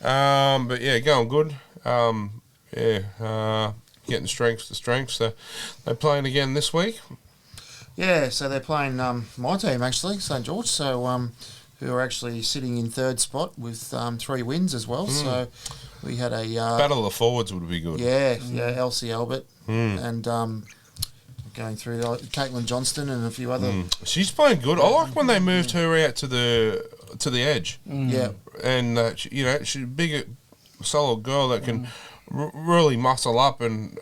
But yeah, going good. Getting strength to strength. So they're playing again this week. Yeah, so they're playing my team actually, St George. So who are actually sitting in third spot with 3 wins as well. So we had a battle of the forwards would be good. Yeah, Elsie Albert and going through Caitlyn Johnston and a few other. She's playing good. I like when they moved her out to the edge. Yeah, and she's a big, solid girl that can really muscle up, and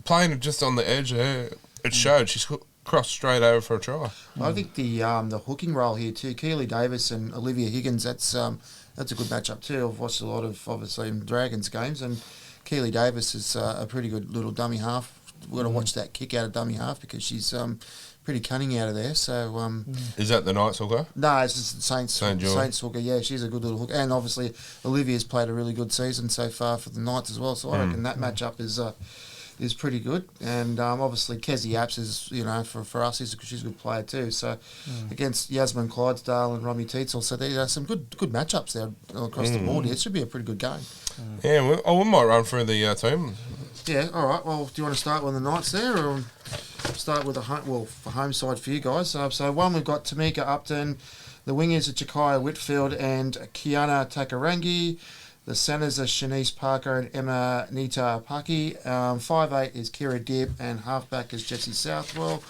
playing just on the edge there, it showed. She's crossed straight over for a try. I think the hooking role here too, Keely Davis and Olivia Higgins. That's a good matchup too. I've watched a lot of obviously Dragons games, and Keely Davis is a pretty good little dummy half. We've got to watch that kick out of dummy half because she's pretty cunning out of there. So is that the Knights hooker? No, it's just the Saints George. hooker. Yeah, she's a good little hooker, and obviously Olivia's played a really good season so far for the Knights as well. So I reckon that matchup is pretty good. And obviously Kezzy Apps is for us she's a good player too. So against Yasmin Clydesdale and Romy Teetsel, so there are some good matchups there across the board. It should be a pretty good game. Yeah, we might run through the team. Yeah, all right. Well, do you want to start with the Knights there, or start with for home side for you guys? So one, we've got Tamika Upton. The wingers are Jakaya Whitfield and Kiana Takarangi. The centres are Shanice Parker and Emma Nita Paki. 5'8" is Kira Dibb, and halfback is Jessie Southwell.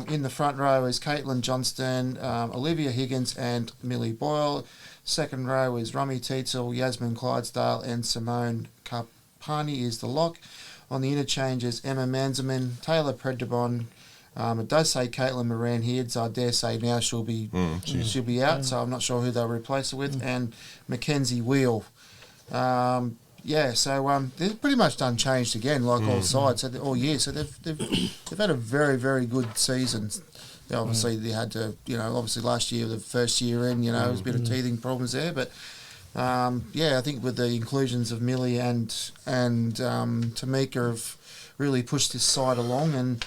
In the front row is Caitlyn Johnston, Olivia Higgins and Millie Boyle. Second row is Rummy Teetsel, Yasmin Clydesdale and Simone Carpani is the lock. On the interchanges, Emma Manzelman, Taylor Predabon. It does say Caitlyn Moran here, so I dare say now she'll be out, so I'm not sure who they'll replace her with. And Mackenzie Wheel. So they've pretty much done changed again, like all sides, all year. So they've had a very, very good season. Obviously, they had to, obviously last year, the first year in, there was a bit of teething problems there. But, I think with the inclusions of Millie and Tamika really pushed this side along, and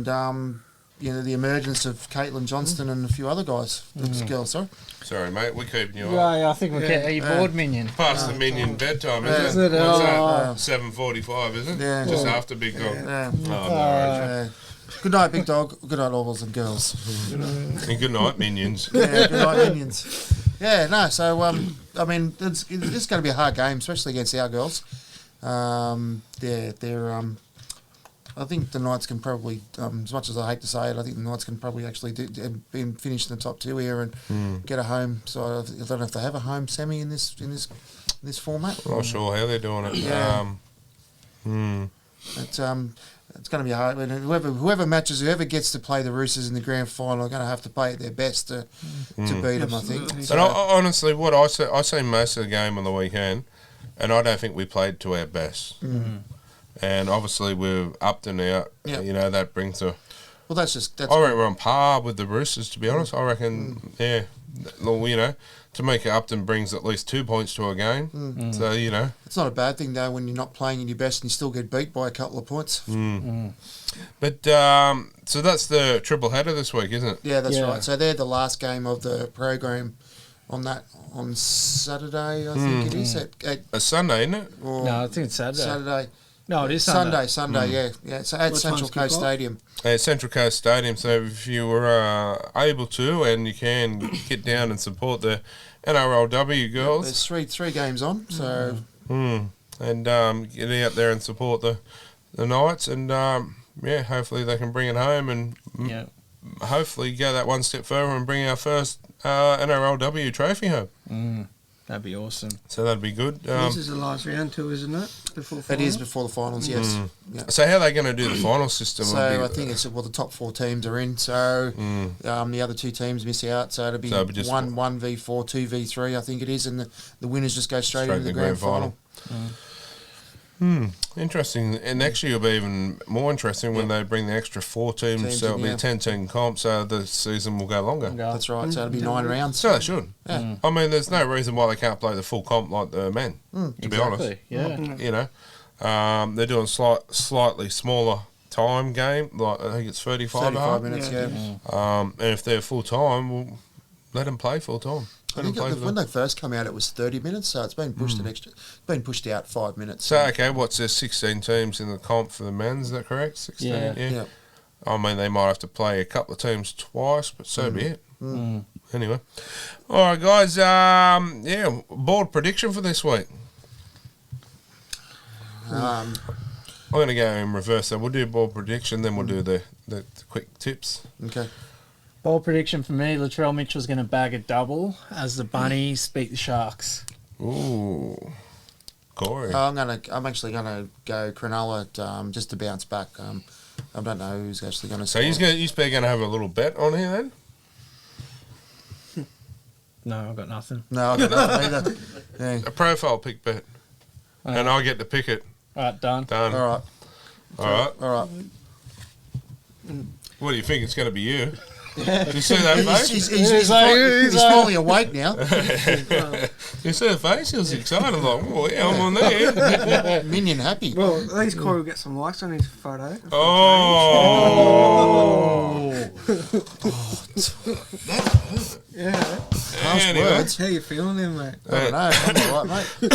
the emergence of Caitlyn Johnston and a few other guys, girls. Sorry, mate, we're keeping you on. Yeah, I think we're getting. Are you bored, Minion? Past the Minion bedtime, isn't it? What's that? 7:45, isn't it? Yeah. Just after Big Dog. Yeah. No. Good night, Big Dog. Good night, all boys and girls. And good night, Minions. Yeah, good night, Minions. Yeah, no. So I mean, it's going to be a hard game, especially against our girls. They're. I think the Knights can probably, as much as I hate to say it, I think the Knights can probably actually finish in the top 2 here and get a home. So I don't know if they have a home semi in this format. I'm not sure how they're doing it. Yeah. It's going to be hard. Whoever gets to play the Roosters in the grand final are going to have to play their best to beat them, I think. And honestly, what I see most of the game on the weekend, and I don't think we played to our best. And obviously we're up and out. Yep. You know, that brings a... Well, that's I reckon we're on par with the Roosters, to be honest. I reckon, to make it Upton brings at least 2 points to a game. So, it's not a bad thing, though, when you're not playing in your best and you still get beat by a couple of points. But, so that's the triple header this week, isn't it? Yeah, that's right. So they're the last game of the program on Saturday, I think it is. A Sunday, isn't it? No, I think it's Saturday. No, it is Sunday. Sunday. Yeah. It's at Central Coast Stadium. Central Coast Stadium. So if you were able to, and you can get down and support the NRLW girls. There's three games on. So and get out there and support the Knights, and hopefully they can bring it home, and hopefully go that one step further and bring our first NRLW trophy home. That'd be awesome. So that'd be good. This is the last round too, isn't it? Before finals? It is before the finals, yes. Yeah. So how are they going to do the final system? So I think it's the top 4 teams are in. So the other 2 teams miss out. So it'll be 1v4, 2v3, I think it is, and the winners just go straight into the grand final. Interesting. And next year will be even more interesting when they bring the extra 4 teams. So it'll be a 10-team comp, so the season will go longer. That's right. So it'll be 9 rounds. So they should. Yeah. I mean, there's no reason why they can't play the full comp like the men, to be honest. Yeah. They're doing slightly smaller time game. Like I think it's 35 minutes, and if they're full time, we'll let them play full time. I think when they first come out, it was 30 minutes, so it's been pushed pushed out 5 minutes. So okay, what's there? 16 teams in the comp for the men's? Is that correct? 16. Yeah. I mean, they might have to play a couple of teams twice, but so be it. Anyway, all right, guys. Board prediction for this week. I'm going to go in reverse. So we'll do board prediction, then we'll do the quick tips. Okay. Ball prediction for me, Latrell Mitchell's going to bag a double as the Bunnies beat the Sharks. Ooh. Corey. I'm actually going to go Cronulla just to bounce back. I don't know who's actually going to score. So you're going to have a little bet on here then? No, I've got nothing. No, I've got nothing either. Yeah. A profile pick bet. And I get to pick it. All right, done. All right. What do you think? It's going to be you? You see that face? He's finally awake now. You see the face? He was excited. Like, oh, yeah, I'm on there. Minion happy. Well, at least Corey will get some likes on his photo. Yeah. Harsh words. How you feeling then, mate? I don't know. I'm all right, mate.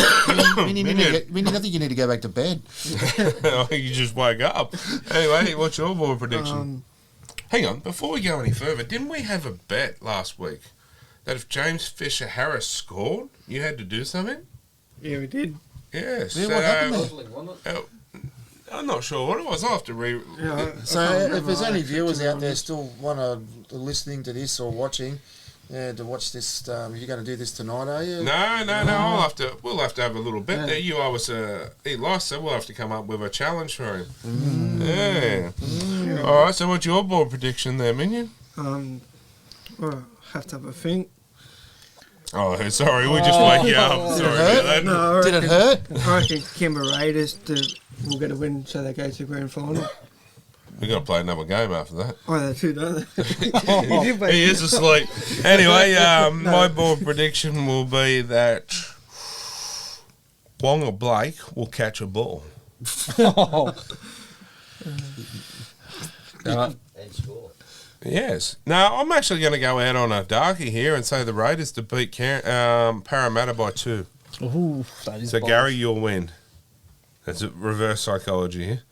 Minion, I think you need to go back to bed. I think you just woke up. Anyway, what's your board prediction? Hang on, before we go any further, didn't we have a bet last week that if James Fisher-Harris scored, you had to do something? Yeah, we did. Yes. Yeah, what happened there? I'm not sure what it was. I'll have to read. So if there's any viewers out there still listening to this or watching, to watch this, you're going to do this tonight, are you? No. We'll have to have a little bet there. You owe us he lost, so we'll have to come up with a challenge for him. Yeah. All right. So what's your board prediction there, Minion? Well, have to have a think. Oh, sorry. We just wake you up. Sorry about that. No, Did it hurt? I reckon Canberra Raiders will get a win, so they go to the grand final. We've got to play another game after that. Oh, they too, don't they? He is asleep. Anyway, my board prediction will be that Wonga Blake will catch a ball. Right. Yes. Now, I'm actually going to go out on a darkie here and say the Raiders to beat Parramatta by 2. Ooh, that is So, bold. Gary, you'll win. That's a reverse psychology here.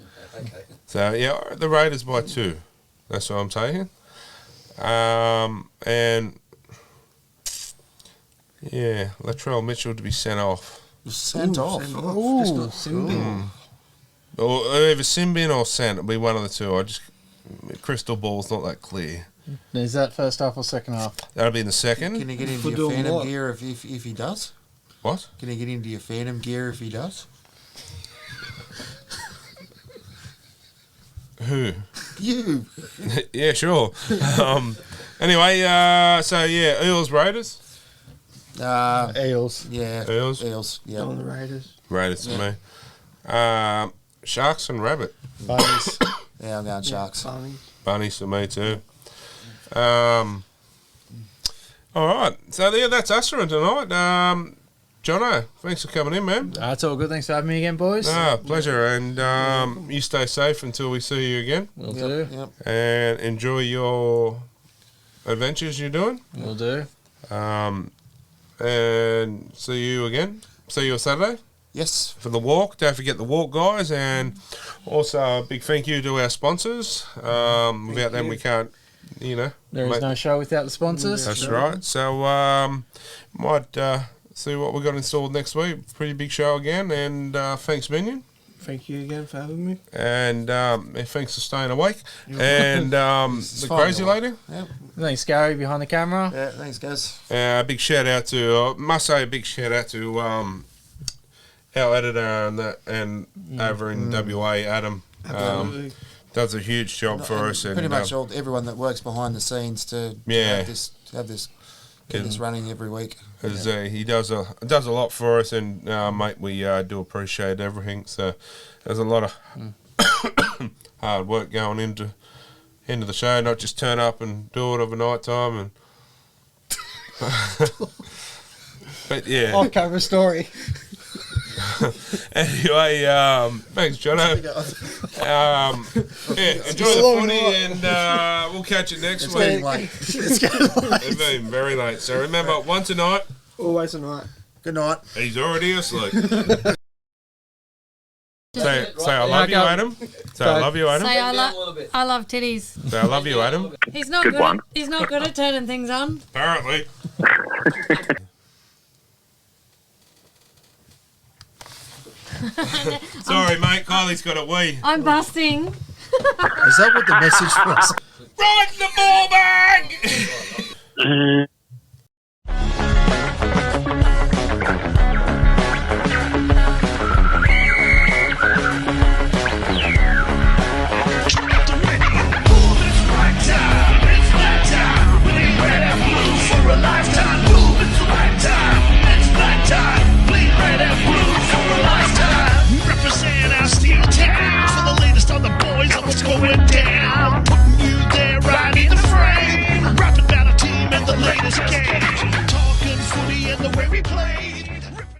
So, yeah, the Raiders by 2. That's what I'm taking. And, yeah, Latrell Mitchell to be sent off. Sent off. It's not Simbin. Or either Simbin or sent. It'll be one of the two. Crystal ball's not that clear. Is that first half or second half? That'll be in the second. Can he get into For your doing Phantom what? gear if he does? What? Can he get into your Phantom gear if he does? Who? You. Yeah, sure. Anyway, so yeah, Eels Raiders. Eels. Yeah. Eels. Yeah. On the Raiders. Raiders to me. Sharks and Rabbit. Bunnies. Yeah, I'm going Sharks. Bunnies to me too. All right. So yeah, that's us for tonight. Jono, thanks for coming in, man. That's all good. Thanks for having me again, boys. Pleasure. And you stay safe until we see you again. Will do. Yep. And enjoy your adventures you're doing. Will do. And see you again. See you on Saturday Yes. for the walk. Don't forget the walk, guys. And also a big thank you to our sponsors. Without them, we can't, There is no show without the sponsors. That's right. So might see what we got installed next week. Pretty big show again. And thanks, Minion. Thank you again for having me. And thanks for staying awake. And the fine, crazy though. lady. Yep. Thanks, Gary, behind the camera. Yeah, thanks, guys. Big shout out to, must say a big shout out to our editor and over in WA, Adam. Does a huge job for us. And Pretty much everyone that works behind the scenes to Yeah. have this get this running every week. He does a lot for us, and mate, we do appreciate everything. So there's a lot of hard work going into the show, not just turn up and do it overnight time. And but yeah. I'll cover a story. Anyway, thanks, Jono. Enjoy the footy, and we'll catch you next week. Getting late. It's getting late. It's been very late. So remember, one tonight. Always a night. Good night. He's already asleep. Say I love you, Adam. Say I love you, Adam. Say I love titties. Say I love you, Adam. He's not Good good. one. He's not good at turning things on. Apparently. Sorry, mate. Kylie's got a wee. I'm busting. Is that what the message was? Right in the ball bag!